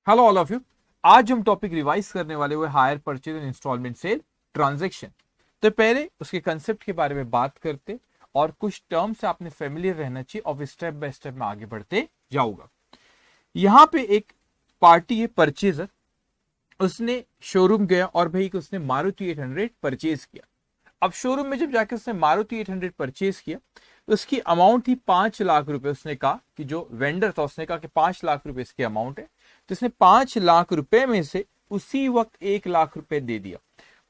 Hello all of you. आज हम topic revise करने वाले हुए hire purchase and instalment sale transaction. तो पहले उसके कंसेप्ट के बारे में बात करते और कुछ टर्म से आपने फेमिलियर रहना चाहिए और स्टेप बाय स्टेप में आगे बढ़ते जाऊंगा। यहां पे एक पार्टी है परचेजर, उसने शोरूम गया और भाई उसने मारुति 800 परचेज किया। अब शोरूम में जब जाके उसने मारुति 800 परचेज किया तो उसकी अमाउंट थी 5 लाख रुपए। उसने कहा कि जो वेंडर था उसने कहा कि 5 लाख रुपए इसकी अमाउंट है, तो इसने 5 लाख रुपए में से उसी वक्त 1 लाख रुपए दे दिया।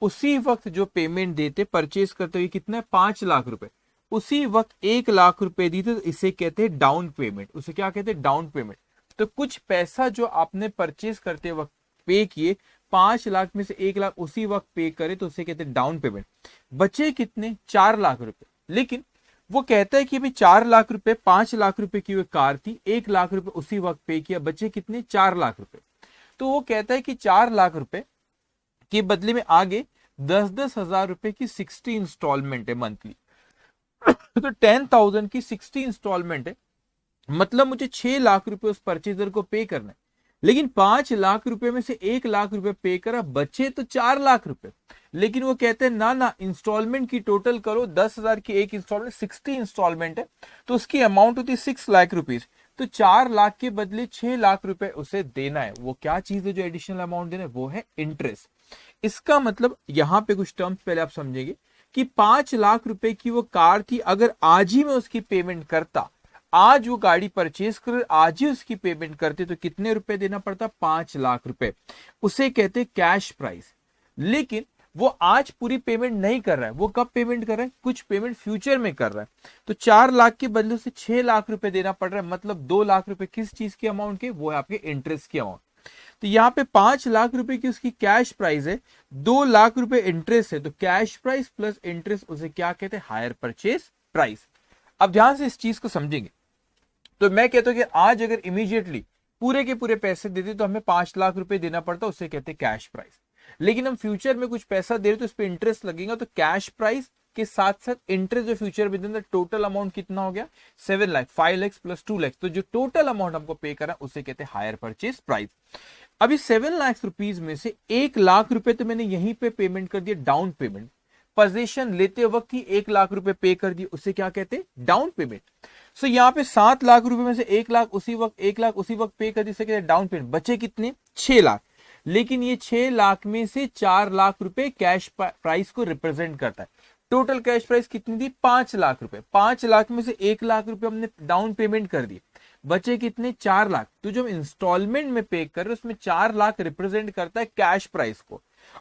उसी वक्त जो पेमेंट देते परचेज करते हुए कितना 5 लाख रुपए, उसी वक्त 1 लाख रुपए दी, तो इसे कहते हैं डाउन पेमेंट। उसे क्या कहते हैं? Down payment. तो कुछ पैसा जो आपने परचेज करते वक्त पे किए, 5 लाख में से 1 लाख उसी वक्त पे करे तो उसे कहते हैं डाउन पेमेंट। बचे कितने? 4 लाख रुपए। लेकिन वो कहता है कि भाई 4 लाख रुपए, 5 लाख रुपए की वो कार थी, 1 लाख रुपए उसी वक्त पे किया, बचे कितने? 4 लाख रुपए। तो वो कहता है कि 4 लाख रुपए के बदले में आगे 10,000 रुपए की 60 इंस्टॉलमेंट है मंथली। तो 10,000 की 60 इंस्टॉलमेंट है, मतलब मुझे 6 लाख रुपए उस परचेजर को पे करना है। लेकिन 5 लाख रुपए में से 1 लाख रुपए पे करा, बचे तो 4 लाख रुपए। लेकिन वो कहते हैं ना ना, इंस्टॉलमेंट की टोटल करो, 10,000 की एक इंस्टॉलमेंट 60 इंस्टॉलमेंट है, तो उसकी अमाउंट होती है 6 लाख रुपीज। तो 4 लाख के बदले 6 लाख रुपए उसे देना है। वो क्या चीज है जो एडिशनल अमाउंट देना है? वो है इंटरेस्ट। इसका मतलब यहां पे कुछ टर्म्स पहले आप समझेंगे कि 5 लाख रुपए की वो कार थी, अगर आज ही मैं उसकी पेमेंट करता, आज वो गाड़ी परचेज कर आज ही उसकी पेमेंट करते, तो कितने रुपए देना पड़ता? 5 लाख रुपए। उसे कहते कैश प्राइस। लेकिन वो आज पूरी पेमेंट नहीं कर रहा है, वो कब पेमेंट कर रहा है? कुछ पेमेंट फ्यूचर में कर रहा है। तो 4 लाख के बदले से 6 लाख रुपए देना पड़ रहा है, मतलब 2 लाख रुपए किस चीज की अमाउंट के? वो है आपके इंटरेस्ट की अमाउंट। तो यहाँ पे 5 लाख रुपए की उसकी कैश प्राइस है, 2 लाख रुपए इंटरेस्ट है, तो कैश प्राइस प्लस इंटरेस्ट उसे क्या कहते हैं? Higher purchase price. अब ध्यान से इस चीज को समझेंगे। तो मैं कहता हूं कि आज अगर इमीडिएटली पूरे के पूरे पैसे देते तो हमें 5 लाख रुपए देना पड़ता, उसे कहते हैं कैश प्राइस। लेकिन हम फ्यूचर में कुछ पैसा दे रहे तो इस पे इंटरेस्ट लगेगा, तो कैश प्राइस के साथ साथ इंटरेस्ट जो फ्यूचर में देना, टोटल अमाउंट कितना हो गया? 7 लाख। 5 लाख प्लस 2 लाख, तो जो टोटल अमाउंट हमको पे करा उसे कहते हैं हायर परचेज प्राइस। अभी 7 लाख रुपीज में से 1 लाख रुपए तो मैंने यहीं पे पेमेंट कर दिया, डाउन पेमेंट। पोजीशन लेते वक्त ही 1 लाख रुपए पे कर दिए, उसे क्या कहते हैं? Down payment. सो यहाँ पे 7 लाख रुपए में से 1 लाख उसी वक्त 1 लाख उसी वक्त पे कर दिए, डाउन पेमेंट। बचे कितने? 6 लाख। लेकिन ये 6 लाख में से 4 लाख रुपए कैश प्राइस को रिप्रेजेंट करता है। टोटल कैश प्राइस कितनी थी? 5 लाख रुपए। 5 लाख में से 1 लाख रुपए हमने डाउन पेमेंट कर दिए, बचे कितने? 4 लाख। तो जो इंस्टॉलमेंट में पे कर रहे उसमें 4 लाख रिप्रेजेंट करता है कैश प्राइस को,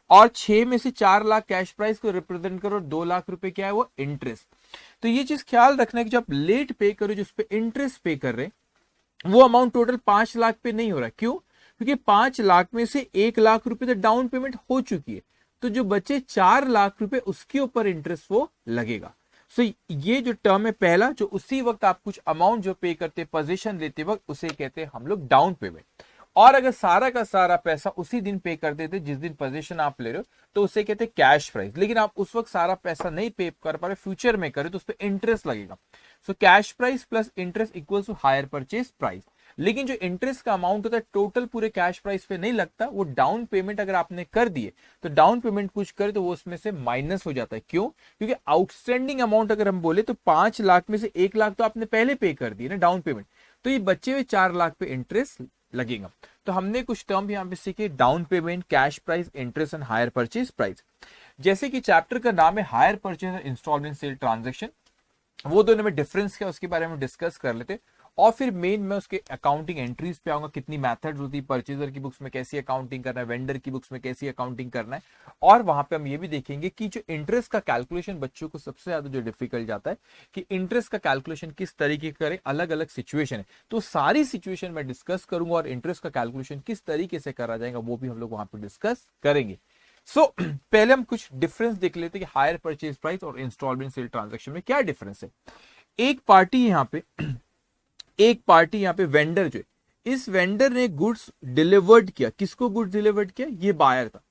और 6 में से 4 लाख कैश प्राइस को रिप्रेजेंट करो, 2 लाख रुपए क्या है? वो इंटरेस्ट। तो ये चीज ख्याल रखना है कि जब लेट पे करो, जिस पे इंटरेस्ट पे कर रहे, वो अमाउंट टोटल 5 लाख पे नहीं हो रहा। क्यों? क्योंकि 5 लाख में से 1 लाख रुपए तो डाउन पेमेंट हो चुकी है, तो जो बचे 4 लाख रुपए उसके ऊपर इंटरेस्ट वो लगेगा। सो ये जो टर्म है पहला, जो उसी वक्त आप कुछ अमाउंट जो पे करते पोजीशन लेते वक्त, उसे कहते हैं हम लोग डाउन पेमेंट। और अगर सारा का सारा पैसा उसी दिन पे कर देते जिस दिन पोजीशन आप ले रहे हो, तो उसे कहते हैं कैश प्राइस। लेकिन आप उस वक्त सारा पैसा नहीं पे कर पा रहे, फ्यूचर में करे, तो उस पर इंटरेस्ट लगेगा। So cash price plus interest equal to hire purchase price. लेकिन जो इंटरेस्ट का अमाउंट होता है टोटल पूरे कैश प्राइस पे नहीं लगता, वो डाउन पेमेंट अगर आपने कर दिए तो डाउन पेमेंट कुछ करे तो वो उसमें से माइनस हो जाता है। क्यों? क्योंकि आउटस्टैंडिंग अमाउंट अगर हम बोले तो 5 लाख में से 1 लाख तो आपने पहले पे कर दिए ना डाउन पेमेंट, तो ये बचे हुए 4 लाख पे इंटरेस्ट लगेगा। तो हमने कुछ टर्म यहाँ पे सीखे, down payment, cash price, interest and hire purchase price. जैसे कि चैप्टर का नाम है hire purchase and instalment sale transaction, वो दोनों में डिफरेंस क्या उसके बारे में डिस्कस कर लेते, और फिर मेन में उसके अकाउंटिंग एंट्रीज पे आऊंगा, कितनी मेथड्स होती है, परचेजर की बुक्स में कैसी अकाउंटिंग करना है, वेंडर की बुक्स में कैसी अकाउंटिंग करना है। और वहां पे हम ये भी देखेंगे कि जो इंटरेस्ट का कैलकुलेशन बच्चों को सबसे ज्यादा जो डिफिकल्ट जाता है कि इंटरेस्ट का कैलकुलेशन किस तरीके करें, अलग अलग सिचुएशन है, तो सारी सिचुएशन में डिस्कस करूंगा, और इंटरेस्ट का कैलकुलेशन किस तरीके से करा जाएगा वो भी हम लोग वहां पे डिस्कस करेंगे। पहले हम कुछ डिफरेंस देख लेते हैं कि हायर परचेज प्राइस और इंस्टॉलमेंट सेल ट्रांजैक्शन में क्या डिफरेंस है। एक पार्टी यहाँ पे वेंडर जो है, इस वेंडर ने गुड्स डिलीवर्ड किया। किसको गुड्स डिलीवर्ड किया? ये बायर था।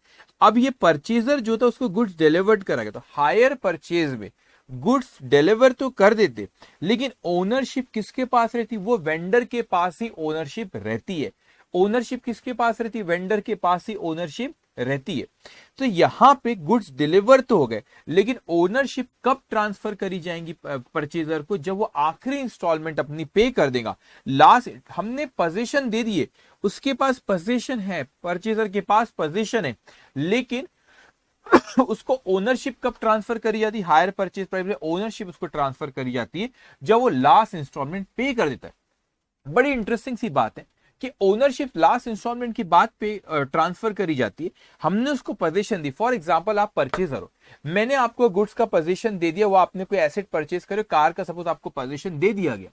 अब ये परचेजर जो था उसको गुड्स डिलीवर्ड करा गया। तो हायर परचेज में गुड्स डिलीवर तो कर देते, लेकिन ओनरशिप किसके पास रहती? वो वेंडर के पास ही ओनरशिप रहती है। ओनरशिप किसके पास रहती है? वेंडर के पास ही ओनरशिप रहती है। तो यहां पे गुड्स डिलीवर तो हो गए, लेकिन ओनरशिप कब ट्रांसफर करी जाएंगी परचेजर को? जब वो आखिरी इंस्टॉलमेंट अपनी पे कर देगा। लास्ट हमने पोजीशन दे दिए, उसके पास पोजीशन है, परचेजर के पास पोजीशन है, लेकिन उसको ओनरशिप कब ट्रांसफर करी जाती है? हायर परचेज प्राइस में ओनरशिप उसको ट्रांसफर करी जाती है जब वो लास्ट इंस्टॉलमेंट पे कर देता है। बड़ी इंटरेस्टिंग सी बात है कि ओनरशिप लास्ट इंस्टॉलमेंट की बात पे ट्रांसफर करी जाती है। हमने उसको पोजीशन दी। फॉर एग्जांपल आप परचेजर हो, मैंने आपको गुड्स का पोजीशन दे दिया, वो आपने कोई एसेट परचेज करे, कार का सपोज आपको पोजीशन दे दिया गया,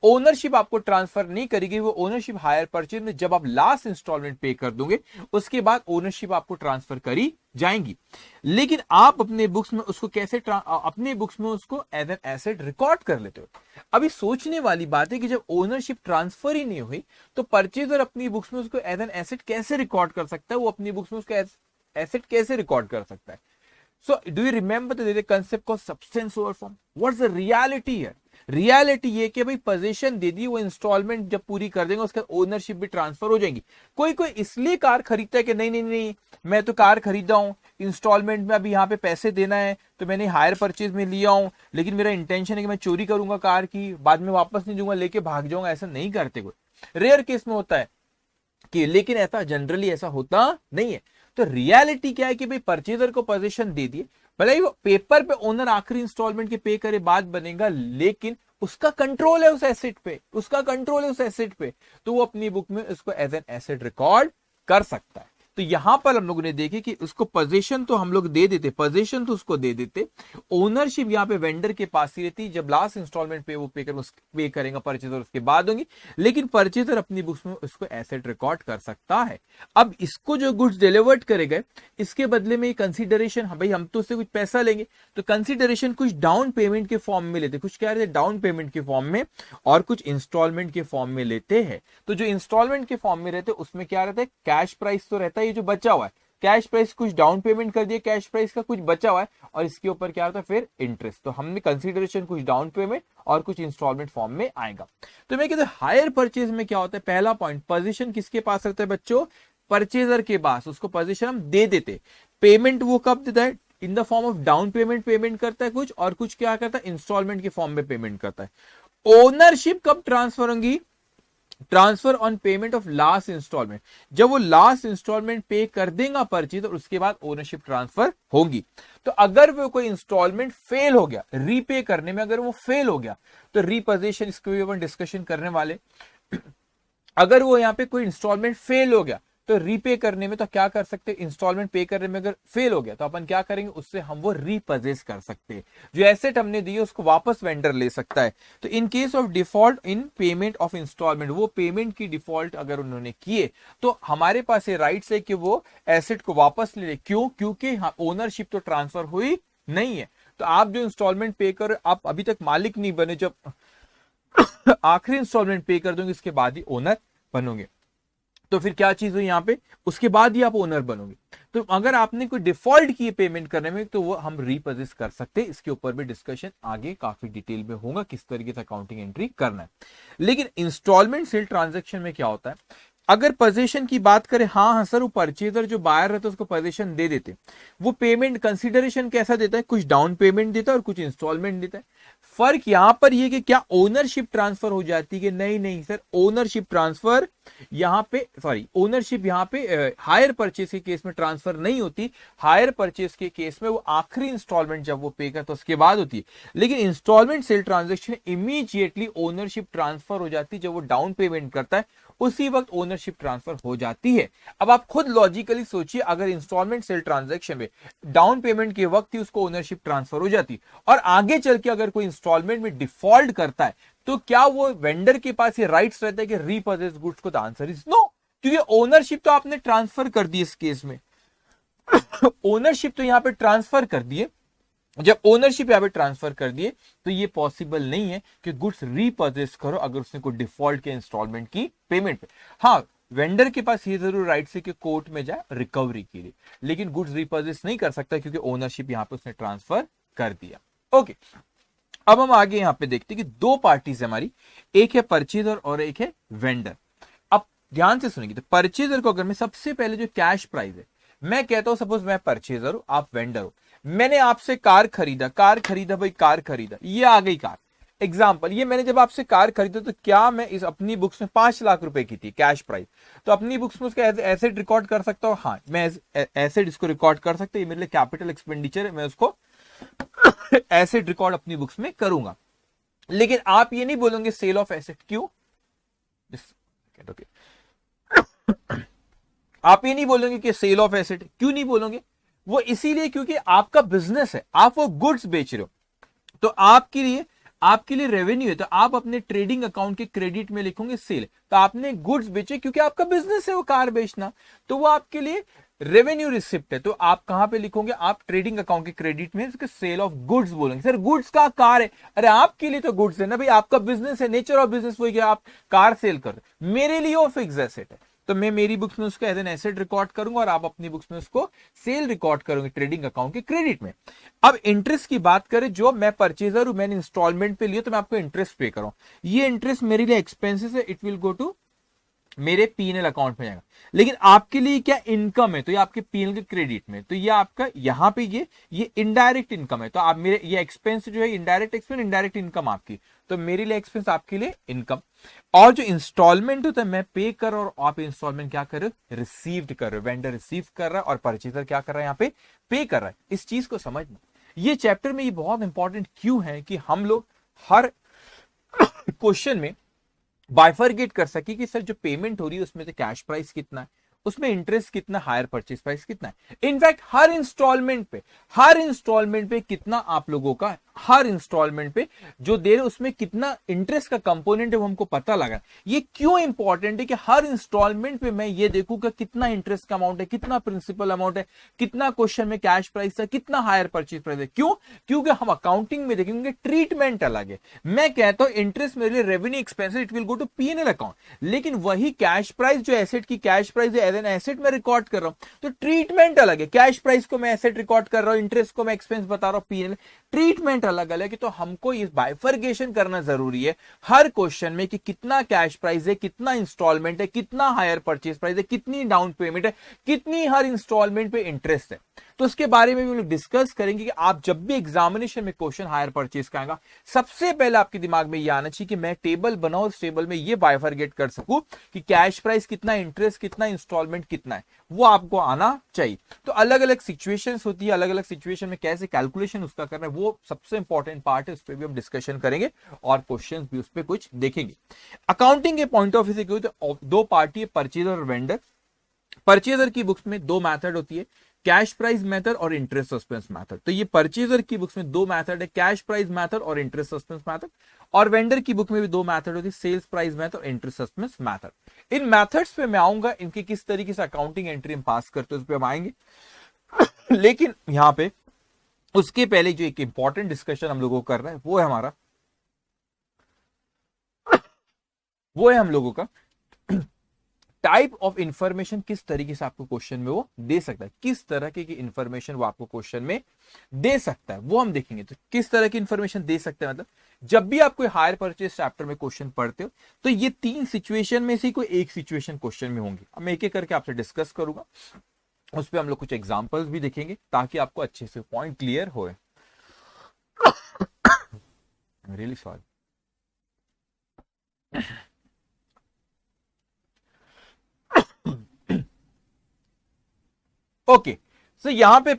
ओनरशिप आपको ट्रांसफर नहीं करेगी, वो ओनरशिप हायर परचेज में जब आप लास्ट इंस्टॉलमेंट पे कर दोगे उसके बाद ओनरशिप आपको ट्रांसफर करी जाएंगी। लेकिन आप अपने बुक्स में उसको कैसे अपने बुक्स में उसको एज एन एसेट रिकॉर्ड कर लेते हो। अभी सोचने वाली बात है कि जब ओनरशिप ट्रांसफर ही नहीं हुई तो परचेजर अपनी बुक्स में उसको एज एन एसेट कैसे रिकॉर्ड कर सकता है? वो अपनी बुक्स में उसको एसेट कैसे रिकॉर्ड कर सकता है? So, do you remember the concept called substance over form? What's the reality here? Reality ये कि भाई पोजीशन दे दी, वो इंस्टॉलमेंट जब पूरी कर देंगे उसके ओनरशिप भी ट्रांसफर हो जाएंगी। कोई कोई इसलिए कार खरीदता है कि नहीं नहीं नहीं, मैं तो कार खरीदा हूं, इंस्टॉलमेंट में अभी यहाँ पे पैसे देना है तो मैंने हायर परचेज में लिया हूं, लेकिन मेरा इंटेंशन है कि मैं चोरी करूंगा कार की, बाद में वापस नहीं दूंगा, लेके भाग जाऊंगा। ऐसा नहीं करते, कोई रेयर केस में होता है कि, लेकिन ऐसा जनरली ऐसा होता नहीं है। तो रियलिटी क्या है कि भाई परचेजर को पोजीशन दे दिए, भले ही वो पेपर पे ओनर आखिरी इंस्टॉलमेंट के पे करे बाद बनेगा, लेकिन उसका कंट्रोल है उस एसेट पे, उसका कंट्रोल है उस एसेट पे, तो वो अपनी बुक में उसको एज एन एसेट रिकॉर्ड कर सकता है। तो यहां पर हम लोगों ने देखे कि उसको पोजीशन तो हम लोग दे देते, पोजीशन तो उसको दे देते, ओनरशिप यहाँ पे वेंडर के पास ही रहती, जब लास्ट इंस्टॉलमेंट पे वो पे करेगा परचेजर उसके बाद होंगी, लेकिन परचेजर अपनी बुक्स में उसको एसेट रिकॉर्ड कर सकता है। अब इसको जो गुड्स डिलीवर्ड करे गए, इसके बदले में कंसीडरेशन, भाई हम तो उससे कुछ पैसा लेंगे, तो कंसीडरेशन कुछ डाउन पेमेंट के फॉर्म में लेते, कुछ क्या रहते डाउन पेमेंट के फॉर्म में और कुछ इंस्टॉलमेंट के फॉर्म में लेते हैं। तो जो इंस्टॉलमेंट के फॉर्म में रहते उसमें क्या रहता है? कैश प्राइस तो रहता है, ये जो बचा हुआ है कैश प्राइस, कुछ डाउन पेमेंट कर दिया कैश प्राइस का, कुछ बचा हुआ है, और इसके ऊपर क्या होता है फिर इंटरेस्ट। तो हमने कंसीडरेशन कुछ डाउन पेमेंट और कुछ इंस्टॉलमेंट फॉर्म में आएगा। तो मैं कहता हूं हायर परचेज में क्या होता है? पहला पॉइंट, पोजीशन किसके पास रहता है बच्चों? परचेजर के पास। उसको पोजीशन हम दे देते, पेमेंट वो कब देता है? In the form of down payment payment करता है कुछ, और कुछ क्या करता है? इंस्टॉलमेंट के फॉर्म में पेमेंट करता है। ओनरशिप कब ट्रांसफर होंगी? Transfer on payment of last instalment, जब वो लास्ट इंस्टॉलमेंट पे कर देगा परचेज, और उसके बाद ओनरशिप ट्रांसफर होगी। तो अगर वो कोई इंस्टॉलमेंट फेल हो गया रीपे करने में, अगर वो फेल हो गया तो रीपोजीशन, इसको भी अपन डिस्कशन करने वाले। अगर वो यहाँ पे कोई इंस्टॉलमेंट फेल हो गया तो रीपे करने में तो क्या कर सकते हैं? इंस्टॉलमेंट पे करने में अगर फेल हो गया तो अपन क्या करेंगे? उससे हम वो रीपोजेस कर सकते हैं, जो एसेट हमने दी है उसको वापस वेंडर ले सकता है। तो in case of default in payment of instalment, वो पेमेंट की डिफॉल्ट अगर उन्होंने किए तो हमारे पास ये राइट्स है कि वो एसेट को वापस ले ले। क्यों? क्योंकि ओनरशिप तो ट्रांसफर हुई नहीं है। तो आप जो इंस्टॉलमेंट पे कर, आप अभी तक मालिक नहीं बने, जब आखिरी इंस्टॉलमेंट पे कर दोगे इसके बाद ही ओनर बनोगे। तो फिर क्या चीज हुई यहाँ पे? उसके बाद ही आप ओनर बनोगे। तो अगर आपने कोई डिफॉल्ट की पेमेंट करने में, तो वो हम रीपोजेस कर सकते हैं। इसके ऊपर भी डिस्कशन आगे काफी डिटेल में होगा, किस तरीके से अकाउंटिंग एंट्री करना है। लेकिन इंस्टॉलमेंट सेल ट्रांजैक्शन में क्या होता है? अगर पोजीशन की बात करें, हाँ सर, वो परचेजर जो बायर रहता है उसको पोजीशन दे देते, वो पेमेंट कंसीडरेशन कैसा देता है? कुछ डाउन पेमेंट देता है और कुछ इंस्टॉलमेंट देता है। फर्क यहां पर ये कि क्या ओनरशिप ट्रांसफर हो जाती है कि नहीं? नहीं सर, ओनरशिप ट्रांसफर यहां पे, सॉरी, ओनरशिप यहां पे हायर परचेज के केस में ट्रांसफर नहीं होती। हायर परचेज के केस में वो आखिरी इंस्टॉलमेंट जब वो पे करता है उसके बाद होती है। लेकिन instalment sale transaction immediately ownership transfer हो जाती है, जब वो डाउन पेमेंट करता है उसी वक्त ओनरशिप ट्रांसफर हो जाती है। अब आप खुद लॉजिकली सोचिए, अगर इंस्टॉलमेंट सेल ट्रांजैक्शन में डाउन पेमेंट के वक्त ही उसको ओनरशिप ट्रांसफर हो जाती और आगे चल के अगर कोई इंस्टॉलमेंट में डिफॉल्ट करता है, तो क्या वो वेंडर के पास ये राइट्स रहता है कि रीपोजेस गुड्स को? द आंसर इज नो, क्योंकि ओनरशिप तो आपने ट्रांसफर कर दी। इस केस में ओनरशिप तो यहां पे ट्रांसफर कर दिए। जब ओनरशिप यहां पे ट्रांसफर कर दिए तो ये पॉसिबल नहीं है कि गुड्स रीपोजेस करो अगर उसने कोई डिफॉल्ट के इंस्टॉलमेंट की पेमेंट पे। हाँ, वेंडर के पास ये जरूर राइट है कि कोर्ट में जाए रिकवरी के लिए, लेकिन गुड्स रीपोजेस नहीं कर सकता क्योंकि ओनरशिप यहां पे उसने ट्रांसफर कर दिया। ओके, अब हम आगे यहां पे देखते हैं कि दो पार्टीज हमारी, एक है परचेजर और एक है वेंडर। अब ध्यान से सुनेंगे। तो परचेजर को अगर मैं सबसे पहले जो कैश प्राइस है, मैं कहता हूं सपोज मैं परचेजर हूं, आप वेंडर हो, मैंने आपसे कार खरीदा भाई, कार खरीदा, ये आ गई कार। एग्जाम्पल, ये मैंने जब आपसे कार खरीदा तो क्या मैं इस अपनी बुक्स में 5 लाख रुपए की थी कैश प्राइस, तो अपनी बुक्स में उसका एसेट रिकॉर्ड कर सकता हूं? हाँ, मैं एसेट इसको रिकॉर्ड कर सकता हूं, ये मेरे लिए कैपिटल एक्सपेंडिचर है, मैं उसको एसेट रिकॉर्ड अपनी बुक्स में करूंगा। लेकिन आप ये नहीं बोलोगे सेल ऑफ एसेट, क्यों? आप ये नहीं बोलोगे कि सेल ऑफ एसेट, क्यों नहीं बोलोगे? वो इसीलिए क्योंकि आपका बिजनेस है, आप वो गुड्स बेच रहे हो, तो आपके लिए रेवेन्यू है, तो आप अपने ट्रेडिंग अकाउंट के क्रेडिट में लिखोगे सेल। तो आपने गुड्स बेचे क्योंकि आपका बिजनेस है वो कार बेचना, तो वो आपके लिए रेवेन्यू रिसिप्ट है। तो आप कहां पे लिखोगे? आप ट्रेडिंग अकाउंट के क्रेडिट में सेल ऑफ गुड्स बोलेंगे। सर गुड्स का कार है, अरे आपके लिए तो गुड्स है ना भाई, आपका बिजनेस है, नेचर ऑफ बिजनेस वही, आप कार सेल कर रहे, मेरे लिए वो फिक्स एसेट है, तो मैं मेरी बुक्स में उसको एज एन एसेट रिकॉर्ड करूंगा और आप अपनी बुक्स में उसको सेल रिकॉर्ड करोगे ट्रेडिंग अकाउंट के क्रेडिट में। अब इंटरेस्ट की बात करें, जो मैं परचेजर हूं, मैंने इंस्टॉलमेंट पे लिया, तो मैं आपको इंटरेस्ट पे करूं, ये इंटरेस्ट मेरे लिए एक्सपेंसेस है, इट विल गो टू मेरे पीएनएल अकाउंट में जाएगा। लेकिन आपके लिए क्या इनकम है, तो ये आपके पीएनएल के क्रेडिट में, तो ये आपका यहां पे ये इनडायरेक्ट इनकम है, तो आप मेरे ये एक्सपेंस जो है इनडायरेक्ट एक्सपेंस, इनडायरेक्ट इनकम आपकी, तो मेरे लिए एक्सपेंस, आपके लिए इनकम। और जो इंस्टॉलमेंट होता है मैं पे कर रहा हूं, और आप इंस्टॉलमेंट क्या कर रहे हो? रिसीव्ड कर रहे हो, वेंडर रिसीव कर रहा है और परचेजर क्या कर रहा है? यहाँ पे कर रहा है। इस चीज को समझना, ये चैप्टर में ये बहुत इंपॉर्टेंट क्यों है कि हम लोग हर क्वेश्चन में बाइफरगेट कर सके कि सर जो पेमेंट हो रही है उसमें से कैश प्राइस कितना है, उसमें इंटरेस्ट कितना, हायर परचेज प्राइस कितना है। इनफैक्ट हर इंस्टॉलमेंट पे कितना आप लोगों का, हर इंस्टॉलमेंट पे जो दे रहे उसमें कितना इंटरेस्ट का कंपोनेंट है वो हमको पता लगा। ये क्यों इंपॉर्टेंट है कि हर इंस्टॉलमेंट पे मैं ये देखूंगा कितना इंटरेस्ट का अमाउंट है, कितना प्रिंसिपल अमाउंट है, कितना क्वेश्चन में कैश प्राइस है, कितना हायर परचेज प्राइस है। क्यों? क्योंकि हम अकाउंटिंग में देखेंगे ट्रीटमेंट अलग है। मैं कहता हूं इंटरेस्ट मेरे लिए revenue expenses, it will go to PNL account, लेकिन वही कैश प्राइस जो एसेट की cash price as an asset में रिकॉर्ड कर रहा हूं, तो ट्रीटमेंट अलग है। कैश प्राइस को मैं एसेट रिकॉर्ड कर रहा हूं, इंटरेस्ट को मैं एक्सपेंस बता रहा हूं पीएनएल, ट्रीटमेंट अलग अलग है। तो हमको ये बाइफरगेशन करना जरूरी है हर क्वेश्चन में कि कितना कैश प्राइस है, कितना इंस्टॉलमेंट है, कितना हायर परचेज प्राइस है, कितनी डाउन पेमेंट है, कितनी हर इंस्टॉलमेंट पे इंटरेस्ट है। तो उसके बारे में भी लोग डिस्कस करेंगे कि आप जब भी एग्जामिनेशन में क्वेश्चन हायर परचेज का आएगा, सबसे पहले आपके दिमाग में ये आना चाहिए कि मैं टेबल बनाऊं, उस टेबल में ये बाइफरगेट कर सकूं कि कैश प्राइस कितना, इंटरेस्ट कितना, इंस्टॉलमेंट कितना है, वो आपको आना चाहिए। तो अलग अलग सिचुएशंस होती है, अलग अलग सिचुएशन में कैसे कैलकुलेशन उसका करना है, वो सबसे इंपॉर्टेंट पार्ट है, उस पर भी हम डिस्कशन करेंगे और क्वेश्चन भी उस पर कुछ देखेंगे। अकाउंटिंग के पॉइंट ऑफ व्यू से तो दो पार्टी है, परचेजर और वेंडर। परचेजर की बुक्स में दो मेथड होती है, कैश प्राइस मेथड और इंटरेस्ट सस्पेंस मेथड। तो ये परचेजर की बुक्स में दो मेथड है, कैश प्राइस मेथड और इंटरेस्ट सस्पेंस मेथड। और वेंडर की बुक में भी दो मेथड होती है, सेल्स प्राइस मेथड और इंटरेस्ट सस्पेंस मेथड। इन मेथड्स पे मैं आऊंगा, इनके किस तरीके से अकाउंटिंग एंट्री हम पास करते हैं उस पर हम आएंगे। लेकिन यहां पे उसके पहले जो एक इंपॉर्टेंट डिस्कशन हम लोगों को कर रहे हैं वो है हम लोगों का टाइप ऑफ इंफॉर्मेशन, किस तरीके से आपको क्वेश्चन में वो दे सकता है, किस तरह की इंफॉर्मेशन वो आपको क्वेश्चन में दे सकता है, वो हम देखेंगे। तो किस तरह की इंफॉर्मेशन दे सकता है, मतलब जब भी आप कोई हायर परचेज चैप्टर में क्वेश्चन पढ़ते हो तो ये तीन सिचुएशन में से कोई एक सिचुएशन क्वेश्चन में होंगी। अब मैं एक एक करके आपसे डिस्कस करूंगा, उस पर हम लोग कुछ एग्जाम्पल्स भी देखेंगे ताकि आपको अच्छे से पॉइंट क्लियर हो। Really sorry. ओके, सो यहां पे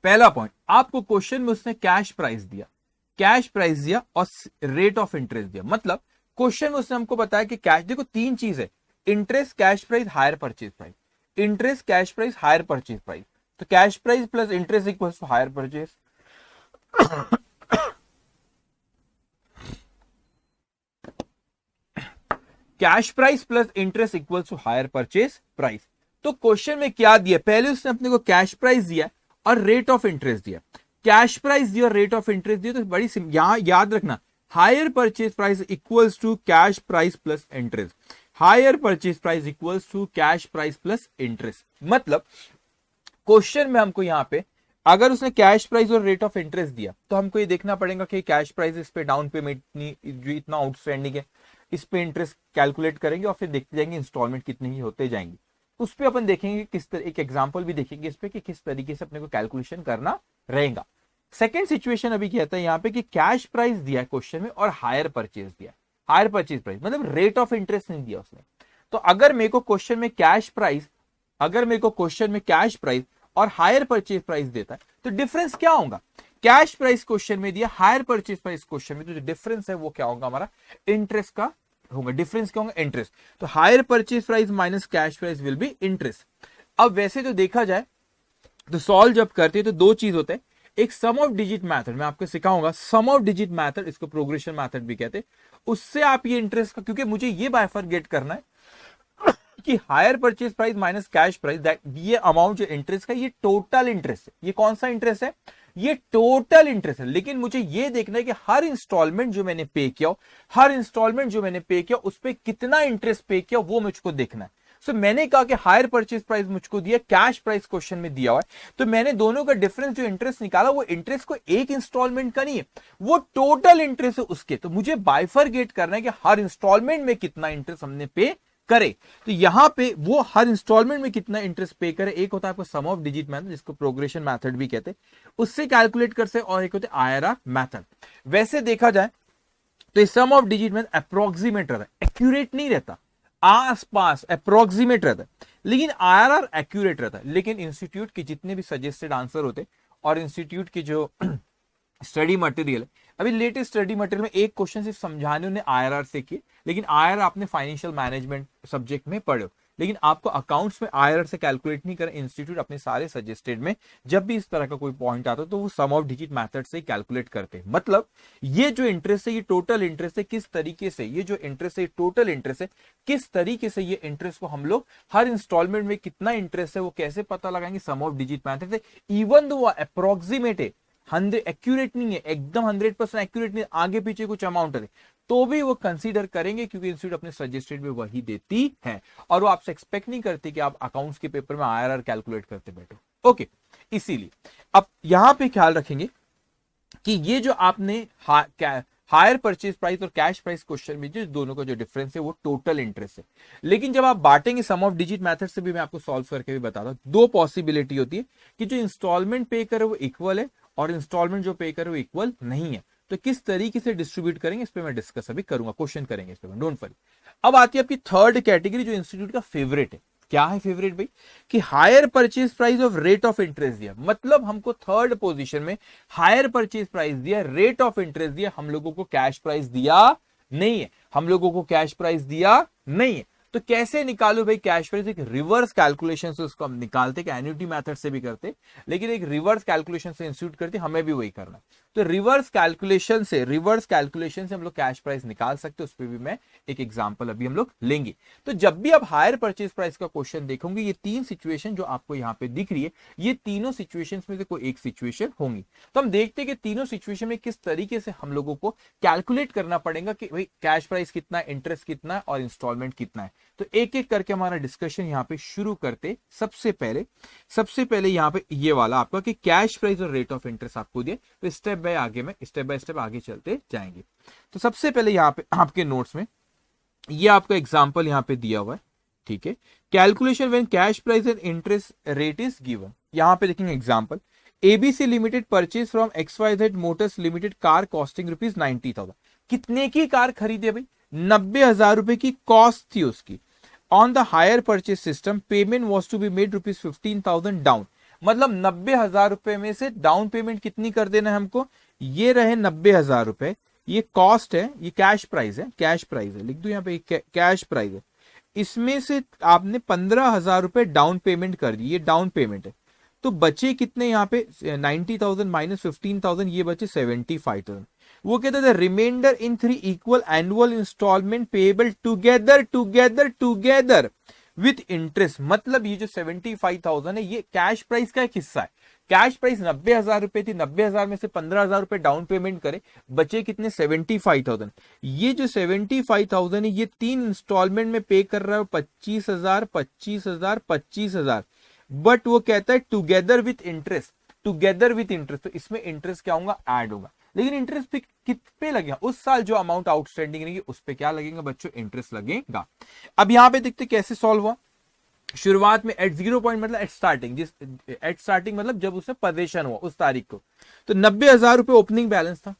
पहला पॉइंट, आपको क्वेश्चन में उसने कैश प्राइस दिया और रेट ऑफ इंटरेस्ट दिया। मतलब क्वेश्चन में उसने हमको बताया कि कैश, देखो तीन चीज है, interest, cash price, hire purchase price. Interest, cash price, hire purchase price. तो cash price plus interest equals to hire purchase. Cash price plus interest equals to hire purchase price. तो क्वेश्चन में क्या दिया, पहले उसने अपने को कैश प्राइस दिया और रेट ऑफ इंटरेस्ट दिया। कैश प्राइस दिया और रेट ऑफ इंटरेस्ट दिया, तो बड़ी यहां याद रखना, hire purchase price equals to cash price plus interest. Hire purchase price equals to cash price plus interest. मतलब क्वेश्चन में हमको यहां पे अगर उसने कैश प्राइस और रेट ऑफ इंटरेस्ट दिया तो हमको ये देखना पड़ेगा कि कैश प्राइस इस पे डाउन पेमेंट इतना आउटस्टैंडिंग है, इस पे इंटरेस्ट कैलकुलेट करेंगे और फिर देखते जाएंगे इंस्टॉलमेंट कितने ही होते जाएंगे। उस पे अपन देखेंगे किस तरह, एक एग्जांपल भी देखेंगे इस पे कि किस तरीके से अपने को कैलकुलेशन करना रहेगा। सेकेंड सिचुएशन अभी कहता है यहाँ पे कि कैश प्राइस दिया है क्वेश्चन में और हायर परचेज दिया। हायर परचेज प्राइस मतलब रेट ऑफ इंटरेस्ट नहीं दिया उसने। तो अगर मेरे को क्वेश्चन में कैश प्राइस, अगर मेरे को क्वेश्चन में कैश प्राइस और हायर परचेज प्राइस देता है तो डिफरेंस क्या होगा? कैश प्राइस क्वेश्चन में दिया, हायर परचेज प्राइस क्वेश्चन में, तो जो डिफरेंस है वो क्या होगा? हमारा इंटरेस्ट का होगा। डिफरेंस क्या होगा? इंटरेस्ट। तो hire purchase price minus cash price will be interest. अब वैसे तो देखा जाए तो सॉल्व जब करते हैं तो दो चीज होते हैं, एक सम ऑफ डिजिट मेथड मैं आपको सिखाऊंगा, सम ऑफ डिजिट मेथड, इसको प्रोग्रेशन मेथड भी कहते हैं। उससे आप ये इंटरेस्ट का, क्योंकि मुझे ये बाइफरगेट करना है कि higher purchase price minus cash price, that ये अमाउंट जो इंटरेस्ट का, ये टोटल इंटरेस्ट है। ये कौन सा इंटरेस्ट है? ये टोटल इंटरेस्ट है। लेकिन मुझे ये देखना है कि हर इंस्टॉलमेंट जो मैंने पे किया, हर इंस्टॉलमेंट जो मैंने पे किया उस पर कितना इंटरेस्ट पे किया वो मुझको देखना है। सो मैंने कहा कि हायर परचेज प्राइस मुझको दिया, कैश प्राइस क्वेश्चन में दिया हुआ है, तो मैंने दोनों का डिफरेंस जो इंटरेस्ट निकाला वो इंटरेस्ट को एक इंस्टॉलमेंट का नहीं है, वो टोटल इंटरेस्ट है उसके। तो मुझे बाइफरगेट करना है कि हर इंस्टॉलमेंट में कितना इंटरेस्ट हमने पे करे। तो यहां पे वो हर इंस्टॉलमेंट में कितना इंटरेस्ट पे करे, एक होता है आपको सम ऑफ डिजिट मेथड जिसको प्रोग्रेशन मेथड भी कहते हैं, उससे कैलकुलेट कर सकते, और एक होता है आईआरआर मेथड। वैसे देखा जाए तो ये sum of digit method approximate रहता है, एक्यूरेट नहीं रहता, आसपास अप्रोक्सीमेट रहता है, लेकिन आईआरआर एक्यूरेट रहता है। लेकिन इंस्टीट्यूट के जितने भी सजेस्टेड आंसर होते और इंस्टीट्यूट की जो स्टडी मटेरियल है, अभी लेटेस्ट स्टडी मटेरियल में एक क्वेश्चन सिर्फ समझाने उन्हें आईआरआर से किए, लेकिन आईआरआर आपने फाइनेंशियल मैनेजमेंट सब्जेक्ट में पढ़े, लेकिन आपको अकाउंट्स में आईआरआर से कैलकुलेट नहीं करें। इंस्टीट्यूट अपने सारे सजेस्टेड में जब भी इस तरह का कोई पॉइंट आता है तो वो सम ऑफ डिजिट मेथड से कैलकुलेट करते हैं। मतलब ये जो इंटरेस्ट है, ये टोटल इंटरेस्ट है, किस तरीके से ये जो इंटरेस्ट है, टोटल इंटरेस्ट है, किस तरीके से ये इंटरेस्ट को हम लोग हर इंस्टॉलमेंट में कितना इंटरेस्ट है वो कैसे पता लगाएंगे? सम ऑफ डिजिट मेथड से। इवन दो वो अप्रोक्सीमेट है, 100 एक्यूरेट नहीं है, एकदम 100% एक्यूरेट नहीं, आगे पीछे कुछ अमाउंट है, तो भी वो कंसीडर करेंगे, क्योंकि इंस्टीट्यूट अपने सजेस्टेड में वही देती है। और वो आपसे एक्सपेक्ट नहीं करते कि आप अकाउंट्स के पेपर में आईआरआर कैलकुलेट करते बैठो। ओके, इसीलिए अब यहां पे ख्याल रखेंगे कि ये जो आपने हायर परचेज प्राइस और कैश प्राइस क्वेश्चन में जो दोनों का जो डिफरेंस है वो टोटल इंटरेस्ट है। लेकिन जब आप बांटेंगे सम ऑफ डिजिट मेथड से भी मैं आपको सॉल्व करके भी बताता हूं, दो पॉसिबिलिटी होती है कि जो इंस्टॉलमेंट पे करे वो इक्वल है और इंस्टॉलमेंट जो पे करे वो इक्वल नहीं है। तो किस तरीके से डिस्ट्रीब्यूट करेंगे इस पे मैं डिस्कस अभी करूंगा, क्वेश्चन करेंगे इस पे, डोंट वरी। अब आती है आपकी थर्ड कैटेगरी जो इंस्टीट्यूट का फेवरेट है। क्या है फेवरेट भाई? कि higher purchase price of rate of interest दिया, मतलब हमको थर्ड पोजीशन में हायर परचेज प्राइस दिया, रेट ऑफ इंटरेस्ट दिया, हम लोगों को कैश प्राइस दिया नहीं है, हम लोगों को कैश प्राइस दिया नहीं है। तो कैसे निकालो भाई कैश प्राइस? एक रिवर्स कैलकुलेशन से उसको हम निकालते, एन्युटी मेथड से भी करते, लेकिन एक रिवर्स कैलकुलेशन से इंस्टीट्यूट करते, हमें भी वही करना। तो रिवर्स कैलकुलेशन से हम लोग कैश प्राइस निकाल सकते, उस पर भी मैं एक एग्जांपल अभी हम लोग लेंगे। तो जब भी आप हायर परचेज प्राइस का क्वेश्चन देखोगे, ये तीन सिचुएशन जो आपको यहाँ पे दिख रही है, ये तीनों सिचुएशंस में से कोई एक सिचुएशन होंगी। तो हम देखते हैं कि तीनों सिचुएशन में किस तरीके से हम लोगों को कैलकुलेट करना पड़ेगा कि भाई कैश प्राइस कितना है, इंटरेस्ट कितना है और इंस्टॉलमेंट कितना है। तो एक एक करके हमारा डिस्कशन यहाँ पे शुरू करते। सबसे पहले यहाँ पे ये वाला आपका कि कैश प्राइस और रेट ऑफ इंटरेस्ट आपको दिए, तो स्टेप बाय स्टेप आगे चलते जाएंगे। तो सबसे पहले यहाँ पे आपके नोट्स में ये आपका एग्जांपल यहाँ पे दिया हुआ है, ठीक है। Calculation when cash price and interest rate is given. यहाँ पे देखेंगे example, ABC limited purchase from XYZ Motors limited car costing ₹90,000। कितने की कार खरीदे भाई? 90,000 रुपए की कॉस्ट थी उसकी। On the hire purchase system payment was to be made ₹15,000 down. मतलब 90,000 रुपए में से डाउन पेमेंट कितनी कर देना है हमको? ये रहे 90,000 रुपए, ये कॉस्ट है, ये कैश प्राइस है, लिख दो यहाँ पे कैश प्राइस है। इसमें से आपने 15,000 रुपए डाउन पेमेंट कर दी, ये डाउन पेमेंट है। तो बचे कितने यहाँ पे? 90,000 माइनस 15,000, ये बचे 75,000। वो कहते थे reminder in 3 equal annual instalment payable together with interest. मतलब ये जो 75,000 है ये कैश प्राइस का एक हिस्सा है। कैश प्राइस 90,000 रुपए थी, 90,000 में से 15,000 रुपए डाउन पेमेंट करे, बचे कितने? 75,000। ये जो 75,000 है ये 3 इंस्टॉलमेंट में पे कर रहा है 25,000, 25,000, 25,000। बट वो कहता है टुगेदर विथ इंटरेस्ट, तो इसमें इंटरेस्ट क्या होगा? ऐड होगा। लेकिन इंटरेस्ट पे कित पे लगेगा, उस साल जो अमाउंट आउटस्टैंडिंग रहेगी उस पे क्या लगेगा बच्चों, इंटरेस्ट लगेगा। अब यहां पे देखते कैसे सॉल्व हुआ। शुरुआत में एट 0 पॉइंट मतलब एट स्टार्टिंग, जिस एट स्टार्टिंग मतलब जब उसमें पोजीशन हुआ उस तारीख को, तो 90,000 रुपए ओपनिंग बैलेंस था।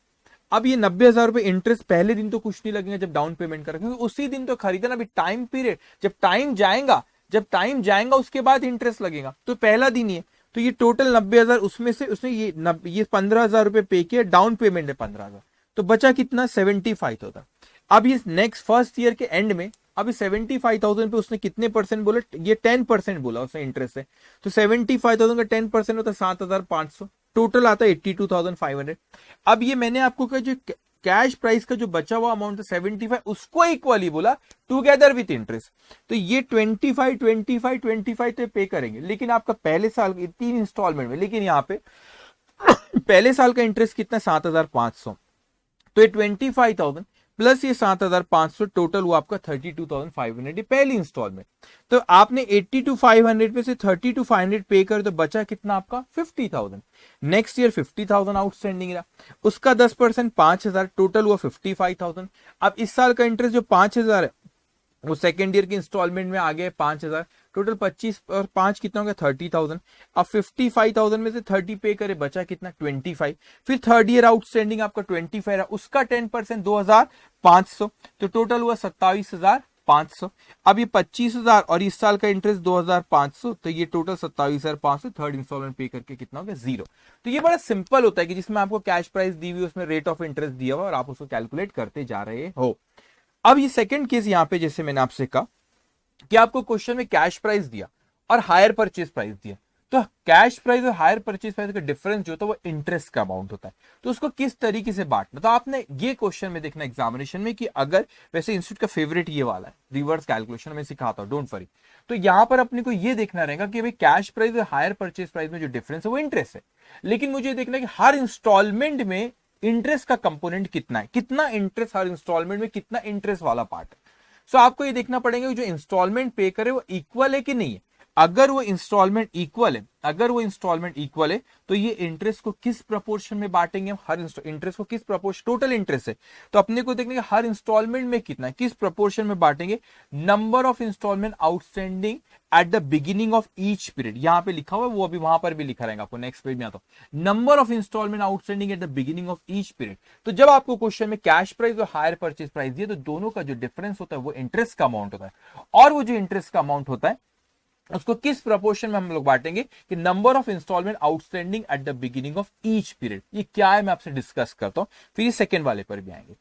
अब ये 90,000 रुपए इंटरेस्ट पहले दिन तो कुछ नहीं लगेगा जब डाउन पेमेंट करेंगे, क्योंकि उसी दिन तो खरीदना, अभी टाइम पीरियड, जब टाइम जाएगा उसके बाद इंटरेस्ट लगेगा, तो पहला दिन ही है। तो ये टोटल 90,000, उसमें से उसने ये 15,000 रुपए पे किया, डाउन पेमेंट है 15,000, तो बचा कितना, 75,000। अब ये नेक्स्ट फर्स्ट ईयर के एंड में अभी 75,000 पे उसने कितने परसेंट बोला, ये 10% बोला उसने इंटरेस्ट है, तो 75,000 का 10% होता है 7,500, टोटल आता है 82,500। अब ये मैंने आपको कहा जो कैश प्राइस का जो बचा हुआ अमाउंट था 75, उसको इक्वली बोला टुगेदर विथ इंटरेस्ट, तो ये 25 25 25 तो पे करेंगे, लेकिन आपका पहले साल की 3 इंस्टॉलमेंट में, लेकिन यहाँ पे पहले साल का इंटरेस्ट कितना, 7,500, तो ये 25,000 प्लस ये 7,500 टोटल हुआ आपका 32,500 पहली इंस्टॉलमेंट। तो आपने 82,500 में से 32,500 पे कर, तो बचा कितना आपका 50,000। नेक्स्ट ईयर 50,000 आउटस्टैंडिंग रहा, उसका 10% 5,000, टोटल हुआ 55,000। अब इस साल का इंटरेस्ट जो 5,000 है वो सेकेंड ईयर की इंस्टॉलमेंट में आ गया 5,000, टोटल 25 और 5 कितना हो गया 30,000। अब 55,000 में से 30 पे करे, बचा कितना 25। फिर थर्ड ईयर आउटस्टैंडिंग आपका 25 रहा, उसका 10% 2,500, तो टोटल हुआ 27,500। अब ये 25,000 और इस साल का इंटरेस्ट 2,500, तो ये टोटल 27,500, थर्ड इंस्टॉलमेंट पे करके कितना हो गया 0। तो ये बड़ा सिंपल होता है कि जिसमें आपको कैश प्राइस दी हुई, उसमें रेट ऑफ इंटरेस्ट दिया हुआ और आप उसको कैलकुलेट करते जा रहे हो। अब ये सेकंड केस यहां पे जैसे मैंने आपसे कहा कि आपको क्वेश्चन में कैश प्राइस दिया और हायर परचेज प्राइस दिया, तो कैश प्राइस और हायर परचेज प्राइस का डिफरेंस जो होता है वो इंटरेस्ट का अमाउंट होता है, तो उसको किस तरीके से बांटना, तो आपने ये क्वेश्चन में देखना एग्जामिनेशन में कि अगर, वैसे इंस्टीट्यूट का फेवरेट ये वाला है रिवर्स कैलकुलेशन में सिखाता हूं, डोंट वरी। तो यहां पर अपने को ये देखना रहेगा कि भाई कैश प्राइस और हायर परचेज प्राइस में जो डिफरेंस है वो इंटरेस्ट है, लेकिन मुझे देखना है कि हर इंस्टॉलमेंट में इंटरेस्ट का कंपोनेंट कितना है, कितना इंटरेस्ट हर इंस्टॉलमेंट में, कितना इंटरेस्ट वाला पार्ट है। सो आपको ये देखना पड़ेगा कि जो इंस्टॉलमेंट पे करे वो इक्वल है कि नहीं है। अगर वो इंस्टॉलमेंट इक्वल है, तो ये इंटरेस्ट को किस प्रपोर्शन में बांटेंगे हम, हर इंटरेस्ट को किस प्रपोर्शन, टोटल इंटरेस्ट है तो अपने को देखने हर इंस्टॉलमेंट में कितना है, किस प्रपोर्शन में बांटेंगे, number of instalment outstanding at the beginning of each period, यहां पे लिखा हुआ है, वो अभी वहां पर भी लिखा रहेगा, आपको नेक्स्ट पेज में आता हूं, number of instalment outstanding at the beginning of each period. तो जब आपको क्वेश्चन में कैश प्राइस और हायर परचेज प्राइस दिए, तो दोनों का जो डिफरेंस होता है वो इंटरेस्ट का अमाउंट होता है, और वो जो इंटरेस्ट का अमाउंट होता है उसको किस प्रपोर्शन में हम लोग बांटेंगे कि number of instalment outstanding at the beginning of each period. ये क्या है मैं आपसे डिस्कस करता हूं, फिर ये सेकंड वाले पर भी आएंगे।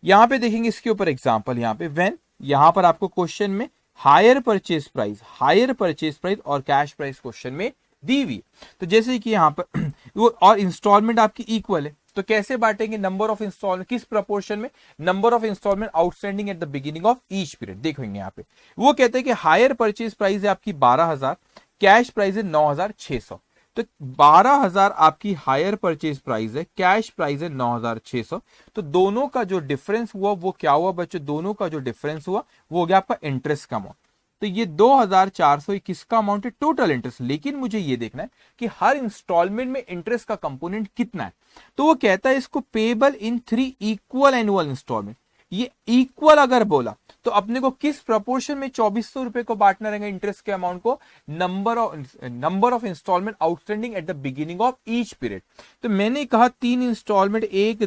यहां पे देखेंगे इसके ऊपर एग्जांपल, यहां पे व्हेन, यहां पर आपको क्वेश्चन में हायर परचेज प्राइस और कैश प्राइस क्वेश्चन में दी हुई, तो जैसे कि यहां पर वो और इंस्टॉलमेंट आपकी इक्वल है, तो कैसे बांटेंगे, नंबर ऑफ इंस्टॉलमेंट किस प्रपोर्शन में, number of instalment outstanding at the beginning of each period. देखेंगे यहाँ पे वो कहते हैं कि हायर परचेज प्राइस है आपकी 12,000, कैश प्राइस है 9,600, तो 12,000 आपकी हायर परचेज प्राइस है, कैश प्राइस है 9,600, तो दोनों का जो डिफरेंस हुआ वो क्या हुआ बच्चों, दोनों का जो डिफरेंस हुआ वो हो गया आपका इंटरेस्ट का अमाउंट। तो ये 2,400 किसका अमाउंट है, टोटल इंटरेस्ट, लेकिन मुझे ये देखना है कि हर इंस्टॉलमेंट में इंटरेस्ट का कंपोनेंट कितना है, तो वो कहता है इसको payable in 3 equal annual installment. ये इक्वल अगर बोला तो अपने को किस प्रपोर्शन में 2,400 रुपए को बांटना रहेगा इंटरेस्ट के अमाउंट को, number of instalment outstanding at the beginning of each period. तो मैंने कहा 3 इंस्टॉलमेंट, 1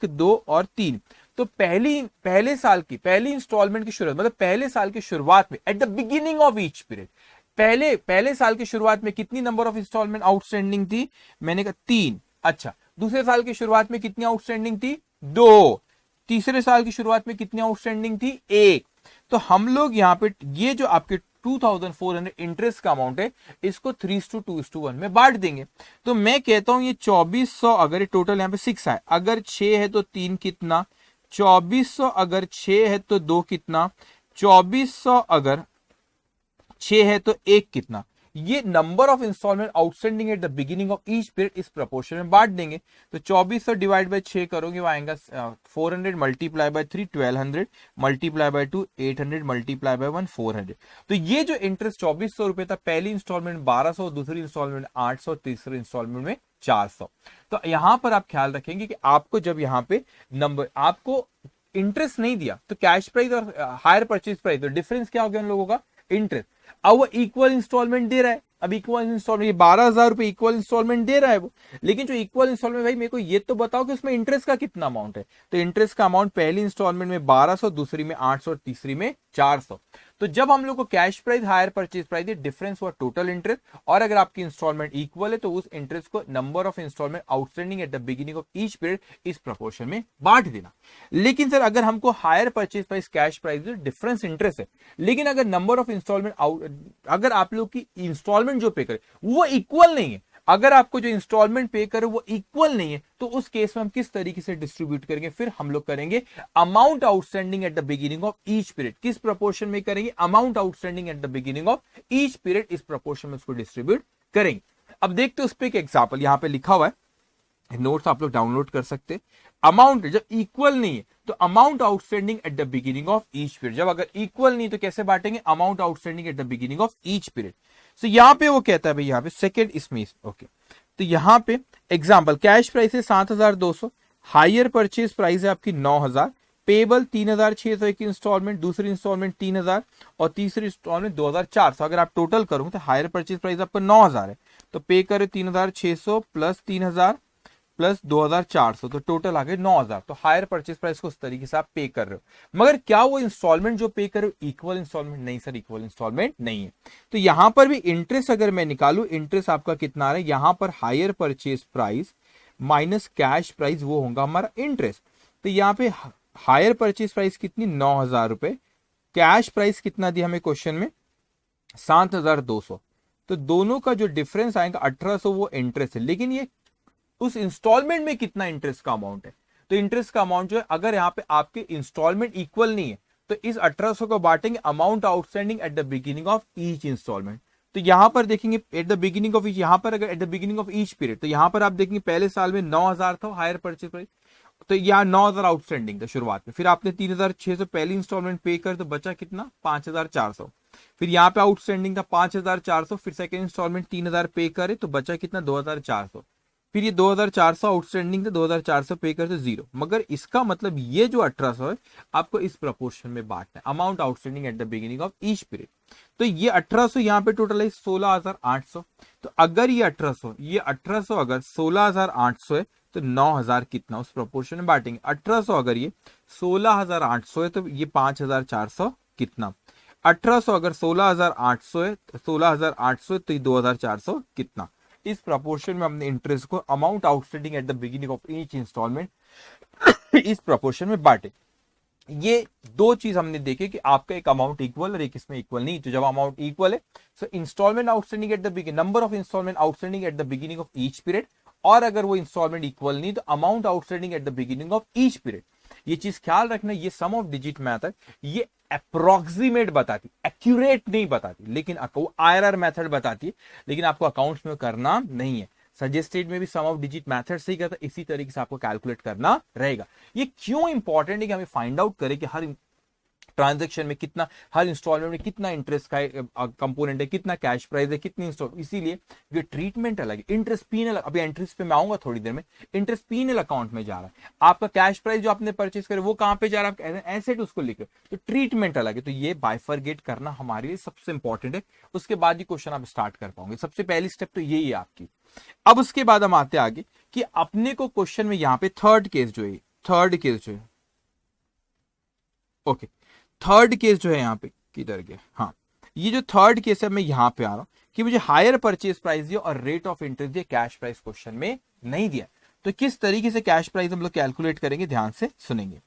2 और 3, तो पहले साल की पहली इंस्टॉलमेंट की शुरुआत, मतलब पहले साल की शुरुआत में eight the beginning of each period, पहले साल की शुरुआत में कितनी नंबर ऑफ इंस्टॉलमेंट आउटस्टैंडिंग थी, मैंने कहा 3। अच्छा, दूसरे साल की शुरुआत में कितनी आउटस्टैंडिंग थी, 2। तीसरे साल की शुरुआत में कितनी आउटस्टैंडिंग थी, 1। तो हम लोग यहाँ पे ये जो आपके 2,400 इंटरेस्ट का अमाउंट है, इसको 3:2:1 में बांट देंगे। तो मैं कहता हूं ये 2,400, अगर टोटल यहाँ पे 6 है, अगर 6 है तो 3 कितना, 2,400 अगर 6 है तो 2 कितना, 2,400 अगर 6 है तो 1 कितना, ये number of instalment outstanding at the beginning of each period इस प्रपोर्शन में बांट देंगे। तो 2,400 डिवाइड बाय 6 करोगे, वो आएगा 400 multiply by 3 1,200 multiply by 2 800 multiply by 1 400। तो ये जो इंटरेस्ट 2,400 रुपए था, पहली इंस्टॉलमेंट 1,200, दूसरी इंस्टॉलमेंट 800, तीसरी इंस्टॉलमेंट में 400। तो यहां पर आप ख्याल रखेंगे कि आपको जब यहां पे नंबर आपको इंटरेस्ट नहीं दिया तो कैश प्राइस और हायर परचेज प्राइस, तो डिफरेंस क्या हो गया उन लोगों का? इंटरेस्ट। अब वो इक्वल इंस्टॉलमेंट दे रहा है, अब इक्वल इंस्टॉलमेंट, ये 12,000 रुपए इक्वल इंस्टॉलमेंट दे रहा है वो, लेकिन जो इक्वल इंस्टॉलमेंट, भाई मेरे को ये तो बताओ कि उसमें इंटरेस्ट का कितना अमाउंट है। तो इंटरेस्ट का अमाउंट पहली इंस्टॉलमेंट में 1200, दूसरी में 800 और तीसरी में 400। तो जब हम लोग को cash price hire purchase price difference हुआ टोटल इंटरेस्ट, और अगर आपकी इंस्टॉलमेंट इक्वल है तो उस इंटरेस्ट को number of instalment outstanding at the beginning of each period इस प्रोपोर्शन में बांट देना। लेकिन सर अगर हमको hire purchase price cash price difference interest है, लेकिन अगर नंबर ऑफ इंस्टॉलमेंट, अगर आप लोग की इंस्टॉलमेंट जो पे करे वो इक्वल नहीं है, अगर आपको जो इंस्टॉलमेंट पे करे वो इक्वल नहीं है, तो उस केस में हम किस तरीके से डिस्ट्रीब्यूट करेंगे? फिर हम लोग करेंगे amount outstanding at the beginning of each period. किस प्रोपोर्शन में करेंगे? Amount outstanding at the beginning of each period, इस प्रोपोर्शन में उसको डिस्ट्रीब्यूट करेंगे। अब देखते हैं उस पर एक एग्जाम्पल यहां पे लिखा हुआ है, नोट्स आप लोग डाउनलोड कर सकते हैं। अमाउंट जब इक्वल नहीं है तो amount outstanding at the beginning of each period, जब अगर इक्वल नहीं तो कैसे बांटेंगे? Amount outstanding at the beginning of each period. So यहां पे वो कहता है भाई, यहां पे सेकंड इसमें ओके, तो यहां पे एग्जांपल कैश प्राइस है 7,200, हायर परचेज प्राइस है आपकी 9,000, पेबल 3,600 की इंस्टॉलमेंट, दूसरी इंस्टॉलमेंट 3,000 और तीसरी इंस्टॉलमेंट 2,400। अगर आप टोटल करोगे तो हायर परचेज प्राइस आपका 9,000 है, तो पे करे 3,600 प्लस 3,000 प्लस 2,400, तो टोटल आ गए 9,000। तो हायर परचेज प्राइस को उस तरीके से आप पे कर रहे हो, मगर क्या वो इंस्टॉलमेंट जो पे कर रहे हो इक्वल इंस्टॉलमेंट? नहीं सर, इक्वल इंस्टॉलमेंट नहीं है। तो यहां पर भी इंटरेस्ट अगर मैं निकालू, इंटरेस्ट आपका कितना आ रहा है? यहां पर higher purchase price minus cash price वो होगा हमारा इंटरेस्ट। तो यहाँ पे हायर परचेज प्राइस कितनी? 9,000 रुपए। कैश प्राइस कितना दिया हमें क्वेश्चन में? 7,200। तो दोनों का जो डिफरेंस आएगा 1,800 वो इंटरेस्ट है, लेकिन ये उस इंस्टॉलमेंट में कितना इंटरेस्ट का अमाउंट है? तो इंटरेस्ट का अमाउंट जो है, अगर यहाँ पे आपके इंस्टॉलमेंट इक्वल नहीं है तो इस 1,800 को बांटेंगे amount outstanding at the beginning of each installment. तो यहां पर देखेंगे at the beginning of each, यहां पर अगर at the beginning of each period, तो यहां पर आप देखेंगे पहले साल में 9,000 था हायर परचेज प्राइस, तो यहाँ 9,000 आउटस्टैंडिंग था शुरुआत में, फिर आपने 3,600 पहली इंस्टॉलमेंट पे कर, तो बचा कितना? 5,400। फिर यहाँ पे आउटस्टैंडिंग था 5,400, फिर सेकंड इंस्टॉलमेंट 3,000 पे करे तो बचा कितना? 2,400। फिर ये 2,400 आउटस्टैंडिंग था, 2,400 पे करते 0। मगर इसका मतलब ये जो 1,800 है आपको इस प्रपोर्शन में बांटना है, amount outstanding at the beginning of each period. तो ये 1,800 यहाँ पे टोटल है 16,800। तो अगर ये 1,800 अगर 16,800 है तो 9,000 कितना उस प्रोपोर्शन में बांटेंगे? 1,800 अगर ये 16,800 है तो ये 5,400 कितना? 1,800 अगर 16,800 है, 16,800 है तो ये 2,400 कितना? इस प्रोपोर्शन में हमने इंटरेस्ट को amount outstanding at the beginning of each installment इस प्रोपोर्शन में बांटे। ये दो चीज हमने देखे कि आपका एक अमाउंट इक्वल और एक इसमें इक्वल नहीं। तो जब अमाउंट इक्वल है so instalment outstanding at the beginning, number of instalment outstanding at the beginning of each period, और अगर वो इंस्टॉलमेंट इक्वल नहीं तो amount outstanding at the beginning of each period. ये चीज ख्याल रखना, ये सम ऑफ डिजिट मेथड ये अप्रोक्सीमेट बताती, एक्यूरेट नहीं बताती, लेकिन आईआरआर मेथड बताती है, लेकिन आपको अकाउंट्स में करना नहीं है। सजेस्टेड में भी सम ऑफ डिजिट मेथड से ही करता, इसी तरीके से आपको कैलकुलेट करना रहेगा। ये क्यों इंपॉर्टेंट है कि हमें फाइंड आउट करें कि हर ट्रांजैक्शन में कितना, हर इंस्टॉलमेंट में कितना इंटरेस्ट का कंपोनेंट है, कितना कैश प्राइस है, कितनी इंस्टॉल, इसीलिए ये ट्रीटमेंट अलग है। इंटरेस्ट पीनल, अभी इंटरेस्ट पे मैं आऊंगा थोड़ी देर में, इंटरेस्ट पीनल अकाउंट में जा रहा है। आपका कैश प्राइस जो आपने परचेज करे वो कहां पे जा रहा है? आप एसेट उसको लिखे, तो ट्रीटमेंट अलग है। तो ये बाइफरगेट करना हमारे लिए सबसे इंपॉर्टेंट है, उसके बाद ही क्वेश्चन आप स्टार्ट कर पाओगे। सबसे पहली स्टेप तो यही है आपकी। अब उसके बाद हम आते आगे कि अपने को क्वेश्चन में यहां पे थर्ड केस जो है ओके, थर्ड केस जो है यहाँ पे किधर गया? हाँ, ये जो थर्ड केस है मैं यहाँ पे आ रहा हूं कि मुझे हायर परचेज प्राइस दिया और रेट ऑफ इंटरेस्ट दिया, कैश प्राइस क्वेश्चन में नहीं दिया। तो किस तरीके से कैश प्राइस हम लोग कैलकुलेट करेंगे, ध्यान से सुनेंगे।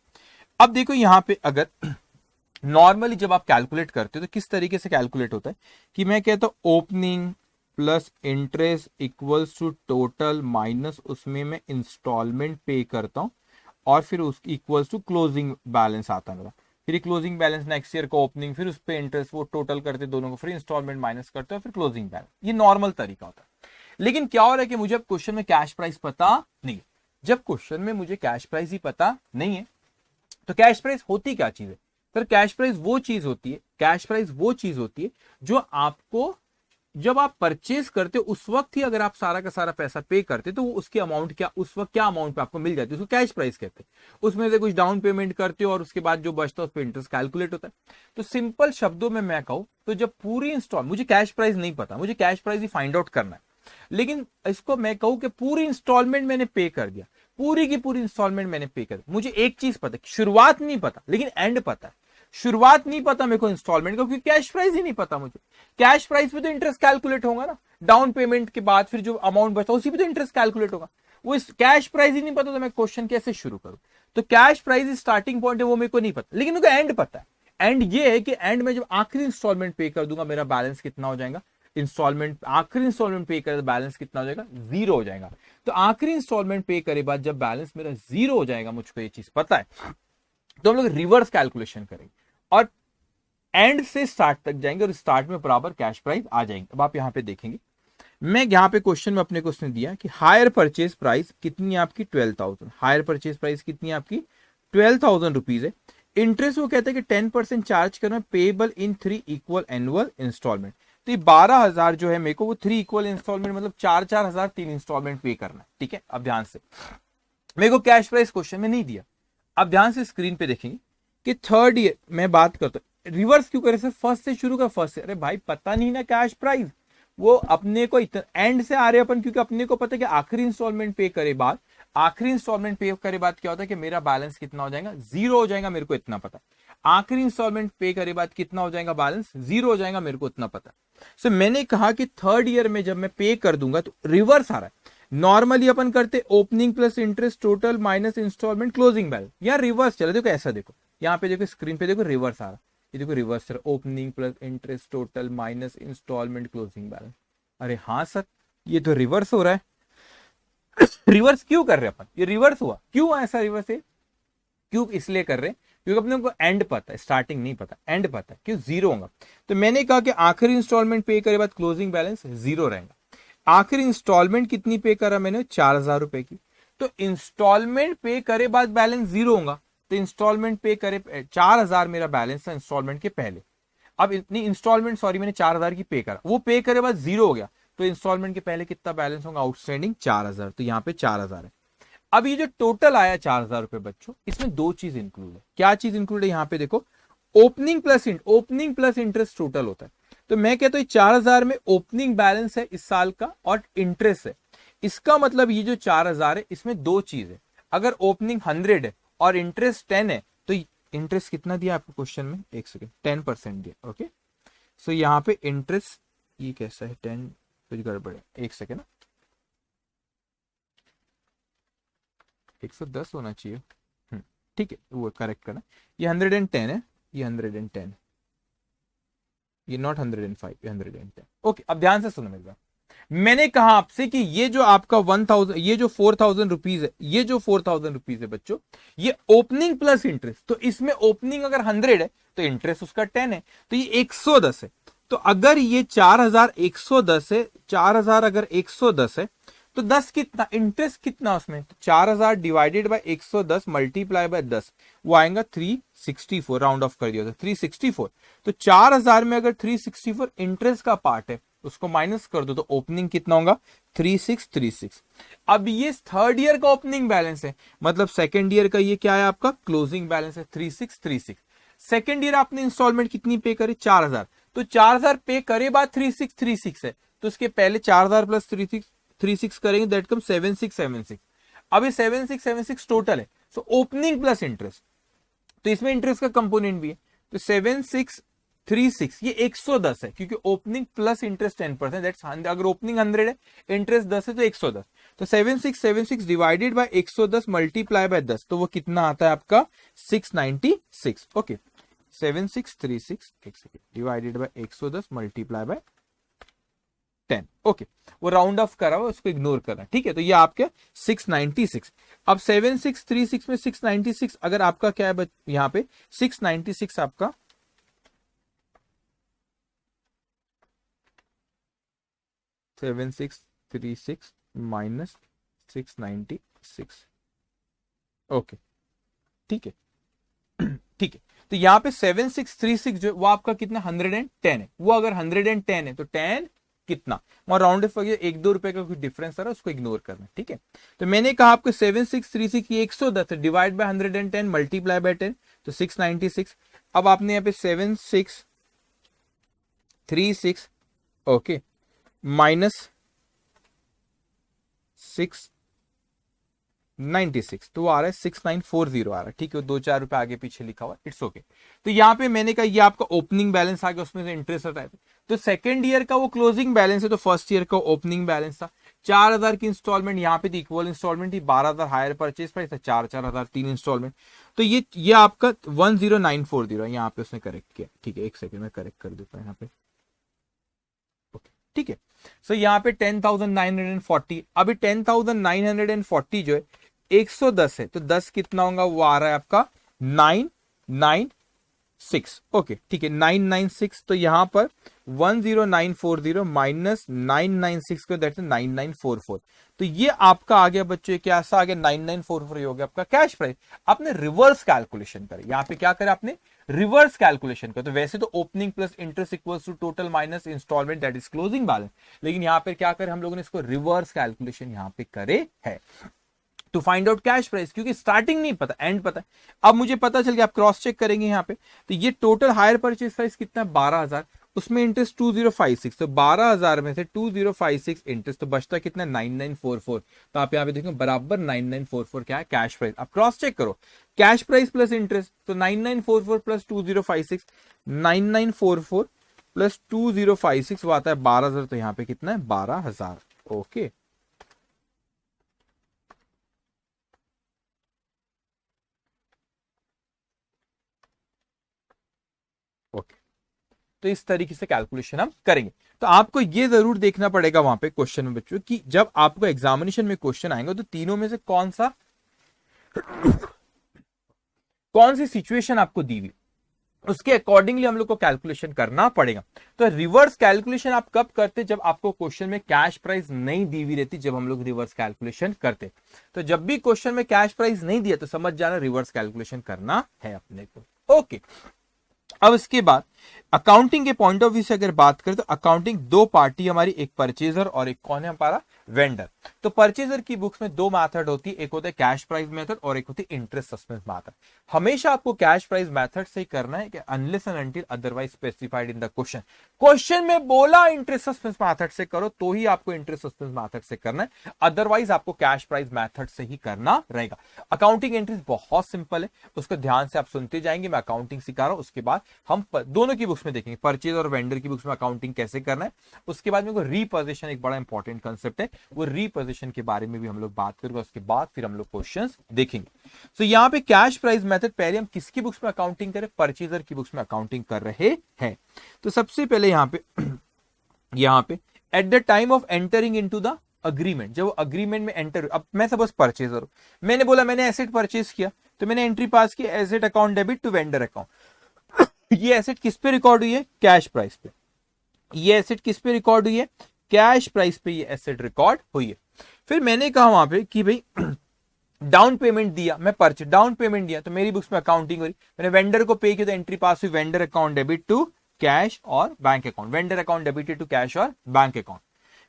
अब देखो यहाँ पे अगर नॉर्मली जब आप कैलकुलेट करते हो तो किस तरीके से कैलकुलेट होता है कि मैं कहता हूं opening plus interest equals to total minus उसमें मैं इंस्टॉलमेंट पे करता हूं और फिर उसकी इक्वल्स टू क्लोजिंग बैलेंस आता है मेरा, फिर क्लोजिंग बैलेंस नेक्स्ट ईयर का ओपनिंग, फिर उस पे इंटरेस्ट, वो टोटल करते दोनों को, फिर इंस्टॉलमेंट माइनस करते हैं, फिर क्लोजिंग बैलेंस। ये नॉर्मल तरीका होता है। लेकिन क्या हो रहा है कि मुझे अब क्वेश्चन में कैश प्राइस पता नहीं। जब क्वेश्चन में मुझे कैश प्राइस ही पता नहीं है तो कैश प्राइस होती क्या चीज है? सर कैश प्राइस वो चीज होती है जो आपको जब आप परचेज करते हो उस वक्त ही अगर आप सारा का सारा पैसा पे करते तो वो उसकी अमाउंट क्या, उस वक्त क्या अमाउंट पे आपको मिल जाती है, उसको कैश प्राइस कहते हैं। उसमें से कुछ डाउन पेमेंट करते हो और उसके बाद जो बचता है उस पर इंटरेस्ट कैलकुलेट होता है। तो सिंपल शब्दों में मैं कहूं तो जब पूरी इंस्टॉल, मुझे कैश प्राइस नहीं पता, मुझे कैश प्राइस ही फाइंड आउट करना है, लेकिन इसको मैं कहूं कि पूरी इंस्टॉलमेंट मैंने पे कर दिया, पूरी की पूरी इंस्टॉलमेंट मैंने पे कर दी। मुझे एक चीज पता है, शुरुआत नहीं पता लेकिन एंड पता है। शुरुआत नहीं पता मेरे को इंस्टॉलमेंट का, क्योंकि कैश प्राइस ही नहीं पता मुझे। कैश प्राइस पे तो इंटरेस्ट कैलकुलेट होगा ना, डाउन पेमेंट के बाद फिर जो अमाउंट बचता उसी पे तो इंटरेस्ट कैलकुलेट होगा। वो इस कैश प्राइस ही नहीं पता तो मैं क्वेश्चन कैसे शुरू करूं। तो कैश प्राइस स्टार्टिंग पॉइंट है वो मेरे को नहीं पता, लेकिन मेरे को एंड पता है। एंड ये है कि एंड में जब आखिरी इंस्टॉलमेंट पे कर दूंगा मेरा बैलेंस कितना हो जाएगा, इंस्टॉलमेंट आखिरी इंस्टॉलमेंट पे करे तो बैलेंस कितना हो जाएगा, जीरो हो जाएगा। तो आखिरी इंस्टॉलमेंट पे करे बाद जब बैलेंस मेरा जीरो हो जाएगा, मुझको ये चीज पता है, तो हम लोग रिवर्स कैलकुलेशन करेंगे और एंड से स्टार्ट तक जाएंगे और स्टार्ट में बराबर कैश प्राइस आ जाएंगे। अब आप यहां पे देखेंगे, मैं यहां पे क्वेश्चन में अपने को उसने दिया कि हायर परचेज प्राइस कितनी है आपकी 12,000, हायर परचेज प्राइस कितनी है आपकी 12,000 रुपीज है। इंटरेस्ट वो कहते हैं कि 10% चार्ज करना पेएबल इन 3 इक्वल एनुअल इंस्टॉलमेंट। तो ये 12,000 जो है मेरे को वो 3 इक्वल इंस्टॉलमेंट मतलब 4,000 3 इंस्टॉलमेंट पे करना है। ठीक है, अब ध्यान से, मेरे को कैश प्राइस क्वेश्चन में नहीं दिया। अब ध्यान से स्क्रीन पे देखेंगे कि थर्ड ईयर मैं बात करता हूं, रिवर्स क्यों करे सर, फर्स्ट से शुरू कर, फर्स्ट से। अरे भाई पता नहीं ना कैश प्राइस, वो अपने को एंड से आ रहे अपन, क्योंकि अपने को पता है कि आखिरी इंस्टॉलमेंट पे करे बाद, आखिरी इंस्टॉलमेंट पे करे बाद क्या होता है कि मेरा बैलेंस कितना हो जाएगा, जीरो हो जाएगा, मेरे को इतना पता है। आखिरी इंस्टॉलमेंट पे करे बाद कितना हो जाएगा बैलेंस, जीरो हो जाएगा, मेरे को इतना पता है। सो मैंने कहा कि थर्ड ईयर में जब मैं पे कर दूंगा तो रिवर्स आ रहा है। नॉर्मली अपन करते opening plus interest total minus installment closing balance, या रिवर्स चले, देखो ऐसा देखो, यहाँ पे देखो स्क्रीन पे देखो रिवर्स आ रहा, ये देखो रिवर्स आ रहा, opening plus interest total minus installment closing balance. अरे हाँ सर, ये तो रिवर्स हो रहा है। रिवर्स क्यों कर रहे हैं अपन, ये रिवर्स हुआ क्यों, ऐसा रिवर्स है क्यों, इसलिए कर रहे हैं क्योंकि अपने को एंड पता है, स्टार्टिंग नहीं पता, एंड पता है क्यों, जीरो होगा। तो मैंने कहा कि आखिरी इंस्टॉलमेंट पे करे बाद क्लोजिंग बैलेंस जीरो रहेगा। आखिरी इंस्टॉलमेंट कितनी पे करा मैंने, 4,000 रुपए की। तो इंस्टॉलमेंट पे करे बाद बैलेंस जीरो होगा, तो इंस्टॉलमेंट पे करे 4,000 मेरा बैलेंस था इंस्टॉलमेंट के पहले। अब इतनी इंस्टॉलमेंट, सॉरी मैंने 4,000 की पे करा, वो पे करे बाद जीरो हो गया, तो इंस्टॉलमेंट के पहले कितना बैलेंस होगा, आउटस्टैंडिंग 4,000, तो यहाँ पे 4,000 है। अब ये जो टोटल आया 4,000 रुपए बच्चों, इसमें दो चीज इंक्लूड है। क्या चीज इंक्लूड है, यहाँ पे देखो ओपनिंग प्लस इंटरेस्ट टोटल होता है। तो मैं कहता हूं 4,000 में ओपनिंग बैलेंस है इस साल का और इंटरेस्ट है। इसका मतलब ये जो 4,000 है इसमें दो चीज है, अगर ओपनिंग 100 है और इंटरेस्ट 10 है तो इंटरेस्ट कितना दिया आपको क्वेश्चन में, एक सेकेंड, 10% दिया। ओके, सो यहाँ पे इंटरेस्ट ये कैसा है, 10 कुछ गड़बड़ है, एक सेकेंड ना, 110 होना चाहिए। ठीक है, वो करेक्ट करना, ये 110 है, ये 110, ये नॉट 105, ये 110। ओके, अब ध्यान से सुनो मेरी बात। मैंने कहा आपसे कि ये जो आपका 1,000, ये जो 4,000 रुपीज है, ये जो 4,000 रुपीज है बच्चों, ये ओपनिंग प्लस इंटरेस्ट। तो इसमें ओपनिंग अगर 100 है तो इंटरेस्ट उसका 10 है, तो ये 110 है। तो अगर ये 4,110 है, 4,000 अगर 110 है तो 10 कितना, इंटरेस्ट कितना उसमें, तो 4,000 डिवाइडेड बाय 110 मल्टीप्लाई बाय 10, वो आएगा 364, राउंड ऑफ कर दिया था 364। तो 4,000 में अगर 364 इंटरेस्ट का पार्ट है उसको माइनस कर दो तो ओपनिंग कितना होगा, 3636। अब ये थर्ड ईयर का ओपनिंग बैलेंस है, मतलब सेकेंड ईयर का ये क्या है आपका क्लोजिंग बैलेंस है 3636। सेकेंड ईयर आपने इंस्टॉलमेंट कितनी पे करे, 4,000, तो 4,000 पे करे बाद 3636 है, तो इसके पहले 4,000 प्लस 36 करेंगे, दैट कम 7676। अब ये 7676 टोटल है, सो ओपनिंग प्लस इंटरेस्ट, तो इसमें इंटरेस्ट का कंपोनेंट भी है, तो 7636 ये 110 है, क्योंकि ओपनिंग प्लस इंटरेस्ट 10%, दैट्स, अगर ओपनिंग 100 है इंटरेस्ट 10 है तो 110, तो 7676 डिवाइडेड बाय 110 मल्टीप्लाई बाय 10, तो वो कितना आता है आपका 696। ओके, 7636 एक second divided by 110 multiply by 10। Okay, वो राउंड ऑफ करा हुआ, उसको इग्नोर करना, ठीक है। तो ये आपके 696। अब 7636 में 696 अगर आपका क्या है यहां पे 696 आपका 7636 माइनस 696। ओके, ठीक है, ठीक है। तो यहां पे 7636 जो वो आपका कितना 110 है, वो अगर 110 है तो 10 कितना, और राउंड ऑफ 1-2 रुपए का कुछ डिफरेंस आ रहा है उसको इग्नोर करना, ठीक है। तो मैंने कहा आपको 7636 ये 110 है, डिवाइड बाय 110 मल्टीप्लाई बाय 10 तो 696। अब आपने यहाँ पे 7636 ओके माइनस 696 तो वो आ रहा है 6940 आ रहा है, ठीक है, 2-4 रुपए आगे पीछे लिखा हुआ, इट्स ओके। तो यहाँ पे मैंने कहा ये आपका ओपनिंग बैलेंस आ गया, उसमें से इंटरेस्ट हटा है। तो सेकंड ईयर का वो क्लोजिंग बैलेंस है, तो फर्स्ट ईयर का ओपनिंग बैलेंस था 4000 की इंस्टॉलमेंट, यहाँ पे इक्वल इंस्टॉलमेंट थी 12000 हायर परचेज प्राइस था 4000 3 इंस्टॉलमेंट। तो ये आपका 10940 यहाँ पे उसने करेक्ट किया, ठीक है, एक सेकंड में करेक्ट कर देता हूँ यहाँ पे, ठीक है। सो यहाँ पे 10,940, अभी 10,940 जो है 110 है, तो 10 कितना होगा, वो आ रहा है आपका 996, ओके, ठीक है, 996। तो यहां पर 10940 माइनस 996 को दैट 9944, तो ये आपका आ गया बच्चों, क्या ऐसा आ गया 9944 हो गया आपका कैश प्राइस। आपने रिवर्स कैलकुलेशन करे, यहां पे क्या करे आपने रिवर्स कैलकुलेशन कर, तो वैसे तो opening plus interest equals to total minus installment that is closing balance, लेकिन यहां पे क्या करे हम लोगों ने इसको रिवर्स कैलकुलेशन यहां पे करे है to find out cash price, क्योंकि स्टार्टिंग नहीं पता एंड पता है। अब मुझे पता चल गया, आप क्रॉस चेक करेंगे यहाँ पे, तो ये टोटल हायर परचेज प्राइस कितना है 12000, उसमें इंटरेस्ट 2056, तो 12000 में से 2056 इंटरेस्ट, तो बचता कितना 9944, तो आप यहाँ पे देखो बराबर 9944 क्या है कैश प्राइस। आप क्रॉस चेक करो, कैश प्राइस प्लस इंटरेस्ट, तो 9944 प्लस 2056, 9944 प्लस 2056 वो आता है 12000, तो यहाँ पे कितना है 12000, ओके। ओके, तो इस तरीके से कैलकुलेशन हम करेंगे। तो आपको ये जरूर देखना पड़ेगा वहां पे क्वेश्चन में बच्चों कि जब आपको एग्जामिनेशन में क्वेश्चन आएंगे तो तीनों में से कौन सी सिचुएशन आपको दी हुई, उसके अकॉर्डिंगली हम लोग को कैलकुलेशन करना पड़ेगा। तो रिवर्स कैलकुलेशन आप कब करते, जब आपको क्वेश्चन में कैश प्राइस नहीं दी हुई रहती, जब हम लोग रिवर्स कैलकुलेशन करते। तो जब भी क्वेश्चन में कैश प्राइस नहीं दिया तो समझ जाना रिवर्स कैलकुलेशन करना है अपने को, ओके। अब इसके बाद अकाउंटिंग के पॉइंट ऑफ व्यू से अगर बात करें तो अकाउंटिंग दो पार्टी हमारी, एक परचेजर और एक कौन है हमारा वेंडर। तो परचेजर की बुक्स में दो मेथड होती है, एक होता है कैश प्राइस मेथड और एक होती है इंटरेस्ट सस्पेंस मेथड। हमेशा आपको कैश प्राइस मेथड से ही करना है कि unless and until otherwise specified in the question में बोला इंटरेस्ट सस्पेंस मेथड से करो तो ही आपको इंटरेस्ट सस्पेंस मेथड से करना है, अदरवाइज आपको कैश प्राइस मेथड से ही करना रहेगा। अकाउंटिंग एंट्रीज बहुत सिंपल है, उसको ध्यान से आप सुनते जाएंगे, मैं अकाउंटिंग सिखा रहा हूं, उसके बाद हम दोनों की बुक्स में देखेंगे, परचेज और वेंडर की बुक्स में अकाउंटिंग कैसे करना है। उसके बाद में रीपोजिशन एक बड़ा इंपॉर्टेंट कंसेप्ट है, वो रीपोजिशन के बारे में भी हम लोग बात करेंगे, उसके बाद फिर हम लोग क्वेश्चंस देखेंगे। तो यहाँ पे कैश प्राइस मेथड पहले हम किसकी बुक्स में अकाउंटिंग करें, परचेजर की बुक्स में अकाउंटिंग कर रहे हैं। तो सबसे पहले यहाँ पे at the time of entering into the agreement, जब अग्रीमेंट में एंटर, अब मैं सपोज परचेजर हूं, मैंने बोला मैंने एसेट परचेज किया, तो मैंने एंट्री पास की asset account debit to vendor account. ये एसेट किस पे रिकॉर्ड हुई है, कैश प्राइस पे। ये एसेट किस पे रिकॉर्ड हुई है, कैश प्राइस पे ये एसेट रिकॉर्ड हुई है। फिर मैंने कहा वहां पे कि भाई डाउन पेमेंट दिया, मैं परचेज डाउन पेमेंट दिया, तो मेरी बुक्स में अकाउंटिंग हो रही, मैंने वेंडर को पे किया तो एंट्री पास हुई vendor account debit to cash और bank account, vendor account debited to cash और बैंक अकाउंट।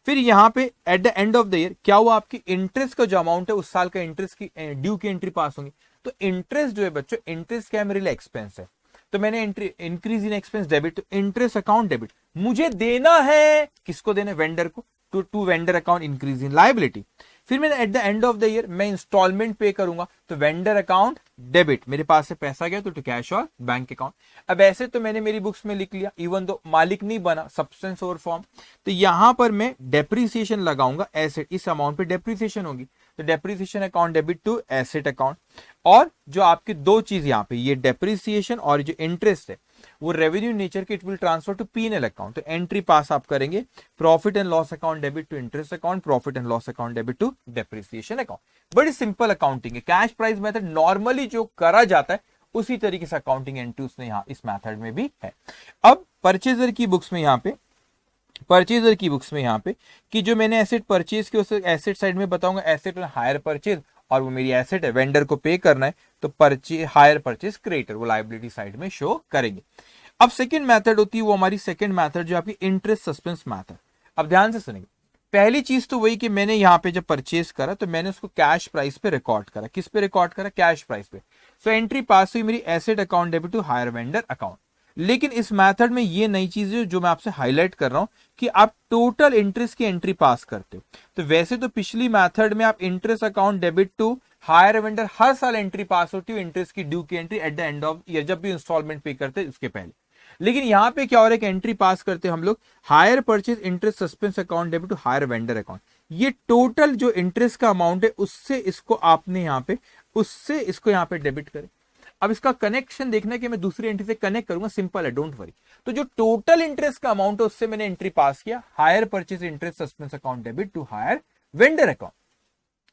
फिर यहाँ पे at the end of the year क्या हुआ, आपकी इंटरेस्ट का जो अमाउंट है उस साल का इंटरेस्ट की ड्यू की एंट्री पास होंगी। तो इंटरेस्ट जो है बच्चों, इंटरेस्ट क्या है मेरे लिए एक्सपेंस है, तो मैंने entry increase in expense debit, तो इंटरेस्ट अकाउंट डेबिट मुझे देना है, किसको देना है, वेंडर को, to vendor account increase in liability. फिर मैंने at the end of the year मैं इंस्टॉलमेंट पे करूंगा, तो वेंडर अकाउंट डेबिट, मेरे पास से पैसा गया तो कैश और बैंक अकाउंट। अब ऐसे तो मैंने मेरी बुक्स में लिख लिया, इवन दो मालिक नहीं बना, सब्सटेंस ओवर फॉर्म, तो यहां पर मैं डेप्रीसिएशन लगाऊंगा, एसेट इस अमाउंट पे डेप्रीसिएशन होगी, तो depreciation account debit to asset account. और जो आपकी दो चीज यहाँ पे, ये डेप्रीसिएशन और जो इंटरेस्ट है वो रेवेन्यू नेचर के, it will transfer to PNL account. तो एंट्री पास आप करेंगे profit and loss account debit to interest account, profit and loss account debit to depreciation account. बड़ी सिंपल अकाउंटिंग है, कैश प्राइस मेथड नॉर्मली जो करा जाता है उसी तरीके से अकाउंटिंग एंट्री उसने यहाँ इस मेथड में भी है। अब परचेजर की बुक्स में यहाँ पे कि जो मैंने एसेट परचेज की, उस एसेट साइड में बताऊंगा एसेट हायर परचेज, और वो मेरी एसेट है, वेंडर को पे करना है, तो हायर परचेज क्रेडिटर वो लायबिलिटी साइड में शो करेंगे। अब सेकंड मेथड होती है वो हमारी सेकंड मेथड जो आपकी इंटरेस्ट सस्पेंस मेथड। अब ध्यान से सुनिए, पहली चीज तो वही कि मैंने यहाँ पे जब परचेज करा तो मैंने उसको कैश प्राइस पे रिकॉर्ड करा। किस पे रिकॉर्ड करा? कैश प्राइस पे। सो एंट्री पास हुई मेरी asset account debit to hire vendor account. लेकिन इस मेथड में ये नई चीज है जो मैं आपसे हाईलाइट कर रहा हूं कि आप टोटल इंटरेस्ट की एंट्री पास करते हो। तो वैसे तो पिछली मेथड में आप interest account debit to hire vendor हर साल एंट्री पास होती है, इंटरेस्ट की ड्यू की entry at the end of year, जब भी इंस्टॉलमेंट पे करते हैं उसके पहले। लेकिन यहां पे क्या हो रहा है कि एंट्री पास करते हैं हम लोग hire purchase interest suspense account debit to hire vendor account. ये टोटल जो इंटरेस्ट का अमाउंट है उससे इसको आपने यहां पे उससे इसको यहां पे डेबिट करें। अब इसका कनेक्शन देखना कि मैं दूसरी एंट्री से कनेक्ट करूंगा, सिंपल है, डोंट वरी। तो जो टोटल इंटरेस्ट का अमाउंट है उससे मैंने एंट्री पास किया hire purchase interest suspense account debit to hire vendor account.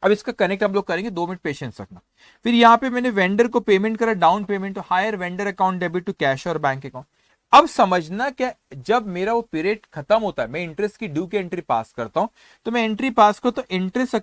अब इसका कनेक्ट हम लोग करेंगे, 2 मिनट पेशेंस रखना। फिर यहां पे मैंने वेंडर को पेमेंट करा, down payment to hire vendor account debit to cash और बैंक अकाउंट। अब समझना क्या, जब मेरा वो पीरियड खत्म होता है, मैं इंटरेस्ट की ड्यू की एंट्री पास करता हूं, तो मैं एंट्री पास करता हूं इंटरेस्ट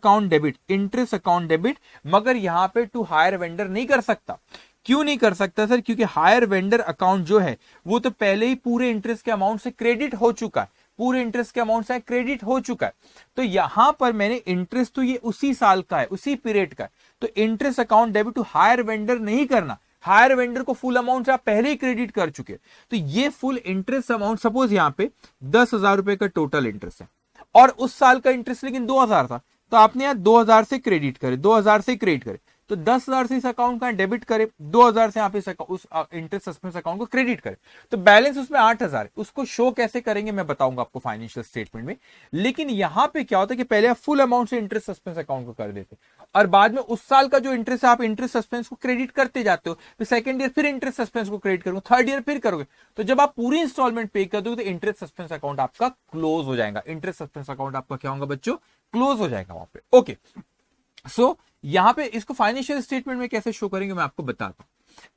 अकाउंट डेबिट, मगर यहां पे टू हायर वेंडर नहीं कर सकता। क्यों नहीं कर सकता सर? क्योंकि हायर वेंडर अकाउंट जो है वो तो पहले ही पूरे इंटरेस्ट के अमाउंट से क्रेडिट हो चुका है, पूरे इंटरेस्ट के अमाउंट से क्रेडिट हो चुका है। तो यहां पर मैंने इंटरेस्ट तो ये उसी साल का है, उसी पीरियड का है, तो interest account debit to hire vendor नहीं करना। हायर वेंडर को फुल अमाउंट से आप पहले ही क्रेडिट कर चुके। तो ये फुल इंटरेस्ट अमाउंट, सपोज यहां पे 10,000 रुपए का टोटल इंटरेस्ट है और उस साल का इंटरेस्ट लेकिन 2,000 था, तो आपने यहां 2,000 से क्रेडिट करे, 2,000 से क्रेडिट करे, तो 10,000 से इस अकाउंट का डेबिट करे, 2,000 से आप उस इंटरेस्ट सस्पेंस अकाउंट को क्रेडिट करे, तो बैलेंस उसमें 8,000 है। उसको शो कैसे करेंगे मैं बताऊंगा आपको फाइनेंशियल स्टेटमेंट में। लेकिन यहां पे क्या होता है कि पहले आप फुल अमाउंट से इंटरेस्ट सस्पेंस अकाउंट को कर देते और बाद में उस साल का जो इंटरेस्ट है आप इंटरेस्ट सस्पेंस को क्रेडिट करते जाते हो। फिर सेकंड ईयर फिर इंटरेस्ट सस्पेंस को क्रेडिट करोगे, थर्ड ईयर फिर करोगे, तो जब आप पूरी इंस्टॉलमेंट पे कर दोगे तो इंटरेस्ट सस्पेंस अकाउंट आपका क्लोज हो जाएगा। इंटरेस्ट सस्पेंस अकाउंट आपका क्या होगा बच्चों? क्लोज हो जाएगा वहां पे। ओके, सो यहां पे इसको फाइनेंशियल स्टेटमेंट में कैसे शो करेंगे मैं आपको बताता हूं।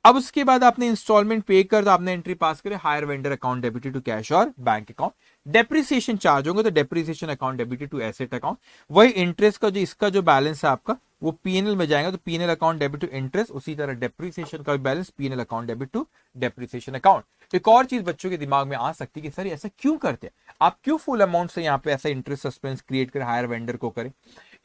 अब उसके बाद आपने इंस्टॉलमेंट पे कर, तो आपने एंट्री पास करे hire vendor account debited to cash और बैंक अकाउंट। डेप्रिसिएशन चार्ज होंगे तो depreciation account debited to asset account. वही इंटरेस्ट का जो इसका जो बैलेंस है आपका वो पीएनएल में जाएगा, तो PNL account debit to interest. उसी तरह डेप्रिसिएशन का balance PNL account debit to depreciation account. एक और चीज बच्चों के दिमाग में आ सकती है कि सर ऐसा क्यों करते हैं आप, क्यों फुल अमाउंट से यहाँ पे ऐसा इंटरेस्ट सस्पेंस क्रिएट कर हायर वेंडर को करें?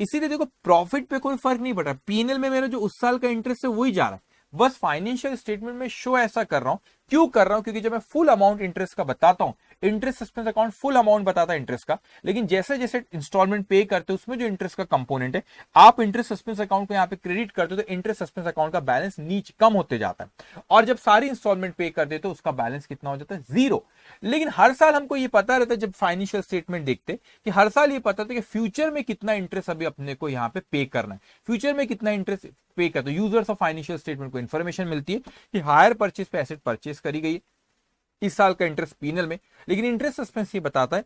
इसीलिए देखो प्रॉफिट पे कोई फर्क नहीं पड़ रहा, पीएनएल में मेरा जो उस साल का इंटरेस्ट है वही जा रहा है, बस फाइनेंशियल स्टेटमेंट में शो ऐसा कर रहा हूं। क्यों कर रहा हूं? क्योंकि जब मैं फुल अमाउंट इंटरेस्ट का बताता हूं, interest suspense account full amount बताता है इंटरेस्ट का, लेकिन जैसे जैसे इंस्टॉलमेंट पे करते हो उसमें जो इंटरेस्ट का कंपोनेंट है आप इंटरेस्ट सस्पेंस अकाउंट को यहाँ पे क्रेडिट करते हो, तो इंटरेस्ट सस्पेंस अकाउंट का बैलेंस नीचे कम होते जाता है। और जब सारी इंस्टॉलमेंट पे कर देते हो उसका बैलेंस कितना हो जाता है? 0। लेकिन हर साल हमको ये पता रहता है जब फाइनेंशियल स्टेटमेंट देखते कि हर साल ये पता था कि फ्यूचर में कितना इंटरेस्ट अभी अपने को यहाँ पे करना है, फ्यूचर में कितना इंटरेस्ट पे करते हो। यूजर्स ऑफ फाइनेंशियल स्टेटमेंट को इंफॉर्मेशन मिलती है कि हायर परचेज पे एसेट परचेज करी गई, इस साल का इंटरेस्ट पीएनएल में, लेकिन इंटरेस्ट सस्पेंस ये बताता है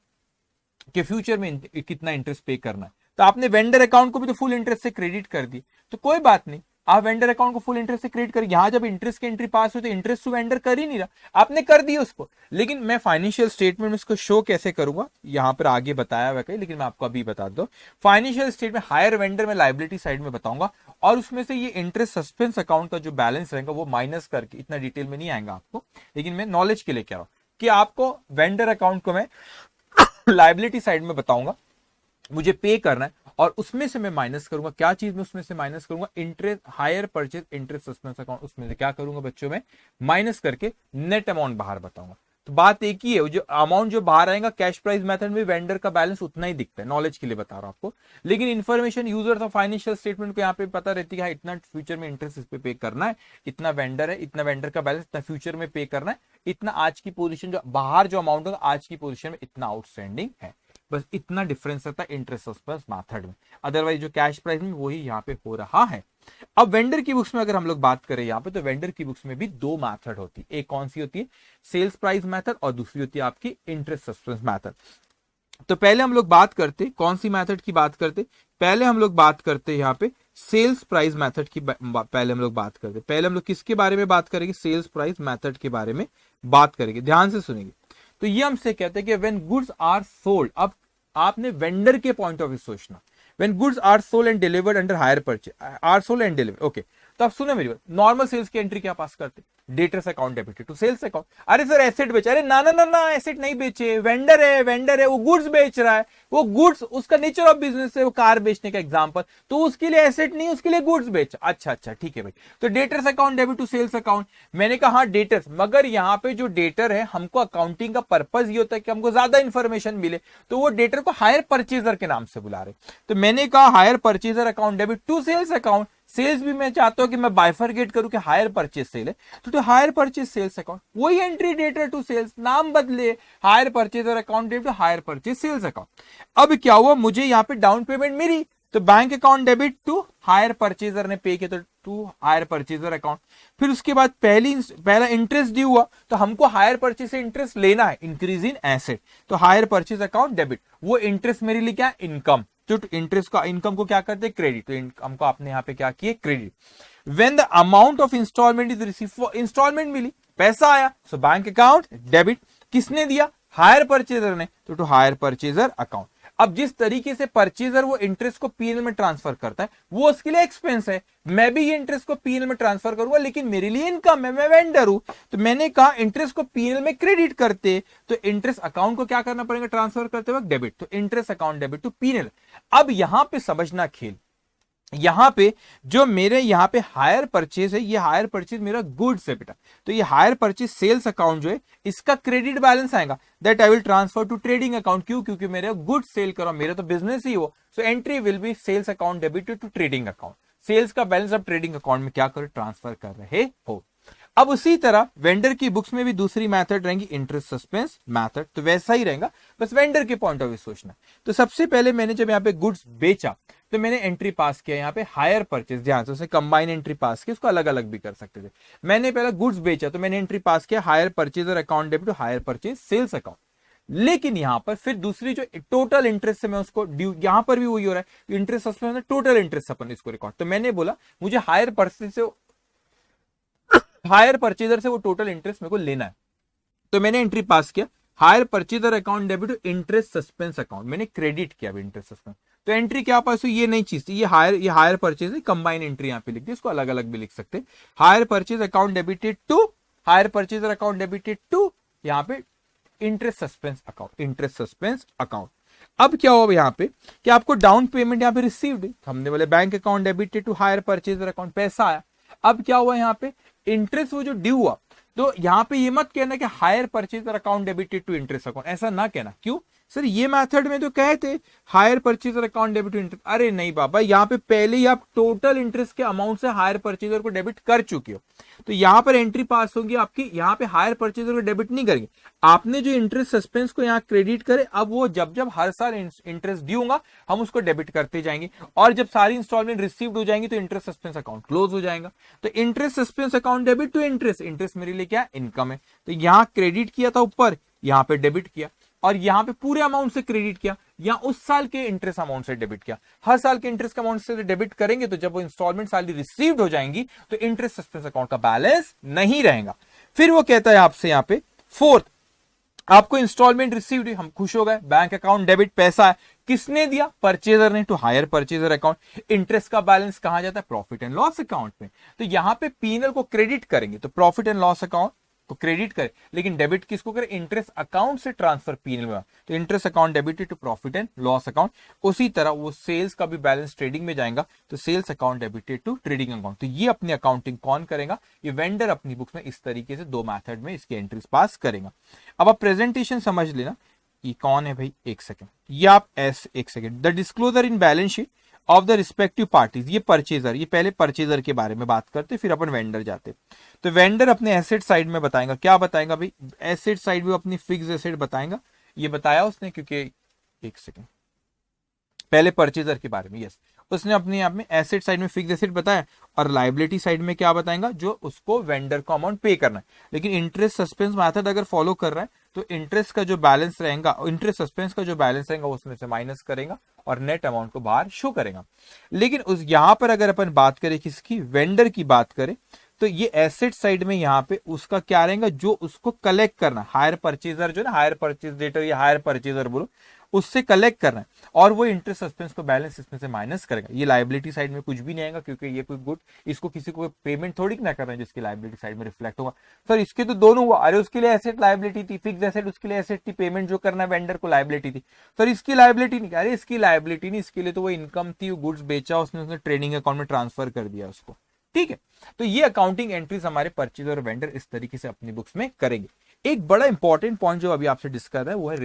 कि फ्यूचर में कितना इंटरेस्ट पे करना है। तो आपने वेंडर अकाउंट को भी तो फुल इंटरेस्ट से क्रेडिट कर दी, तो कोई बात नहीं, आप वेंडर अकाउंट को फुल इंटरेस्ट से क्रेडिट कर, यहां जब इंटरेस्ट की एंट्री पास हुई तो इंटरेस्ट टू वेंडर कर ही नहीं रहा, आपने कर दिया उसको। लेकिन मैं फाइनेंशियल स्टेटमेंट में इसको शो कैसे करूंगा यहां पर आगे बताया हुआ कहीं, लेकिन मैं आपको अभी बता दो। फाइनेंशियल स्टेटमेंट हायर वेंडर में लायबिलिटी साइड में बताऊंगा और उसमें से ये इंटरेस्ट सस्पेंस अकाउंट का जो बैलेंस रहेगा वो माइनस करके, इतना डिटेल में नहीं आएगा आपको, लेकिन मैं नॉलेज के लिए कह रहा हूं कि आपको वेंडर अकाउंट को मैं लायबिलिटी साइड में बताऊंगा, मुझे पे करना है और उसमें से मैं माइनस करूंगा। क्या चीज में उसमें से माइनस करूंगा? Interest, hire purchase interest suspense account, उसमें से क्या करूंगा बच्चों में? माइनस करके नेट अमाउंट बाहर बताऊंगा। तो बात एक ही है, जो अमाउंट जो बाहर आएगा कैश प्राइस मेथड में वेंडर का बैलेंस उतना ही दिखता है, नॉलेज के लिए बता रहा हूं आपको। लेकिन information users of financial statement को यहाँ पे पता रहती है इतना फ्यूचर में इंटरेस्ट इस पे करना है, इतना वेंडर है, इतना वेंडर का बैलेंस इतना फ्यूचर में पे करना है, इतना आज की पोजीशन जो बाहर जो अमाउंट होगा आज की पोजीशन में इतना आउटस्टैंडिंग है। बस इतना डिफरेंस रहता है इंटरेस्ट सस्पेंस मेथड में, अदरवाइज जो कैश प्राइस में वही यहाँ पे हो रहा है। अब वेंडर की बुक्स में अगर हम लोग बात करें यहाँ पे, तो वेंडर की बुक्स में भी 2 मेथड होती है, एक कौन सी होती है? सेल्स प्राइस मेथड, और दूसरी होती है आपकी इंटरेस्ट सस्पेंस मेथड। तो पहले हम लोग बात करते कौन सी मेथड की बात करते? पहले हम लोग बात करते यहाँ पे सेल्स प्राइस मेथड की पहले हम लोग बात करते। पहले हम लोग किसके बारे में बात करेंगे? सेल्स प्राइस मेथड के बारे में बात करेंगे, ध्यान से सुनेंगे। तो ये हमसे कहते हैं कि व्हेन गुड्स आर सोल्ड, अब आपने वेंडर के पॉइंट ऑफ व्यू सोचना, when goods are sold and delivered under hire purchase, are sold and delivered, okay. तो आप सुनो मेरी बात, नॉर्मल सेल्स की एंट्री क्या पास करते, debtors account debited to sales account. अरे सर एसेट बेचे, अरे ना ना ना ना एसेट नहीं बेचे, वेंडर है वो गुड्स बेच रहा है, वो गुड्स उसका नेचर ऑफ बिजनेस है, वो कार बेचने का एग्जांपल, तो उसके लिए एसेट नहीं उसके लिए गुड्स बेच। अच्छा अच्छा ठीक है भाई, तो debtors account debit to sales account. मैंने कहा हाँ डेटर्स, मगर यहाँ पे जो डेटर है हमको अकाउंटिंग का पर्पज ये होता है कि हमको ज्यादा इंफॉर्मेशन मिले, तो वो डेटर को हायर परचेजर के नाम से बुला रहे। तो मैंने कहा hire purchaser account debit to sales account. Sales भी मैं चाहता हूं कि मैं बाइफरगेट करूं कि हायर परचेज सेल है, तो हायर परचेज सेल्स अकाउंट, वही एंट्री डेटर टू सेल्स, नाम बदले, hire purchaser account debit to hire purchase sales account. अब क्या हुआ, मुझे यहाँ पे डाउन पेमेंट मिली, तो bank account debit to hire purchaser ने पे किया, तो टू हायर परचेजर अकाउंट। फिर उसके बाद पहला इंटरेस्ट ड्यू हुआ, तो हमको हायर परचेज से इंटरेस्ट लेना है, इंक्रीज इन एसेट, तो हायर परचेज अकाउंट डेबिट। वो इंटरेस्ट मेरे लिए क्या, इनकम, जो इंटरेस्ट का इनकम को क्या करते हैं, क्रेडिट, तो इनकम को आपने यहाँ पे क्या किए, credit. When the amount of instalment is receive, instalment मिली, पैसा आया, सो बैंक अकाउंट डेबिट। किसने दिया, हायर परचेजर ने, तो टू हायर परचेजर अकाउंट। अब जिस तरीके से परचेजर वो इंटरेस्ट को पीएनएल में ट्रांसफर करता है, वो उसके लिए एक्सपेंस है, मैं भी ये इंटरेस्ट को पीएनएल में ट्रांसफर करूंगा, लेकिन मेरे लिए इनकम है, मैं वेंडर हूं, तो मैंने कहा इंटरेस्ट को पीएनएल में क्रेडिट करते, तो इंटरेस्ट अकाउंट को क्या करना पड़ेगा, ट्रांसफर करते वक्त डेबिट, तो interest account debit to PNL. अब यहां पे समझना खेल, यहां पे जो मेरे यहां पे हायर परचेज है, ये हायर परचेज मेरा गुड्स है बेटा, तो ये हायर परचेज सेल्स अकाउंट जो है इसका क्रेडिट बैलेंस आएगा, that I will transfer to trading account. क्यों, क्योंकि मेरे गुड्स सेल करो, मेरा तो बिजनेस ही हो, so entry will be sales account debited to trading account. Sales का बैलेंस अब ट्रेडिंग अकाउंट में क्या करो, ट्रांसफर कर रहे हो। अब उसी तरह वेंडर की बुक्स में भी दूसरी मेथड रहेंगी, इंटरेस्ट सस्पेंस मेथड, तो वैसा ही रहेगा, बस वेंडर के पॉइंट ऑफ व्यू सोचना। तो सबसे पहले मैंने जब यहाँ पे गुड्स बेचा, तो मैंने एंट्री पास किया यहाँ पे हायर परचेज, ध्यान से, उसे कंबाइन एंट्री पास किया, उसको अलग अलग भी कर सकते थे। मैंने पहले गुड्स बेचा, तो मैंने एंट्री पास किया hire purchaser account debit to hire purchase sales account. लेकिन यहां पर फिर दूसरी जो टोटल इंटरेस्ट है मैं उसको ड्यू, यहां पर भी वही हो रहा है, इंटरेस्ट सस्पेंस टोटल इंटरेस्ट अपन इसको रिकॉर्ड, तो मैंने बोला मुझे हायर परचेज से, हायर परचेजर से वो टोटल इंटरेस्ट मेरे को लेना है, तो मैंने एंट्री पास किया hire purchaser account debit to interest suspense account, मैंने क्रेडिट किया इंटरेस्ट सस्पेंस। तो एंट्री क्या पास हुई, ये नई चीज थी, ये हायर परचेज है, कंबाइन एंट्री यहां पे लिख दी, इसको अलग अलग भी लिख सकते, hire purchase account debited to hire purchaser account debited to यहाँ पे interest suspense account, interest suspense account. अब क्या होगा यहाँ पे कि आपको डाउन पेमेंट यहाँ पे रिसीव्ड, हमने बोले bank account debited to hire purchaser account, पैसा आया। अब क्या हुआ यहाँ पे, इंटरेस्ट वो जो ड्यू हुआ, तो यहां पे ये मत कहना कि hire purchaser account debited to interest account, ऐसा ना कहना। क्यों सर, ये मेथड में तो कहे थे hire purchaser account debit to interest, अरे नहीं बाबा, यहाँ पे पहले ही आप टोटल इंटरेस्ट के अमाउंट से हायर परचेजर को डेबिट कर चुके हो, तो यहां पर एंट्री पास होगी आपकी, यहाँ पे हायर परचेजर को डेबिट नहीं करेंगे, आपने जो इंटरेस्ट सस्पेंस को यहाँ क्रेडिट करे, अब वो जब जब हर साल इंटरेस्ट ड्यू होगा हम उसको डेबिट करते जाएंगे, और जब सारी इंस्टॉलमेंट रिसीव्ड हो जाएंगी तो इंटरेस्ट सस्पेंस अकाउंट क्लोज हो जाएगा। तो interest suspense account debit to interest, interest मेरे लिए क्या, इनकम है, तो यहाँ क्रेडिट किया था ऊपर, यहाँ पे डेबिट किया, और यहां पे पूरे अमाउंट से क्रेडिट किया, या उस साल के इंटरेस्ट अमाउंट से डेबिट किया। हर साल के इंटरेस्ट के अमाउंट से डेबिट करेंगे तो जब वो इंस्टॉलमेंट साली रिसीव्ड हो जाएंगी तो इंटरेस्ट सस्पेंस अकाउंट का बैलेंस नहीं रहेगा। फिर वो कहता है आपसे यहाँ पे फोर्थ, आपको इंस्टॉलमेंट रिसीव्ड, हम खुश हो गए, बैंक अकाउंट डेबिट, पैसा है, किसने दिया, परचेजर ने, to hire purchaser account. Interest का बैलेंस कहां जाता है, प्रॉफिट एंड लॉस अकाउंट में, तो यहां पे पीएनएल को क्रेडिट करेंगे तो प्रॉफिट एंड लॉस अकाउंट को क्रेडिट करे, लेकिन डेबिट किसको करे, इंटरेस्ट अकाउंट से ट्रांसफर पीएनएल में, तो interest account debited to profit and loss account. उसी तरह वो सेल्स का भी बैलेंस ट्रेडिंग में जाएगा, तो sales account debited to trading account. तो ये अपनी अकाउंटिंग कौन करेगा, ये वेंडर अपनी बुक्स में इस तरीके से दो मेथड में इसकी एंट्रीज पास करेगा। अब आप प्रेजेंटेशन समझ लेना, ये कौन है भाई, एक सेकेंड, ये आप एक second, the disclosure in balance sheet of the respective parties, ये परचेजर, ये पहले परचेजर के बारे में बात करते फिर अपन वेंडर जाते। तो वेंडर अपने एसेट साइड में बताएगा, क्या बताएगा भाई, एसेट साइड में अपनी फिक्स एसेट बताएगा, ये बताया उसने, क्योंकि एक सेकेंड पहले परचेजर के बारे में, यस, उसने अपने आप में एसेट साइड में फिक्स एसेट बताया, और लाइबिलिटी साइड में क्या बताएगा, जो उसको वेंडर को अमाउंट पे करना है। लेकिन इंटरेस्ट सस्पेंस मेथड अगर फॉलो कर रहा है तो इंटरेस्ट का जो बैलेंस रहेगा, इंटरेस्ट सस्पेंस का जो बैलेंस रहेगा उसमें से माइनस करेगा और नेट अमाउंट को बाहर शो करेगा। लेकिन उस यहां पर अगर अपन बात करें किसकी, वेंडर की बात करें, तो ये एसेट साइड में यहाँ पे उसका क्या रहेगा, जो उसको कलेक्ट करना, हायर परचेजर जो ना, हायर परचेज डेटर या हायर परचेजर बोलो, उससे कलेक्ट करना है और वो इंटरेस्ट सस्पेंस को बैलेंस इसमें से माइनस करेगा। ये लायबिलिटी साइड में कुछ भी नहीं आएगा क्योंकि ये कोई गुड, इसको किसी को पेमेंट थोड़ी ना कर रहे हैं जिसकी लायबिलिटी साइड में रिफ्लेक्ट होगा। सर इसके तो दोनों हुआ, अरे उसके लिए एसेट लायबिलिटी थी, फिक्स एसेट उसके लिए एसेट थी, पेमेंट जो करना है वेंडर को लायबिलिटी थी। सर इसकी लायबिलिटी नहीं, अरे इसकी लायबिलिटी नहीं, इसके लिए तो वो इनकम थी, गुड्स बेचा उसने ट्रेडिंग अकाउंट में ट्रांसफर कर दिया उसको, ठीक है। तो ये अकाउंटिंग एंट्रीज हमारे परचेजर और वेंडर इस तरीके से अपनी बुक्स में करेंगे। एक बड़ा इंपॉर्टेंट पॉइंट जो अभी आपसे डिस्कस कर रहा है वो है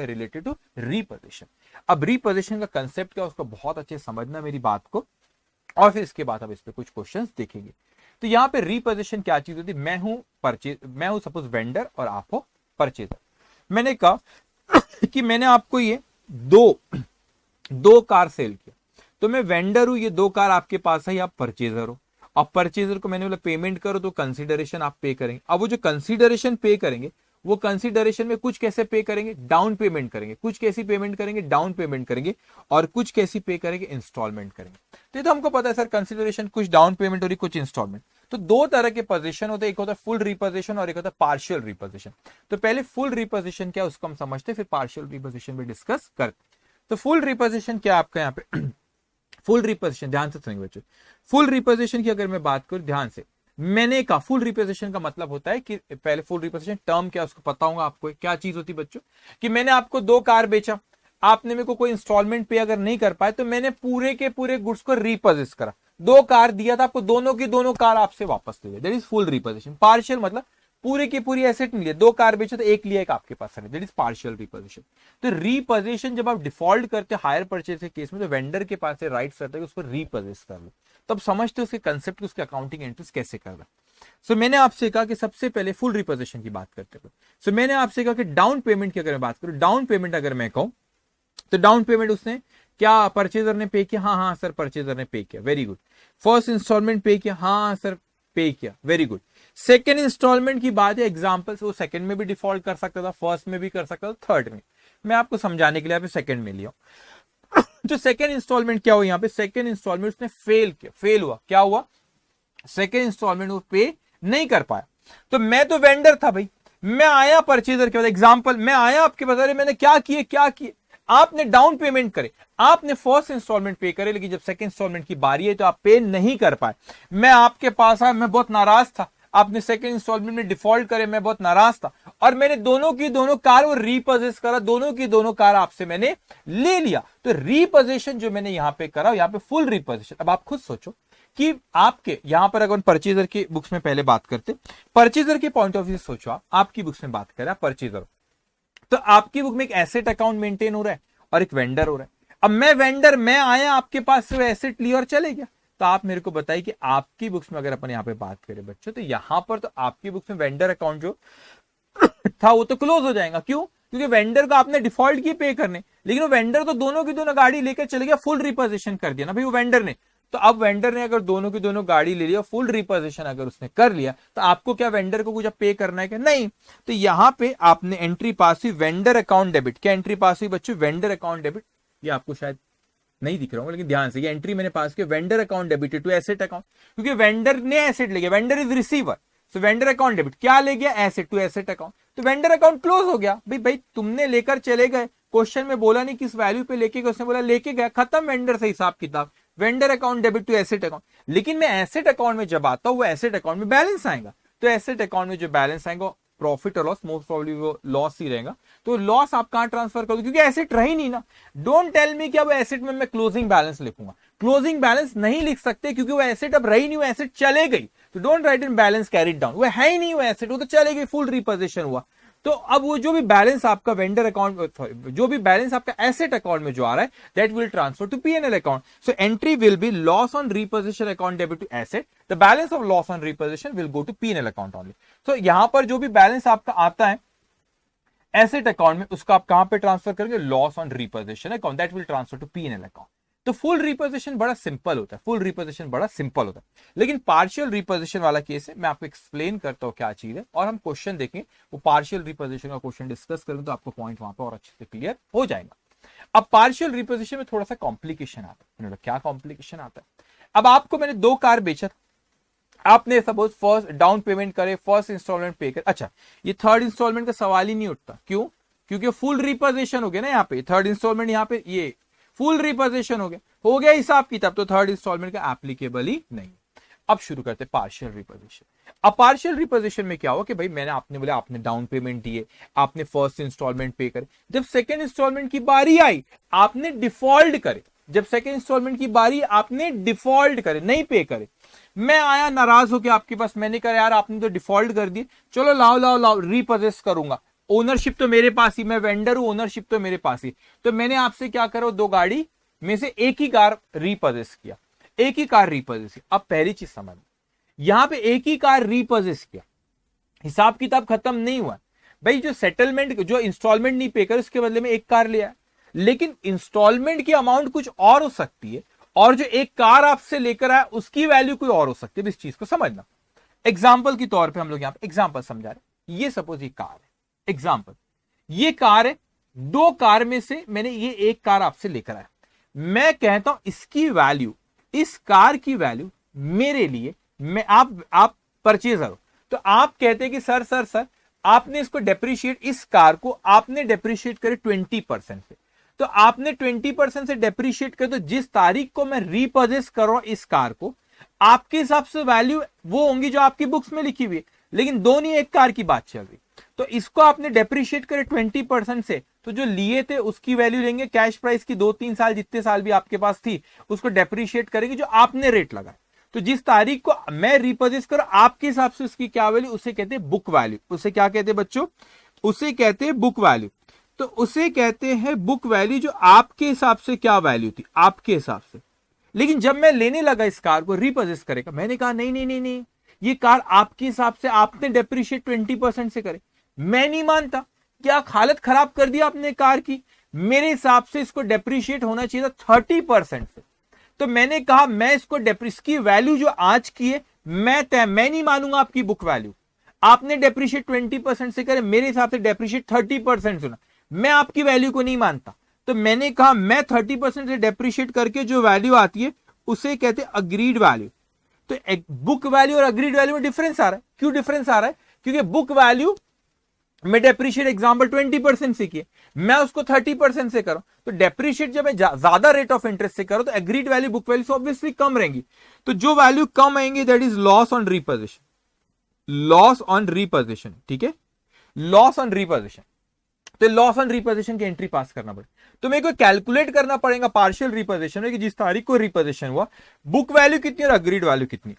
रिलेटेड टू रीपोजिशन। अब रीपोजिशन का कंसेप्ट क्या है उसको बहुत अच्छे से समझना मेरी बात को, और फिर इसके बाद हम इस पे कुछ क्वेश्चंस देखेंगे। तो यहाँ पे रीपोजिशन क्या चीज होती है, मैं हूं सपोज वेंडर और आप हो परचेजर। मैंने कहा कि मैंने आपको ये दो कार सेल किया, तो मैं वेंडर हूं, ये 2 कार आपके पास है, आप परचेजर हो। अब परचेजर को मैंने बोला पेमेंट करो, तो कंसीडरेशन आप पे करेंगे। अब वो जो कंसीडरेशन पे करेंगे वो कंसीडरेशन में कुछ कैसे पे करेंगे, डाउन पेमेंट करेंगे, कुछ कैसी पेमेंट करेंगे, डाउन पेमेंट करेंगे, और कुछ कैसी पे करेंगे, इंस्टॉलमेंट करेंगे। तो ये तो हमको पता है सर, कंसीडरेशन कुछ डाउन पेमेंट और कुछ इंस्टॉलमेंट। तो 2 तरह के पोजीशन होते हैं, एक होता है फुल रिपोजिशन और एक होता है पार्शियल रिपोजिशन। तो पहले फुल रिपोजिशन क्या है उसको हम समझते हैं, फिर पार्शियल रिपोजिशन भी डिस्कस करते। तो फुल रिपोजिशन क्या आपका यहाँ पे फुल रिपोजिशन, ध्यान से सुनेंगे बच्चों, फुल रिपोजिशन की अगर मैं बात करूं ध्यान से, मैंने कहा फुल रिपोजिशन का मतलब होता है कि पहले फुल रिपोजिशन टर्म क्या उसको पता होगा आपको, क्या चीज होती है बच्चों, कि मैंने आपको 2 कार बेचा, आपने मेरे को कोई इंस्टॉलमेंट पे अगर नहीं कर पाए तो मैंने पूरे के पूरे गुड्स को रिपोजिट करा, 2 कार दिया था आपको, दोनों की दोनों कार आपसे वापस ले गए, that is full reposition. Partial मतलब पूरी की पूरी एसेट नहीं लिया, 2 कार बेचे तो एक लिया एक आपके पास है, दैट इज पार्शियल रिपोजिशन। तो रिपोजिशन जब आप डिफॉल्ट करते हायर परचेज के केस में तो वेंडर के पास राइट्स रहता है कि उसको रिपोजिट कर लो, तब समझते उसके कंसेप्ट, उसके अकाउंटिंग एंट्रीज कैसे करना। सो मैंने आपसे कहा कि सबसे पहले फुल रिपोजिशन की बात करते हुए, सो मैंने आपसे कहा कि डाउन पेमेंट की अगर मैं बात करूं, डाउन पेमेंट अगर मैं कहूं तो डाउन पेमेंट उसने क्या परचेजर ने पे किया, हाँ सर परचेजर ने पे किया, वेरी गुड। फर्स्ट इंस्टॉलमेंट पे किया, हाँ सर पे किया, वेरी गुड। सेकेंड इंस्टॉलमेंट की बात है, एग्जाम्पल वो सेकंड में भी डिफॉल्ट कर सकता था, फर्स्ट में भी कर सकता था, थर्ड में, मैं आपको समझाने के लिए यहाँ पे सेकंड में लिया। तो सेकंड इंस्टॉलमेंट क्या हुआ यहाँ पे, सेकंड इंस्टॉलमेंट उसने फेल हुआ, क्या हुआ, सेकंड इंस्टॉलमेंट वो पे नहीं कर पाया। तो मैं तो वेंडर था भाई, मैं आया परचेजर के बाद, एग्जाम्पल मैं आया आपके पास, अरे मैंने क्या किए, आपने डाउन पेमेंट करे, आपने फर्स्ट इंस्टॉलमेंट पे करे, लेकिन जब सेकंड इंस्टॉलमेंट की बारी है तो आप पे नहीं कर पाए। मैं आपके पास आया, मैं बहुत नाराज था, आपने सेकंड इंस्टॉलमेंट में डिफॉल्ट करे, मैं बहुत नाराज था, और मैंने दोनों की दोनों कार वो रीपोजेस करा, दोनों की दोनों कार आपसे मैंने ले लिया। तो रीपोजिशन जो मैंने यहां पे करा, यहां पे फुल रीपोजिशन। अब आप खुद सोचो कि आपके यहां पर अगर परचेजर की बुक्स में पहले बात करते, परचेजर के पॉइंट ऑफ व्यू से सोचो, आपकी बुक्स में बात करें परचेजर, तो आपकी बुक में एक एसेट अकाउंट मेंटेन हो रहा है और एक वेंडर हो रहा है। अब मैं वेंडर, मैं आया आपके पास से एसेट लिया और चले गया, तो आप मेरे को बताइए कि आपकी बुक्स में अगर अपन यहाँ पे बात करें बच्चों, तो यहां पर तो आपकी बुक्स में वेंडर अकाउंट जो था वो तो क्लोज हो जाएगा। क्यों? क्योंकि वेंडर को आपने डिफॉल्ट किए पे करने, लेकिन वो वेंडर तो दोनों की दोनों गाड़ी लेकर चले गया, फुल रिपोजिशन कर दिया ना भाई वो वेंडर ने। तो अब वेंडर ने अगर दोनों की दोनों गाड़ी ले लिया, फुल रिपोजिशन अगर उसने कर लिया, तो आपको क्या वेंडर को कुछ पे करना है क्या? नहीं। तो यहां पे आपने एंट्री पास हुई वेंडर अकाउंट डेबिट। क्या एंट्री पास हुई बच्चों? Vendor account debit. ये आपको शायद नहीं दिख रहा हूं, लेकिन ध्यान से ये एंट्री मैंने पास किया, vendor account debited to asset account, क्योंकि वेंडर ने एसेट ले गया, vendor is receiver, so vendor account debit क्या ले गया? Asset to asset account. तो वेंडर अकाउंट क्लोज हो गया। भाई तुमने लेकर चले गए, क्वेश्चन में बोला नहीं किस वैल्यू पे लेके गए, उसने बोला लेके गया, खत्म वेंडर से हिसाब किताब, vendor account debit to asset account. लेकिन मैं एसेट अकाउंट में जब आता हूं, वो एसेट अकाउंट में बैलेंस आएगा, तो एसेट अकाउंट में जो बैलेंस आएगा प्रॉफिट और लॉस, मोस्ट प्रोबेबली वो लॉस ही रहेगा। तो लॉस आप कहां ट्रांसफर करोगे, क्योंकि एसेट रही नहीं ना। डोंट टेल मी कि अब एसेट में मैं क्लोजिंग बैलेंस लिखूंगा, क्लोजिंग बैलेंस नहीं लिख सकते क्योंकि वो एसेट अब रही नहीं, वो एसेट चले गई। तो don't write in balance carried down, वो है ही नहीं वो एसेट, वो तो चले गई, फुल रिपोजिशन हुआ। तो अब वो जो भी बैलेंस आपका वेंडर अकाउंट, जो भी बैलेंस आपका एसेट अकाउंट में जो आ रहा है, that will transfer to PNL account. So entry will be loss on repossession account debit to asset, the balance of loss on repossession will go to PNL account only. So यहां पर जो भी balance आपका आता है asset account में, उसका आप कहां पे ट्रांसफर करेंगे? Loss on repossession account, that will transfer to PNL account. तो फुल रिपोजिशन बड़ा सिंपल होता है, फुल रिपोजिशन बड़ा सिंपल होता है। लेकिन पार्शियल रिपोजिशन वाला केस है, मैं आपको एक्सप्लेन करता हूं क्या चीज है, और हम क्वेश्चन देखें, वो पार्शियल रिपोजिशन का क्वेश्चन डिस्कस करें तो आपको पॉइंट वहां पर और अच्छे से क्लियर हो जाएगा। अब पार्शियल रिपोजिशन में थोड़ा सा कॉम्प्लिकेशन आता है। क्या कॉम्प्लिकेशन आता है? अब आपको मैंने 2 कार बेचा, आपने सपोज फर्स्ट डाउन पेमेंट करे, फर्स्ट इंस्टॉलमेंट पे करे, अच्छा ये थर्ड इंस्टॉलमेंट का सवाल ही नहीं उठता। क्यों? क्योंकि फुल रिपोजिशन हो गया ना, यहाँ पे थर्ड इंस्टॉलमेंट, यहाँ पे ये फुल रिपोजिशन हो गया हिसाब किताब, तो थर्ड इंस्टॉलमेंट का एप्लीकेबल ही नहीं। अब शुरू करते पार्शियल रिपोजिशन। अब पार्शियल रिपोजिशन में क्या हुआ कि भाई मैंने, आपने बोला आपने डाउन पेमेंट दिए, आपने फर्स्ट इंस्टॉलमेंट पे करे, जब सेकंड इंस्टॉलमेंट की बारी आई आपने डिफॉल्ट करे, जब सेकंड इंस्टॉलमेंट की बारी आपने डिफॉल्ट करे, नहीं पे करे, मैं आया नाराज होकर आपके पास, मैंने कहा यार आपने तो डिफॉल्ट कर दी, चलो लाओ लाओ लाओ रिपोजेस करूंगा, ओनरशिप तो मेरे पास ही, मैं वेंडर हूं, ओनरशिप तो मेरे पास ही, तो मैंने आपसे क्या करो, दो गाड़ी में से एक ही कार रिपोजेस किया, एक ही कार रिपोजेस किया। अब पहली चीज समझ, यहां पे एक ही कार रिपोजेस किया, हिसाब किताब खत्म नहीं हुआ भाई, जो सेटलमेंट, जो इंस्टॉलमेंट नहीं पे कर उसके बदले में एक कार लिया, लेकिन इंस्टॉलमेंट की अमाउंट कुछ और हो सकती है, और जो एक कार आपसे लेकर आया उसकी वैल्यू कोई और हो सकती है। इस चीज को समझना, एग्जाम्पल के तौर पे हम लोग यहां पे एग्जाम्पल समझा रहे, ये सपोज ये कार है, एग्जाम्पल ये कार है, दो कार में से मैंने ये एक कार आपसे लेकर आया, मैं कहता हूं इसकी वैल्यू, इस कार की वैल्यू मेरे लिए, मैं आप परचेजर हो, तो आप कहते हैं कि सर सर सर आपने इसको डेप्रिशिएट, इस कार को आपने डेप्रिशिएट करे 20% से, तो आपने 20% से डेप्रिशिएट कर, तो जिस तारीख को मैं रीपर्चेस कर रहा हूं इस कार को, आपके हिसाब से वैल्यू वो होंगी जो आपकी बुक्स में लिखी हुई है, लेकिन दोनों एक कार की बात चल रही, तो इसको आपने डेप्रिशिएट करे 20% से, तो जो लिए थे उसकी वैल्यू लेंगे कैश प्राइस की, 2-3 साल जितने साल भी आपके पास थी उसको डेप्रिशिएट करेंगे जो आपने रेट लगाया, तो जिस तारीख को मैं रिपर्चेस करूं आपके हिसाब से उसकी क्या वैल्यू, उसे कहते हैं बुक वैल्यू। उसे क्या कहते हैं बच्चों, उसे कहते हैं बुक वैल्यू। तो उसे कहते हैं बुक वैल्यू, जो आपके हिसाब से क्या वैल्यू थी, आपके हिसाब से। लेकिन जब मैं लेने लगा इस कार को, रिपर्चेस करेगा, मैंने कहा नहीं नहीं नहीं नहीं, ये कार आपके हिसाब से आपने डेप्रिशिएट 20% से करे, मैं नहीं मानता, क्या हालत खराब कर दिया आपने कार की, मेरे हिसाब से इसको डेप्रिशिएट होना चाहिए था 30% से। तो मैंने कहा मैं इसको की वैल्यू जो आज की है मैं नहीं मानूंगा आपकी बुक वैल्यू, आपने डेप्रिशिएट 20% से करे, मेरे हिसाब से डेप्रिशिएट 30% से, मैं आपकी वैल्यू को नहीं मानता। तो मैंने कहा मैं 30% से डेप्रिशिएट करके जो वैल्यू आती है उसे कहते हैं अग्रीड वैल्यू। तो बुक वैल्यू और अग्रीड वैल्यू में डिफरेंस आ रहा है, क्यों डिफरेंस आ रहा है, क्योंकि बुक वैल्यू मैं डेप्रिशिएट एग्जांपल 20% से किए, मैं उसको 30% से करूं, तो डेप्रिशिएट जब मैं ज्यादा रेट ऑफ इंटरेस्ट से करूं तो एग्रीड वैल्यू बुक वैल्यू से ऑब्वियसली कम रहेंगी, तो जो वैल्यू कम आएंगी that is loss on reposition, loss on reposition, ठीक है, लॉस ऑन रिपोजिशन। तो लॉस ऑन रिपोजिशन की एंट्री पास करना पड़ेगा, तो मेरे को कैलकुलेट करना पड़ेगा पार्शियल रिपोजिशन में कि जिस तारीख को रिपोजिशन हुआ बुक वैल्यू कितनी और अग्रीड वैल्यू कितनी,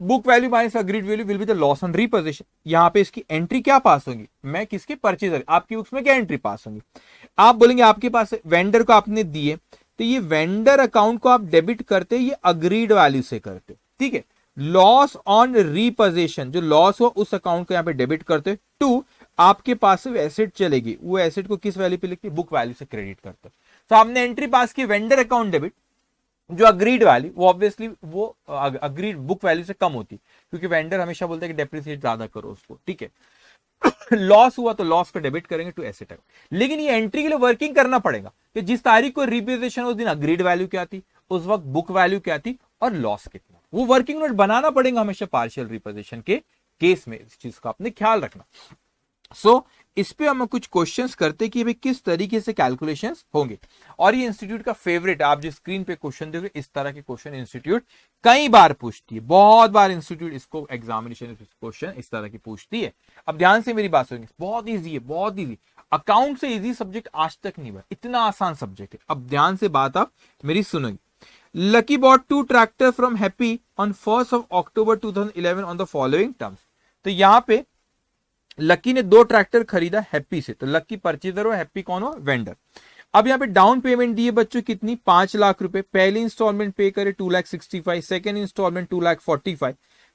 book value minus agreed value will be the loss on reposition. यहां पे इसकी एंट्री क्या पास होगी, मैं किसके परचेजर, आपकी बुक्स में क्या एंट्री पास होगी, आप बोलेंगे आपके पास वेंडर को आपने दिए, तो ये वेंडर अकाउंट को आप डेबिट करते, ये अग्रीड वैल्यू से करते, ठीक है, लॉस ऑन रिपोजिशन, जो लॉस हो उस अकाउंट को यहां पे डेबिट करते, टू आपके पास से एसेट चलेगी, वो एसेट को किस वैल्यू पे लिखते, बुक वैल्यू से क्रेडिट करते। तो आपने एंट्री पास की वेंडर अकाउंट डेबिट, जो अग्रीड वैल्यू वो ऑब्वियसली वो अग्रीड बुक वैल्यू से कम होती, क्योंकि वेंडर हमेशा बोलता है कि डेप्रिसिएट ज्यादा करो उसको, ठीक है। लॉस हुआ तो लॉस को डेबिट करेंगे टू एसेट, लेकिन ये एंट्री के लिए वर्किंग करना पड़ेगा कि जिस तारीख को रिपोजिशन उस दिन अग्रीड वैल्यू क्या थी, उस वक्त बुक वैल्यू क्या थी और लॉस कितना, वो वर्किंग नोट बनाना पड़ेगा हमेशा पार्शियल रिपोजिशन के केस में, इस चीज का आपने ख्याल रखना। सो इस पे हम कुछ क्वेश्चंस करते कि भाई किस तरीके से कैलकुलेशंस होंगे, और ये इंस्टीट्यूट का फेवरेट, आप जो स्क्रीन पे क्वेश्चन देखोगे इस तरह के क्वेश्चन इंस्टीट्यूट कई बार पूछती है, बहुत बार इंस्टीट्यूट इसको एग्जामिनेशन क्वेश्चन इस तरह की पूछती है। अब ध्यान से मेरी बात सुनिए, बहुत ईजी है, बहुत ईजी, अकाउंट से ईजी सब्जेक्ट आज तक नहीं हुआ, इतना आसान सब्जेक्ट है। अब ध्यान से बात आप मेरी सुनोगे, Lucky bought 2 tractor from Happy on 1 October 2011 on the following terms. तो यहां पे लकी ने 2 ट्रैक्टर खरीदा हैप्पी से, तो लकी परचेजर हो, हैप्पी कौन हो, वेंडर। अब यहाँ पे डाउन पेमेंट दी है बच्चों कितनी, 5 लाख रुपए, पहली इंस्टॉलमेंट पे करे 2,65,000, सेकेंड इंस्टॉलमेंट 2,45,000,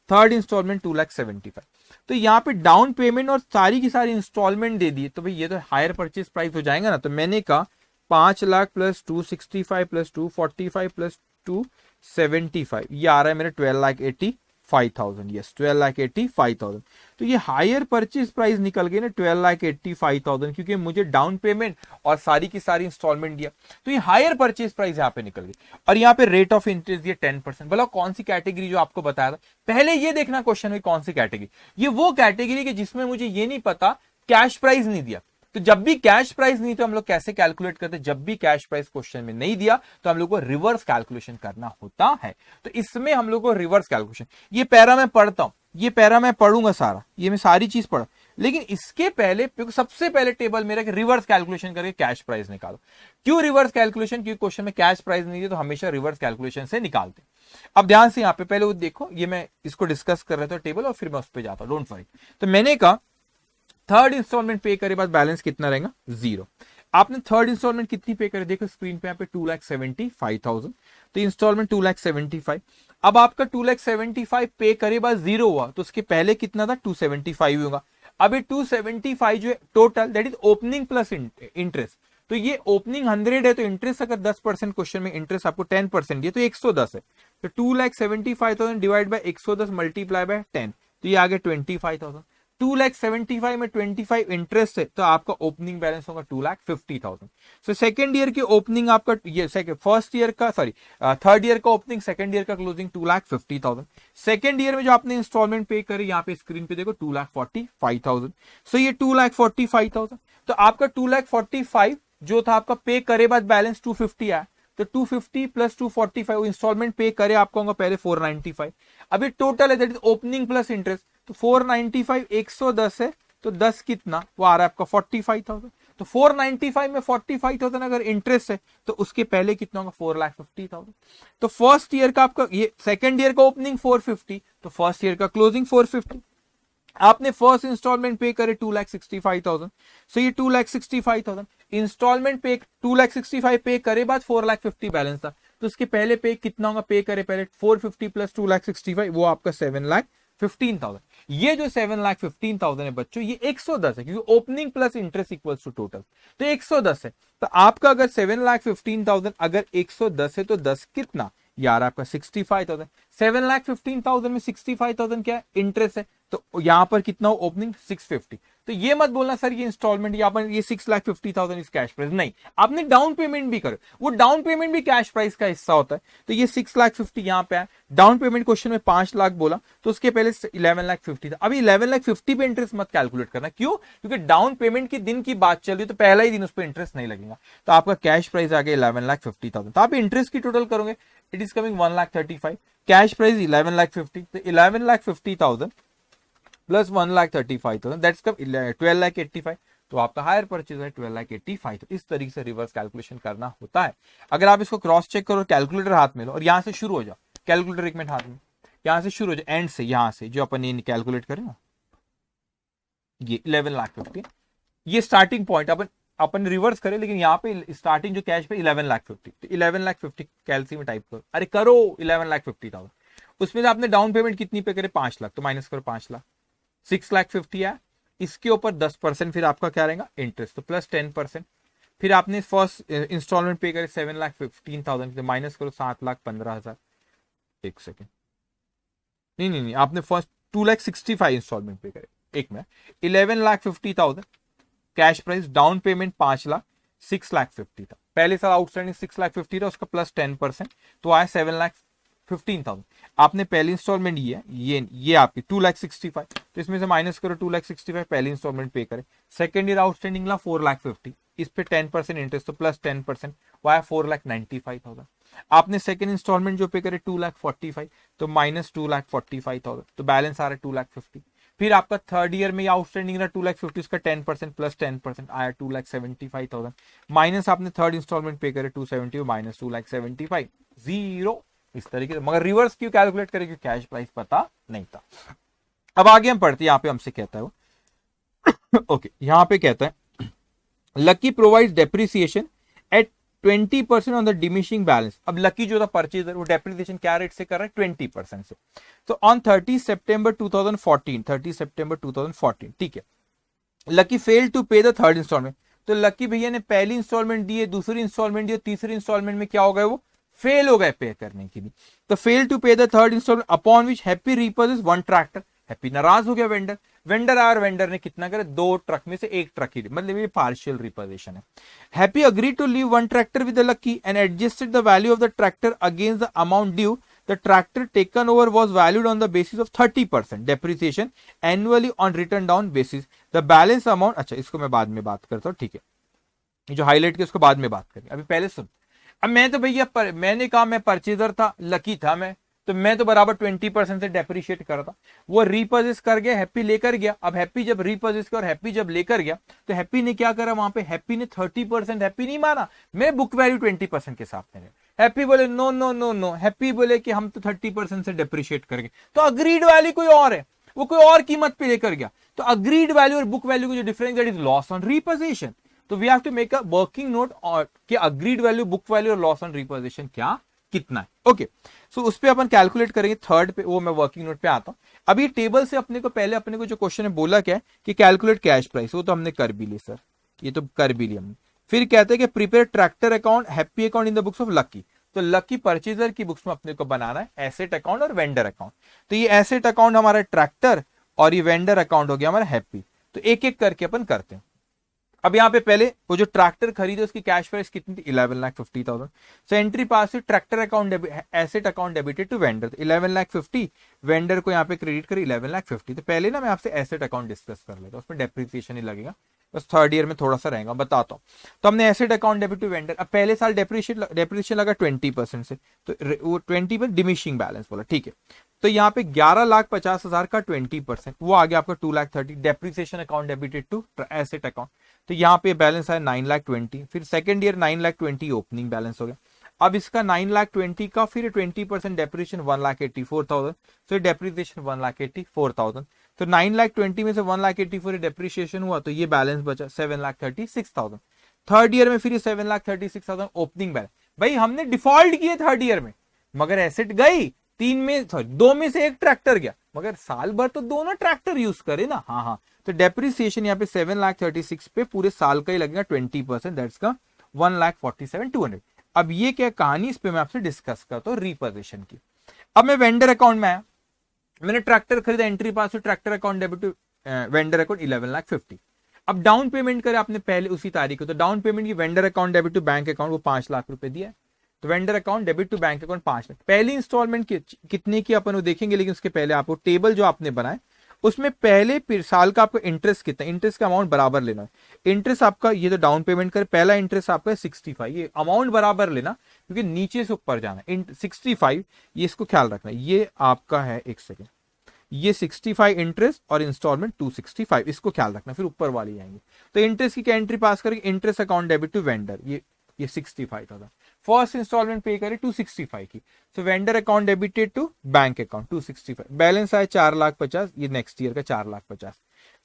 थर्ड इंस्टॉलमेंट 2,75,000। तो यहाँ पे डाउन पेमेंट और सारी की सारी इंस्टॉलमेंट दे दी, तो भाई ये तो हायर परचेज प्राइस हो जाएगा ना। तो मैंने कहा 5 लाख प्लस 265 प्लस 245 प्लस 275, ये आ रहा है मेरे 12,85,000, यस 12,85,000। तो ये हायर परचेज प्राइस निकल गई ना 12,85,000, क्योंकि मुझे डाउन पेमेंट और सारी की सारी इंस्टॉलमेंट दिया, तो ये हायर परचेज प्राइस यहाँ पे निकल गई। और यहाँ पे रेट ऑफ इंटरेस्ट दिया 10%। बोला कौन सी कैटेगरी, जो आपको बताया था पहले, ये देखना क्वेश्चन में कौन सी कैटेगरी, ये वो कैटेगरी के जिसमें मुझे ये नहीं पता कैश प्राइस नहीं दिया, तो जब भी कैश प्राइस नहीं तो हम लोग कैसे कैलकुलेट करते हैं, जब भी कैश प्राइस क्वेश्चन में नहीं दिया तो हम लोग को रिवर्स कैलकुलेशन करना होता है। तो इसमें हम लोग को रिवर्स कैलकुलेशन, ये पैरा मैं पढ़ता हूं, ये पैरा मैं पढ़ूंगा सारा, ये मैं सारी चीज पढ़, लेकिन इसके पहले सबसे पहले टेबल मेरा कि रिवर्स कैलकुलेशन करके कैश प्राइस निकालो। क्यों रिवर्स कैलकुलेशन, क्योंकि क्वेश्चन में कैश प्राइस नहीं है तो हमेशा रिवर्स कैलकुलेशन से निकालते। अब ध्यान से यहाँ पे पहले वो देखो, ये मैं इसको डिस्कस कर रहा था टेबल और फिर मैं उस पर जाता हूं, डोंट वरी। तो मैंने कहा थर्ड इंस्टॉलमेंट पे करे बाद बैलेंस कितना रहेगा, 0। आपने थर्ड इंस्टॉलमेंट कितनी पे करे, देखो स्क्रीन पे यहाँ पे 2,75,000, तो इंस्टॉलमेंट 2,75,000। अब आपका 2,75,000 पे करे बाद 0 हुआ तो उसके पहले कितना था, 275 होगा। अब ये 275 जो है total, that is opening plus interest. तो ये ओपनिंग 100 है तो इंटरेस्ट अगर 10% क्वेश्चन में इंटरेस्ट आपको 10% दिया तो 110 है। तो 2,75,000 डिवाइड बाय 110 मल्टीप्लाई बाय 10, तो ये आ गया 25,000। 2,75,000 में 25 इंटरेस्ट है तो आपका ओपनिंग बैलेंस होगा 2,50,000। सो सेकेंड ईयर की ओपनिंग आपका, ये फर्स्ट ईयर का, सॉरी थर्ड ईयर का ओपनिंग, सेकेंड ईयर का क्लोजिंग 2,50,000। सेकेंड ईयर में जो आपने इंस्टॉलमेंट पे करे, यहाँ पे स्क्रीन पे देखो 2,45,000। सो ये 2,45,000, तो आपका 2,45,000 जो था आपका पे करे बाद बैलेंस 250 आया, तो 250 प्लस 245 इंस्टॉलमेंट पे करे आपको होगा पहले 495। अभी टोटल है that is opening plus interest, तो 495 110 है तो 10 कितना वो आ रहा है आपका 45,000। तो 495 में 45,000 अगर इंटरेस्ट है तो उसके पहले कितना होगा 4,50,000। तो फर्स्ट ईयर का आपका, ये सेकंड ईयर का ओपनिंग 450 तो फर्स्ट ईयर का क्लोजिंग 450। आपने फर्स्ट इंस्टॉलमेंट पे करे 2,65,000, सो ये 2,65,000 इंस्टॉलमेंट पे 2,65,000 पे करे बाद 4,50,000 बैलेंस था, तो उसके पहले पे कितना होगा, पे करे पहले 450 प्लस 2,65,000 वो आपका 7,15,000। ये जो 7,15,000 है बच्चों, ये 110 है क्योंकि opening plus interest equals to total, तो 110 है। तो आपका अगर 7,15,000 अगर 110 है तो 10 कितना यार आपका 65,000। 7,15,000 में 65,000 क्या इंटरेस्ट है, तो यहां पर कितना हो ओपनिंग 650। तो ये मत बोलना सर ये इंस्टॉलमेंट यहाँ पर ये 6,50,000 इस कैश प्राइस, नहीं, आपने डाउन पेमेंट भी करो, वो डाउन पेमेंट भी कैश प्राइस का हिस्सा होता है। तो ये 6,50,000 यहाँ पे है, डाउन पेमेंट क्वेश्चन में 5 लाख बोला तो उसके पहले 11,50,000 था। अभी 11,50,000 पे इंटरेस्ट मत कैलकुलेट करना, क्यों, क्योंकि डाउन पेमेंट के दिन की बात चल रही है तो पहला ही दिन उस पर इंटरेस्ट नहीं लगेगा। तो आपका कैश प्राइस आ गया 11,50,000, तो आप इंटरेस्ट की टोटल करोगे it is coming 1,35,000, cash price 11,50,000, तो 11,50,000 प्लस 1,35,000 दैट्स कम 12,85,000, तो आपका हायर परचेज है 12,85,000। तो इस तरीके से रिवर्स कैलकुलेशन करना होता है। अगर आप इसको क्रॉस चेक करो, कैलकुलेटर हाथ में लो और यहां से शुरू हो जाओ, कैलकुलेटर 1 मिनट हाथ में, यहां से शुरू हो जाओ, एंड से, यहां से जो अपन ये कैलकुलेट करें ना, ये 11,50,000 ये स्टार्टिंग पॉइंट अपन रिवर्स करें, लेकिन यहाँ पे स्टार्टिंग जो कैश पे 11,50,000, तो 11,50,000 कैलसी में टाइप करो, अरे करो 11,50,000, उसमें से आपने डाउन पेमेंट कितनी पे करे 5 लाख, तो माइनस करो 5 लाख, 6,50,000 है, इसके ऊपर 10% फिर आपका क्या रहेगा इंटरेस्ट, तो प्लस 10%। फिर आपने फर्स्ट इंस्टॉलमेंट पे करे 7,15,000, तो माइनस करो 7,15,000, एक सेकेंड, नहीं, आपने फर्स्ट 2,65,000 इंस्टॉलमेंट पे करे, एक minute, 11,50,000 cash price, down payment 5 lakh, 6,50,000 था, पहले साल आउटस्टैंडिंग 6,50,000 था, उसका प्लस 10% तो आया 7,15,000। आपने पहली इंस्टॉलमेंट ये आपकी 2,65,000, तो इसमें से माइनस करो 2,65,000 पहली इंस्टॉलमेंट पे करे, सेकंड ईयर आउटस्टैंडिंग ला 4,50,000, इस पे 10% इंटरेस्ट तो प्लस 10% वो आया 4,95,000। आपने सेकंड इंस्टॉलमेंट जो पे करे 2,45,000, तो माइनस 2,45,000, तो बैलेंस आ रहा है 2,50,000। फिर आपका थर्ड ईयर में आउटस्टैंडिंग रहा 2,50,000, उसका 10% प्लस 10% आया 2,75,000, माइनस आपने थर्ड इंस्टॉलमेंट पे करे 270 माइनस 2,75,000 जीरो, इस तरीके से। मगर रिवर्स क्यों कैलकुलेट करें, क्योंकि कैश प्राइस पता नहीं था। अब आगे हम पढ़ते हैं, यहाँ पे हमसे कहता है वो ओके, यहाँ पे कहता है lucky provides depreciation eight 20% on the diminishing balance. अब लकी जो था परचेजर, वो डेप्रिसिएशन क्या रेट से कर रहा है 20% से। तो ऑन 30 सितंबर 2014, ठीक है, lucky fail to pay the third instalment, तो लकी भैया ने पहली इंस्टॉलमेंट दी है, दूसरी इंस्टॉलमेंट दी है, तीसरी इंस्टॉलमेंट में क्या हो गए, वो फेल हो गए पे करने के लिए। तो fail to pay the third installment upon which Happy repurchase 1 tractor, Happy नाराज हो गया वेंडर आर वेंडर ने कितना करे 2 ट्रक में से 1 ट्रक ही, मतलब ये पार्शियल रिपोजिशन है। Happy agree to leave 1 tractor with the Lucky and adjusted the value of the tractor against the amount due the tractor taken over was valued on the basis of 30% depreciation annually on written down basis the balance amount. अच्छा, इसको मैं बाद में बात करता हूँ, ठीक है, ये जो हाईलाइट किया उसको बाद में बात करेंगे, अभी पहले सुन। अब मैं तो भैया मैंने कहा मैं परचेजर था, लकी था मैं तो बराबर 20% से डेप्रिशिएट कर रहा था। वो रीपर्चेस कर गया, हैप्पी लेकर गया। अब हैप्पी जब रीपर्चेस किया और हैप्पी जब लेकर गया तो हैप्पी ने क्या करा, वहां पे हैप्पी ने 30% हैप्पी नहीं माना, मैं बुक वैल्यू 20% के साथ में। हैप्पी बोले no no no no, Happy बोले कि हम तो 30% से डेप्रिशिएट करेंगे, तो अग्रीड वैल्यू कोई और है, वो कोई और कीमत पे लेकर गया। तो अग्रीड वैल्यू और बुक वैल्यू को जो difference, that is loss on repossession. तो we have to make a working note और कि अग्रीड वैल्यू, बुक वैल्यू और लॉस ऑन रिपोजिशन क्या कितना है। ओके, सो उस पे अपन कैलकुलेट करेंगे थर्ड पे, वो मैं वर्किंग नोट पे आता हूं। अब ये टेबल से अपने को जो क्वेश्चन है बोला क्या है कि कैलकुलेट कैश प्राइस, वो तो हमने कर भी ली सर, ये तो कर भी लिया हमने। फिर कहते हैं कि prepare tractor account, happy account in the books of lucky. तो लकी परचेजर की बुक्स में अपने को बनाना है एसेट अकाउंट और वेंडर अकाउंट। तो ये एसेट अकाउंट हमारा ट्रैक्टर और ये वेंडर अकाउंट हो गया हमारा हैप्पी। तो एक एक करके अपन करते हैं। अब यहाँ पे पहले वो जो ट्रैक्टर खरीदे उसकी कैश प्राइस कितनी थी, 11,50,000। सो एंट्री पास से tractor account asset account debited to vendor, 11,50,000 vendor को यहाँ पे क्रेडिट कर 11,50,000। तो पहले ना मैं आपसे एसेट अकाउंट डिस्कस कर लेता हूँ, उसमें डेप्रिसिएशन ही लगेगा, बस थर्ड ईयर में थोड़ा सा रहेगा, बताता हूँ। तो हमने asset account debit to vendor, अब पहले साल डेप्रिसिएशन लगा 20% से, तो वो 20% डिमिशिंग बैलेंस बोला, ठीक है। तो यहाँ पे 11,50,000 का 20% वो आ गया आपका 2,30,000 depreciation account debited to asset account. तो यहाँ पे बैलेंस आया 9,20,000। फिर सेकंड ईयर 9,20,000 ओपनिंग बैलेंस हो गया। अब इसका 9,20,000 का फिर 20% डेप्रिसिएशन 1,84,000। तो डेप्रिसिएशन 1,84,000। तो 9,20,000 में से 1,84,000 डेप्रिसिएशन हुआ तो ये बैलेंस बचा 7,36,000। थर्ड ईयर में फिर 7,36,000 ओपनिंग बैलेंस। भाई हमने डिफॉल्ट किए थर्ड ईयर में, मगर एसेट गई दो में से एक ट्रैक्टर गया, मगर साल भर तो दोनों ट्रैक्टर यूज करे ना। हाँ, तो डेप्रिसिएशन यहाँ पे 7,36,000 पे पूरे साल का ही लगेगा 20%, दैट्स का 1,47,200। अब ये क्या कहानी, इस पे मैं आपसे डिस्कस करता हूँ रिपोजिशन की। अब मैं वेंडर अकाउंट में आया, मैंने ट्रैक्टर खरीदा, एंट्री पास हुई, tractor account debit to vendor account 11,50,000। अब डाउन पेमेंट करे आपने पहले उसी तारीख को, तो डाउन पेमेंट की vendor account debit to bank account वो 5 लाख रुपए दिया है। तो vendor account debit to bank account 5 lakh. पहली इंस्टॉलमेंट कितने की अपन वो देखेंगे, लेकिन उसके पहले आपको टेबल जो आपने बनाए उसमें पहले साल का आपको इंटरेस्ट कितना, इंटरेस्ट का अमाउंट बराबर लेना है। इंटरेस्ट आपका ये तो डाउन पेमेंट करे, पहला इंटरेस्ट आपका 65, ये अमाउंट बराबर लेना क्योंकि नीचे से ऊपर जाना है। 65 ये इसको ख्याल रखना, ये आपका है, एक सेकेंड, ये 65 इंटरेस्ट और इंस्टॉलमेंट 265, इसको ख्याल रखना, फिर ऊपर वाली आएंगे। तो इंटरेस्ट की क्या एंट्री पास करेंगे, interest account debit to vendor, ये 65,000। फर्स्ट इंस्टॉलमेंट पे करे 265 की, सो vendor account debited to bank account 265, balance आया 4,50,000, ये नेक्स्ट ईयर का 4,50,000।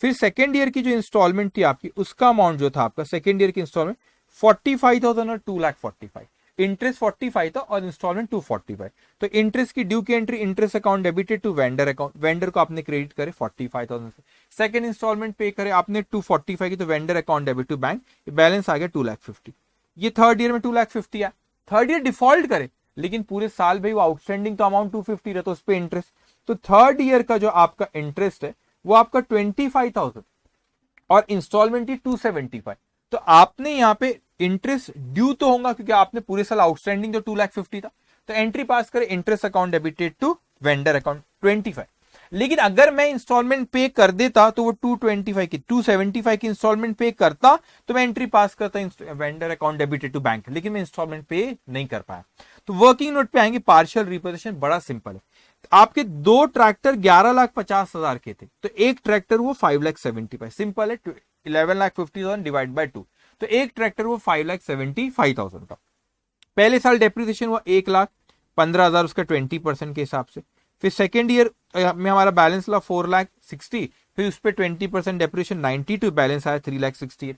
फिर सेकेंड ईयर की जो इंस्टॉलमेंट थी आपकी, उसका अमाउंट जो था आपका सेकेंड ईयर की इंस्टॉलमेंट 45,000 और 2,45,000, इंटरेस्ट 45 था और इंस्टॉलमेंट 245। तो इंटरेस्ट की ड्यू की entry, interest account debited to vendor account, vendor को आपने क्रेडिट करे 45,000 से। सेकंड इंस्टॉलमेंट पे करे आपने 245 की, तो vendor account debit to bank, balance आ गया 2,50,000। ये थर्ड ईयर में 2,50,000 आया। थर्ड ईयर डिफॉल्ट करे, लेकिन पूरे साल भाई वो आउटस्टैंडिंग तो अमाउंट 250 रहता है, उस पे इंटरेस्ट। तो थर्ड ईयर का जो आपका इंटरेस्ट है वो आपका 25,000 और इंस्टॉलमेंट ही 275। तो आपने यहाँ पे इंटरेस्ट ड्यू तो होगा क्योंकि आपने पूरे साल आउटस्टैंडिंग जो 2,50,000 था, तो एंट्री पास करे interest account debited to vendor account 25। लेकिन अगर मैं इंस्टॉलमेंट पे कर देता तो वो 275 की इंस्टॉलमेंट पे करता तो मैं एंट्री पास करता vendor account debited to bank, लेकिन मैं इंस्टॉलमेंट पे नहीं कर पाया। तो वर्किंग नोट पे आएंगे, पार्शियल रिपोजिशन बड़ा सिंपल है। आपके दो ट्रैक्टर 11,50,000 के थे, तो एक ट्रैक्टर वो 5,75,000, सिंपल है, 11,50,000 डिवाइड बाय 2, तो एक ट्रैक्टर वो 5,75,000 का। पहले साल डेप्रिसिएशन हुआ 1,15,000 उसका 20% के हिसाब से। फिर सेकेंड ईयर में हमारा बैलेंस ला 4,60,000, फिर उस पर 20% डेप्रिसिएशन 92, बैलेंस आया 3,68,000।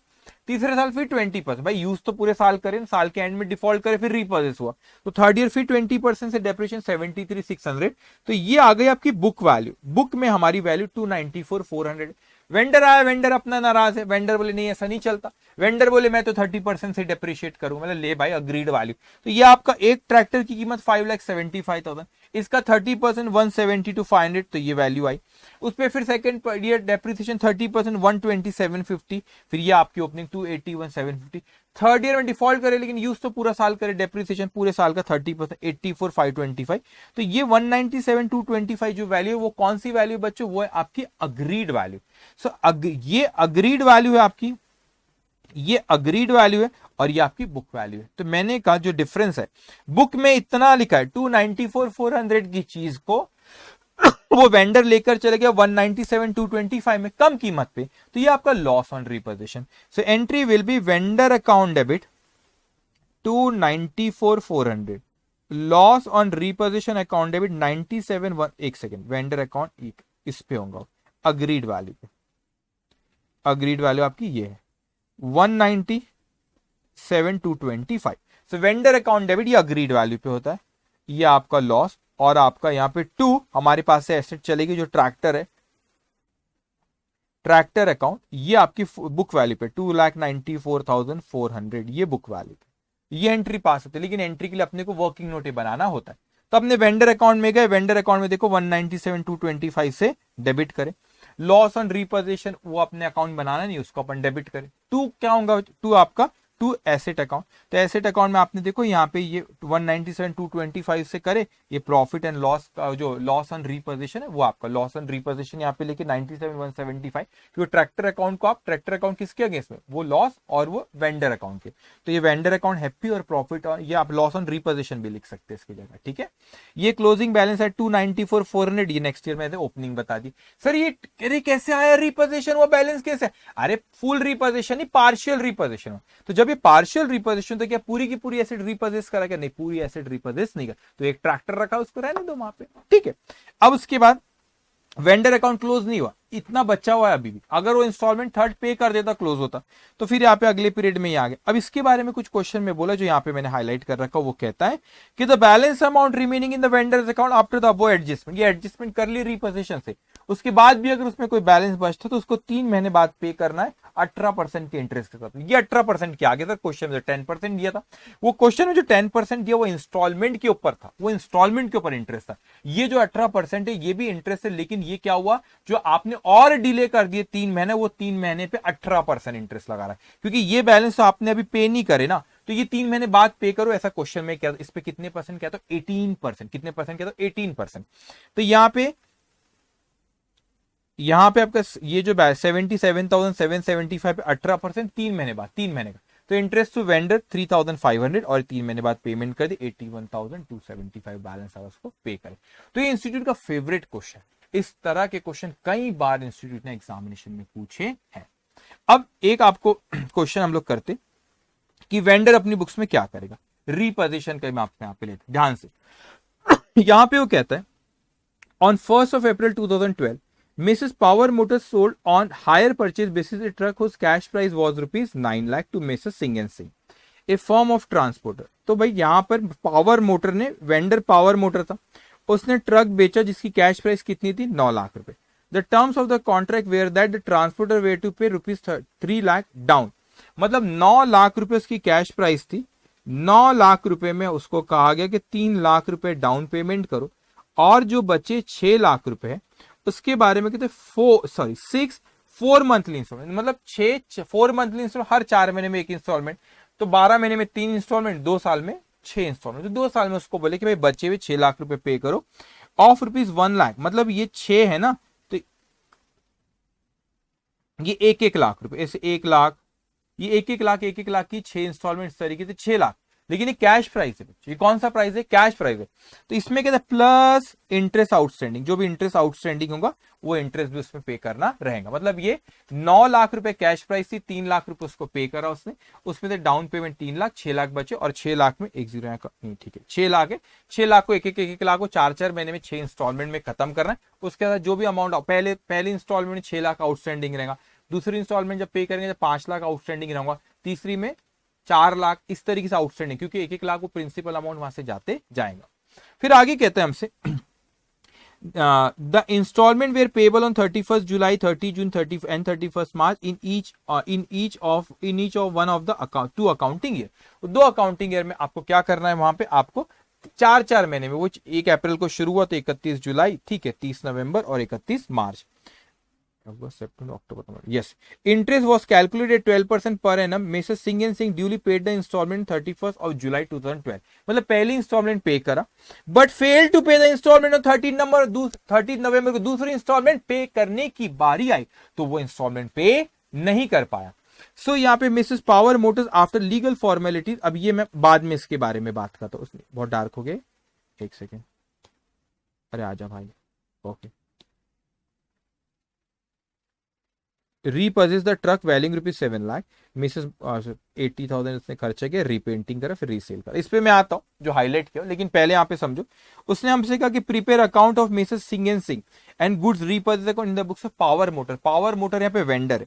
तीसरे साल फिर 20%, भाई यूज तो पूरे साल करें, साल के एंड में डिफॉल्ट करे, फिर रीपर्चेस हुआ, तो थर्ड ईयर फिर 20% से डेप्रिसिएशन 73,600। तो ये आ गई आपकी बुक वैल्यू। बुक में हमारी वैल्यू 294,400। वेंडर आया, वेंडर अपना नाराज है, वेंडर बोले नहीं ऐसा नहीं चलता, वेंडर बोले मैं तो 30% से डेप्रिशिएट करूं, मतलब ले भाई अग्रीड वैल्यू। तो ये आपका एक ट्रैक्टर की कीमत 5,75,000, इसका 30% 170 to 500, तो ये वैल्यू आई। उस पर फिर सेकंड ईयर डेप्रिसिएशन 30% 12750, फिर ये आपकी ओपनिंग 281 750। थर्ड ईयर में डिफॉल्ट करे लेकिन यूज तो पूरा साल करे, डेप्रिसिएशन पूरे साल का 30% 84 525। तो ये 197 225 जो वैल्यू है वो कौन सी वैल्यू बच्चों, वो है आपकी अग्रीड वैल्यू। सो ये अग्रीड वैल्यू है आपकी, ये अग्रीड वैल्यू है और ये आपकी बुक वैल्यू है। तो मैंने कहा जो डिफरेंस है, बुक में इतना लिखा है 294 400 की चीज को वो वेंडर लेकर चले गया 197 225 में कम कीमत पे, तो ये आपका loss on reposition. So entry will B vendor account debit 294 400, loss on repossession account debit 97 एक सेकेंड, वेंडर अकाउंट इस पे होगा अग्रीड वैल्यू पे, अग्रीड वैल्यू आपकी ये है 197 225। सो वेंडर अकाउंट डेबिट ये अग्रीड वैल्यू पे होता है, ये आपका लॉस, और आपका यहां पे 2 हमारे पास से एसेट चलेगी जो ट्रैक्टर है, ट्रैक्टर अकाउंट, ये आपकी बुक वैल्यू पे 2,94,400, ये बुक वैल्यू पे ये एंट्री पास होती है। लेकिन एंट्री के लिए अपने को वर्किंग नोट बनाना होता है, तो अपने वेंडर अकाउंट में गए, वेंडर अकाउंट में देखो 197 225 से डेबिट करें, लॉस ऑन रिपोजिशन वो अपने अकाउंट बनाना नहीं, उसको अपन डेबिट करें। 2 क्या होगा, 2 आपका 2 एसेट अकाउंट, तो एसेट अकाउंट में आपने देखो यहाँ पे ये 197 225 से करे, ये प्रॉफिट एंड लॉस का जो लॉस ऑन रिपोजिशन है वो आपका लॉस ऑन रिपोजिशन यहाँ पे लेके 97 175, क्योंकि ट्रैक्टर अकाउंट को आप, ट्रैक्टर अकाउंट किसके अगेंस्ट में, वो लॉस और वो वेंडर अकाउंट के, तो ये वेंडर अकाउंट हैप्पी और प्रॉफिट, और ये आप लॉस ऑन रिपोजिशन भी लिख सकते हैं इसकी जगह, ठीक है। ये क्लोजिंग बैलेंस है 294 400, ये नेक्स्ट ईयर में ओपनिंग बता दी। सर ये कैसे आया रिपोजिशन, वो बैलेंस कैसे, अरे फुल रिपोजिशन नहीं पार्शियल रिपोजिशन, तो जब ये पार्शियल रिपोजिशन तो क्या पूरी की पूरी एसेट रिपोजेस करा, क्या नहीं, पूरी एसेट रिपोजेस नहीं कर, तो एक ट्रैक्टर रखा उसको रहने दो वहां पे, ठीक है। अब उसके बाद वेंडर अकाउंट क्लोज नहीं हुआ, इतना बचा हुआ है अभी भी, अगर वो इंस्टॉलमेंट थर्ड पे कर देता क्लोज होता, तो फिर यहाँ पे अगले पीरियड में ही आ गया। अब इसके बारे में कुछ क्वेश्चन में बोला जो यहाँ पे मैंने हाईलाइट कर रखा, वो कहता है कि the balance amount remaining in the vendors account after the above adjustment, ये एडजस्टमेंट कर ली रिपोजिशन से, उसके बाद भी अगर उसमें कोई बैलेंस बचता तो उसको 3 महीने बाद पे करना है 18% के इंटरेस्ट के साथ। ये 18% के आगे था क्वेश्चन में 10% दिया था, वो क्वेश्चन में जो 10% दिया वो इंस्टॉलमेंट के ऊपर था, वो इंस्टॉलमेंट के ऊपर इंटरेस्ट था। ये जो 18% है ये भी इंटरेस्ट है, लेकिन ये क्या हुआ, जो आपने और डिले कर दिए 3 महीने, वो 3 महीने पे 18% इंटरेस्ट लगा रहा है, क्योंकि ये बैलेंस तो आपने अभी पे नहीं करे ना, तो ये 3 महीने बाद पे करो, ऐसा क्वेश्चन में क्या, इस पे कितने परसेंट क्या, तो 18%, कितने परसेंट क्या, तो 18%। तो यहां पे आपका ये जो 77,775 पे 18%, 3 महीने बाद, 3 महीने का, तो इंटरेस्ट टू वेंडर 3,500 और 3 महीने बाद पेमेंट कर दी 81,275 बैलेंस आवर उसको पे करें। तो ये इंस्टीट्यूट का फेवरेट क्वेश्चन, इस तरह के क्वेश्चन कई बार इंस्टीट्यूट ने एग्जामिनेशन में पूछे हैं। अब एक आपको क्वेश्चन हम लोग करते कि वेंडर अपनी बुक्स में क्या करेगा, रिपोजिशन का मैं आपको यहाँ पे लेते ध्यान से। यहां पे वो कहता है on 1st of April 2012 Mrs. Power Motors sold on hire purchase basis a truck whose cash price was rupees 9 lakh to Mrs. Singh and Singh, a firm of transporter। तो भाई यहां पर पावर मोटर ने, vendor power motor था, उसने truck बेचा जिसकी cash price कितनी थी, 9 लाख रुपए। The terms of the contract were that the transporter were to pay rupees 3 lakh down, मतलब 9 लाख रुपए उसकी कैश प्राइस थी, 9 लाख रुपए में उसको कहा गया कि 3 लाख रुपए डाउन पेमेंट करो, और जो बचे 6 लाख रुपए है उसके बारे में कहते 4 मंथली इंस्टॉलमेंट, मतलब 4 मंथली इंस्टॉलमेंट, हर 4 महीने में एक इंस्टॉलमेंट, तो 12 महीने में 3 इंस्टॉलमेंट, 2 साल में 6 इंस्टॉलमेंट, तो 2 साल में उसको बोले कि भाई बचे हुए 6 लाख रुपए पे करो ऑफ रुपीज 1 लाख, मतलब ये 6 है ना, तो ये 1-1 लाख रुपए, ऐसे 1 लाख, ये 1-1 लाख की 6 इंस्टॉलमेंट इस तरीके से 6 लाख, लेकिन ये कैश प्राइस है, ये कौन सा प्राइस है, कैश प्राइस है। तो इसमें कहते हैं प्लस इंटरेस्ट आउटस्टैंडिंग, जो भी इंटरेस्ट आउटस्टैंडिंग होगा वो इंटरेस्ट भी उसमें पे करना रहेगा। मतलब ये 9 लाख रुपए कैश प्राइस थी, 3 लाख रुपए उसको पे करा उसने, उसमें से डाउन पेमेंट 3 लाख, 6 लाख बचे, और 6 लाख में 1 0 नहीं, ठीक है 6 लाख है, 6 लाख को 1-1 लाख को 4-4 महीने में 6 इंस्टॉलमेंट में खत्म करना है। उसके बाद जो भी अमाउंट पहले इंस्टॉलमेंट में 6 लाख आउटस्टैंडिंग रहेगा, दूसरी इंस्टॉलमेंट जब पे करेंगे तो 5 लाख आउटस्टैंडिंग रहेगा, तीसरी में 4 लाख, इस तरीके से आउटस्टैंडिंग, क्योंकि 1-1 लाख वो प्रिंसिपल अमाउंट वहां से जाते जाएगा। फिर आगे कहते हैं हमसे the instalment were payable on 31st July, 30 June, 30 and 31st March in each of one of the 2 accounting year. 2 accounting year में आपको क्या करना है, वहां पे आपको चार चार महीने में, वो 1 अप्रैल को शुरू हुआ तो 31 जुलाई, ठीक है, 30 नवंबर और 31 मार्च, अगस्त सितंबर अक्टूबर, yes. Interest was calculated 12% per annum. Mrs Singh and Singh duly paid the instalment 31 of July 2012, मतलब पहली इंस्टॉलमेंट पे करा, but fail to pay the instalment on 13 November को दूसरी इंस्टॉलमेंट पे करने की बारी आई तो वो इंस्टॉलमेंट पे नहीं कर पाया। सो यहाँ पे Mrs power Motors after legal formalities, अब ये मैं बाद में इसके बारे में बात करता हूँ, बहुत डार्क हो गए, एक सेकेंड, अरे आजा भाई, okay. Repurchase the truck valuing ₹7 lakh, Mrs 80,000 उसने खर्चा किया, रीपेंटिंग करा, फिर रीसेल करा। इस पे मैं आता हूँ जो हाईलाइट किया, लेकिन पहले यहाँ पे समझो। उसने हमसे कहा कि prepare account of Mrs Singh and goods repurchase account in the books of power motor. Power motor यहाँ पे वेंडर है,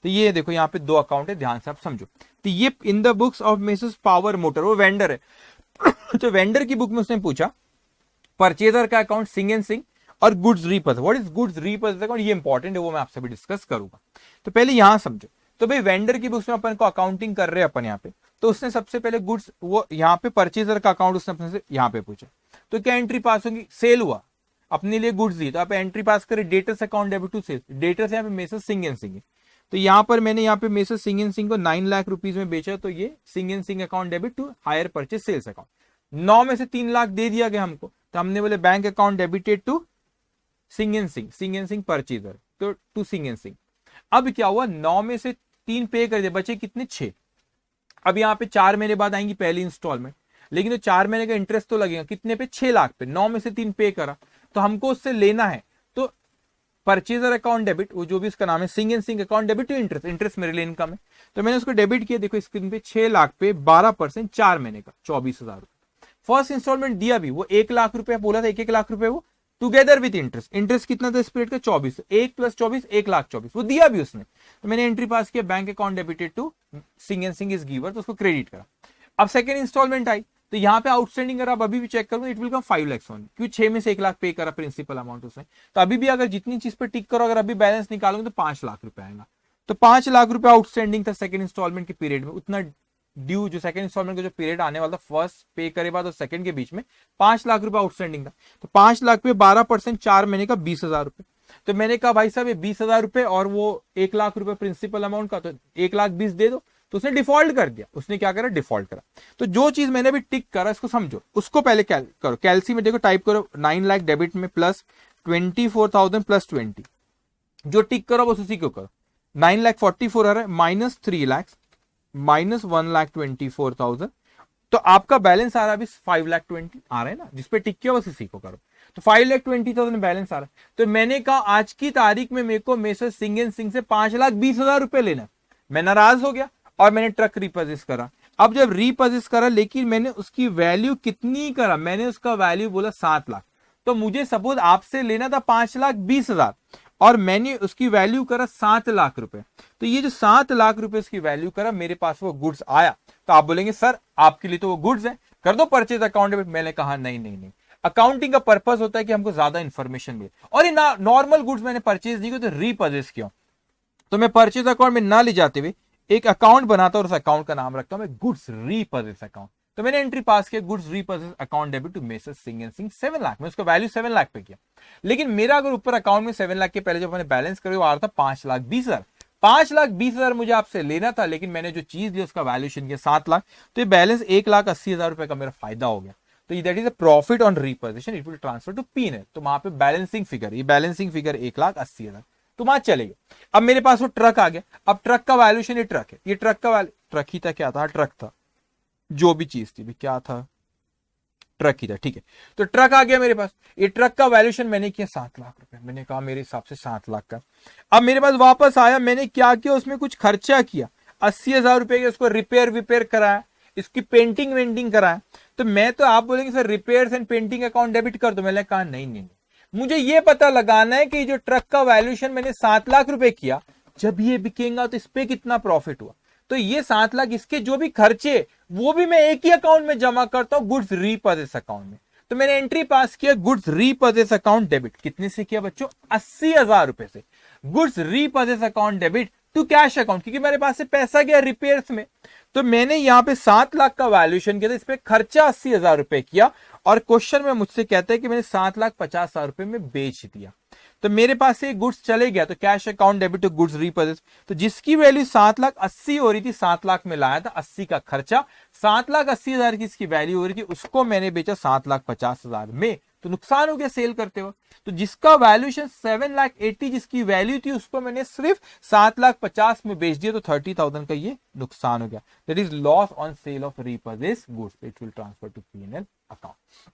तो ये देखो यहाँ पे 2 अकाउंट है, ध्यान से आप समझो। तो ये in the books of Mrs power motor, वो वेंडर है। तो वेंडर की बुक में उसने पूछा परचेजर का अकाउंट सिंह और goods repurchase. What is goods repurchase account, ये इंपॉर्टेंट है, वो मैं आपसे भी डिस्कस करूंगा। तो पहले यहां समझो, तो भाई वेंडर की बुक्स में अपन को अकाउंटिंग कर रहे हैं अपन यहाँ पे, तो उसने सबसे पहले गुड्स, वो यहाँ पे परचेजर का अकाउंट उसने अपने से यहाँ पे पूछा, तो क्या एंट्री पास होगी, सेल हुआ, अपने लिए गुड्स दी, तो आप एंट्री पास करें debtors account debit to sales. Debtors यहाँ पे मेसेज सिंह एंड सिंह, तो यहाँ पर मैंने यहाँ पे मेसेज सिंह एंड सिंह को 9 लाख रुपीज में बेचा, तो ये Singh and Singh account debit to hire purchase sales account. 9 में से 3 लाख दे दिया गया हमको, तो हमने बोले bank account debited to Singh and Singh purchaser, तो टू सिंह एंड सिंह। अब क्या हुआ, 9 में से 3 पे कर दिए, बचे कितने, 6। अब यहाँ पे 4 महीने बाद आएंगी पहली इंस्टॉलमेंट, लेकिन तो 4 महीने का इंटरेस्ट तो लगेगा कितने पे, 6 लाख पे। 9 में से 3 पे करा, तो हमको उससे लेना है, तो परचेजर अकाउंट डेबिट, वो जो भी उसका नाम है, Singh and Singh account debit to interest, interest मेरे लिए इनकम है, तो मैंने उसको डेबिट किया। देखो स्क्रीन पे 6 लाख पे 12%, 4 महीने का 24,000 रुपए। फर्स्ट इंस्टॉलमेंट दिया भी, वो 1 लाख रुपया बोला था, 1 लाख रुपए, वो टुगेदर विद इंटरेस्ट। इंटरेस्ट कितना था इस पीरियड का, 24, 1 + 24 1,24,000, वो दिया भी उसने। तो मैंने एंट्री पास किया, bank account debited to Singh and Singh is giver, तो उसको क्रेडिट करा। अब सेकंड इंस्टॉलमेंट आई, तो यहाँ पे आउटस्टैंडिंग अगर आप अभी भी चेक करोगे, it will come 5 lakh only, क्योंकि 6 में से 1 लाख पे करा प्रिंसिपल अमाउंट उसने। तो अभी भी अगर जितनी चीज पर टिक करो, अगर अभी बैलेंस निकालोगे तो 5 लाख रुपए आएगा। तो 5 लाख रुपए आउटस्टैंडिंग था सेकंड इंस्टॉलमेंट के पीरियड में। उतना ड्यू जो सेकंड इंस्टॉलमेंट का जो पीरियड आने वाला था, फर्स्ट पे करे बाद और सेकंड के बीच में 5 लाख रुपए आउटस्टैंडिंग था। तो 5 लाख पे 12%, 4 महीने का 20,000 रुपए। तो मैंने कहा भाई साहब ये 20,000 रुपए और वो 1 लाख रुपए प्रिंसिपल अमाउंट का, तो 1,20,000 दे दो। तो उसने डिफॉल्ट कर दिया, उसने क्या करा, डिफॉल्ट करा। तो जो चीज मैंने भी टिक करा, इसको समझो, उसको पहले करो, कैलसी में देखो, टाइप करो 9 लाख डेबिट में प्लस 24,000 प्लस 20, जो टिक करो बस उसी को करो। 9,44,000 आ रहा है, माइनस 3 लाख माइनस 1,24,000, तो आपका बैलेंस आ रहा है अभी 5,20,000 आ रहा है ना, जिसपे टिक किया बस इसी को करो। तो 5,20,000 बैलेंस आ रहा है। तो मैंने कहा आज की तारीख में मेरे को मेसेज सिंह एंड सिंह से 5,20,000 रुपए लेना। मैं नाराज हो गया और मैंने ट्रक रिपर्चेस करा। अब जब रिपर्चेस करा, लेकिन मैंने उसकी वैल्यू कितनी करा, मैंने उसका वैल्यू बोला 7 लाख। तो मुझे सपोज आपसे लेना था 5,20,000 और मैंने उसकी वैल्यू करा 7 लाख रुपए। तो ये जो 7 लाख रुपए उसकी वैल्यू करा, मेरे पास वो गुड्स आया। तो आप बोलेंगे सर आपके लिए तो वो गुड्स है, कर दो परचेज अकाउंट डेबिट। मैंने कहा नहीं, अकाउंटिंग का पर्पस होता है कि हमको ज्यादा इंफॉर्मेशन मिले, और ये नॉर्मल गुड्स मैंने परचेज नहीं किया तो रीपर्चेज किया। तो मैं परचेज अकाउंट में ना ले जाते हुए एक अकाउंट बनाता हूं और उस अकाउंट का नाम रखता हूं मैं गुड्स रीपर्चेज अकाउंट। तो मैंने एंट्री पास किया, goods repurchase account debit to Messrs Singh and Singh 7 lakh में, उसका वैल्यू 7 लाख पे किया। लेकिन मेरा अगर ऊपर अकाउंट में 7 लाख के पहले जब मैंने बैलेंस करा वो आ रहा था 5,20,000। 5,20,000 मुझे आपसे लेना था, लेकिन मैंने जो चीज ली उसका वैल्यूएशन किया 7 लाख, तो ये बैलेंस 1,80,000 रुपए का मेरा फायदा हो गया। तो that is a profit on reposition, it will transfer to P&L। तो वहां पे बैलेंसिंग फिगर, ये बैलेंसिंग फिगर 1,80,000 तो वहां चलेगा। अब मेरे पास वो ट्रक आ गया। अब ट्रक का वैल्यूएशन, ये ट्रक है, ये ट्रक का वैल्यू, ट्रक ही था, क्या था, ट्रक था, जो भी चीज थी क्या था, ट्रक ही था, ठीक है। तो ट्रक आ गया मेरे पास, ये ट्रक का वैल्यूएशन मैंने किया 7 लाख रुपए। मैंने कहा मेरे हिसाब से 7 लाख का। अब मेरे पास वापस आया, मैंने क्या किया, उसमें कुछ खर्चा किया, 80,000 रुपए के उसको रिपेयर कराया, इसकी पेंटिंग वेंटिंग कराया। तो मैं तो, आप बोलेंगे sir repairs and painting account debit कर दो। मैंने कहा नहीं, मुझे ये पता लगाना है कि जो ट्रक का वैल्यूएशन मैंने 7 लाख रुपए किया, जब ये बिकेगा तो इस पे कितना प्रॉफिट हुआ। तो ये 7 लाख, इसके जो भी खर्चे वो भी मैं एक ही अकाउंट में जमा करता हूं, गुड्स रीपर्चेज अकाउंट में। तो मैंने एंट्री पास किया, गुड्स रीपर्चेज अकाउंट डेबिट, कितने से किया बच्चों, 80,000 रुपए से। Goods repurchase account debit to cash account, क्योंकि मेरे पास से पैसा गया रिपेयर्स में। तो मैंने यहाँ पे 7 लाख का वैल्यूएशन किया था, इस पे खर्चा 80,000 रुपए किया, और क्वेश्चन में मुझसे कहता है कि मैंने 7,50,000 रुपए में बेच दिया। तो मेरे पास से गुड्स चले गया, तो cash account debit to goods repurchase. तो जिसकी वैल्यू 7,80,000 हो रही थी, 7 लाख में लाया था, 80 का खर्चा, 7,80,000 की इसकी वैल्यू हो रही थी, उसको मैंने बेचा 7,50,000 में, तो नुकसान हो गया सेल करते वक्त। तो जिसका वैल्यूएशन 7,80,000 जिसकी वैल्यू थी, उसको मैंने सिर्फ 7,50,000 में बेच दिया, तो 30,000 का ये नुकसान हो गया। That is loss on sale of repurchase goods, it will transfer to P&L account.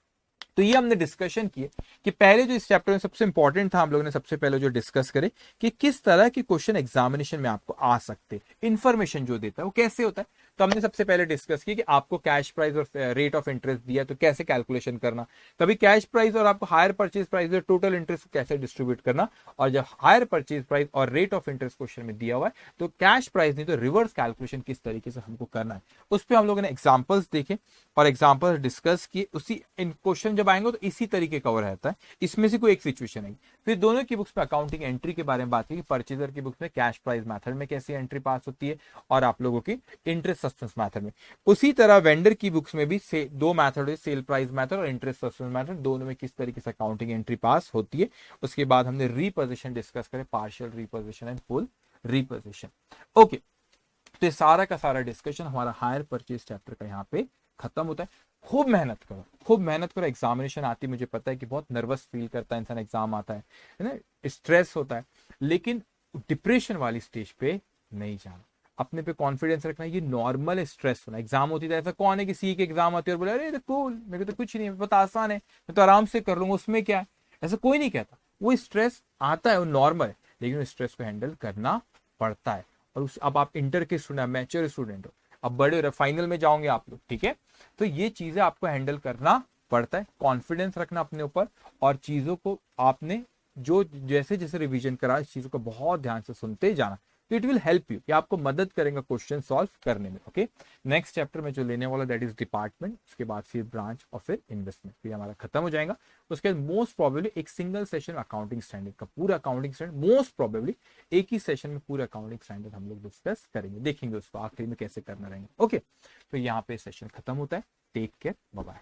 तो ये हमने डिस्कशन किए कि पहले जो इस चैप्टर में सबसे इंपॉर्टेंट था, हम लोगों ने सबसे पहले जो डिस्कस करे कि किस तरह के क्वेश्चन एग्जामिनेशन में आपको आ सकते, इंफॉर्मेशन जो देता है वो कैसे होता है। तो हमने सबसे पहले डिस्कस किया कि आपको कैश प्राइस और रेट ऑफ इंटरेस्ट दिया, तो कैसे कैलकुलेशन करना, कभी कैश प्राइस और आपको हायर परचेज प्राइस और टोटल इंटरेस्ट कैसे डिस्ट्रीब्यूट करना, और जब हायर परचेज प्राइस और रेट ऑफ इंटरेस्ट क्वेश्चन में दिया हुआ है, तो कैश प्राइस नहीं तो रिवर्स कैलकुलेशन किस तरीके से हमको करना है, उस पर हम लोगों ने एग्जाम्पल्स देखे और एग्जाम्पल्स डिस्कस किए। उसी इन क्वेश्चन जब आएंगे तो इसी तरीके कवर रहता है, इसमें से कोई एक सिचुएशन है। फिर दोनों की बुक्स में अकाउंटिंग एंट्री के बारे में बात की, परचेजर की बुक्स में कैश प्राइस मेथड में कैसी एंट्री पास होती है, और आप लोगों की इंटरेस्ट सस्पेंस मेथड में। उसी तरह वेंडर की बुक्स में भी दो मेथड है, सेल प्राइस मेथड और इंटरेस्ट सस्पेंस मेथड, दोनों में किस तरीके से अकाउंटिंग एंट्री पास होती है। उसके बाद हमने रीपोजिशन डिस्कस करें, partial reposition and full reposition. Okay, तो ये सारा का सारा डिस्कशन हमारा हायर परचेज चैप्टर का यहाँ पे खत्म होता है। खूब मेहनत करो, खूब मेहनत करो। एग्जामिनेशन आती, मुझे पता है कि बहुत नर्वस फील करता है इंसान, एग्जाम आता है ना, स्ट्रेस होता है, लेकिन डिप्रेशन वाली स्टेज पे नहीं जाना, अपने पे कॉन्फिडेंस रखना। ये नॉर्मल है स्ट्रेस होना। एग्जाम होती है, ऐसा कौन है कि सी की एग्जाम आती है और बोले अरे कूल, मेरे को तो कुछ नहीं है, बहुत आसान है, मैं तो आराम से कर लूंगा, उसमें क्या है, ऐसा कोई नहीं कहता। वो स्ट्रेस आता है, वो नॉर्मल है, लेकिन स्ट्रेस को हैंडल करना पड़ता है। और उस अब आप इंटर के स्टूडेंट, मैच्योर स्टूडेंट हो, अब बड़े हो, फाइनल में जाओगे आप लोग, ठीक है, तो ये चीजें आपको हैंडल करना पड़ता है। कॉन्फिडेंस रखना अपने ऊपर, और चीजों को आपने जो जैसे जैसे रिवीजन करा, इस चीजों को बहुत ध्यान से सुनते जाना, तो इट विल हेल्प यू, कि आपको मदद करेगा क्वेश्चन सॉल्व करने में। ओके, नेक्स्ट चैप्टर में जो लेने वाला दैट इज डिपार्टमेंट, उसके बाद फिर ब्रांच और फिर इन्वेस्टमेंट, फिर हमारा खत्म हो जाएगा। उसके बाद मोस्ट प्रोबेबली एक सिंगल सेशन अकाउंटिंग स्टैंडर्ड का, पूरा अकाउंटिंग स्टैंडर्ड मोस्ट प्रोबेबली एक ही सेशन में पूरा अकाउंटिंग स्टैंडर्ड हम लोग डिस्कस करेंगे, देखेंगे उसको आखिरी में कैसे करना रहेंगे। ओके, तो यहाँ पे सेशन खत्म होता है। Take care, bye bye.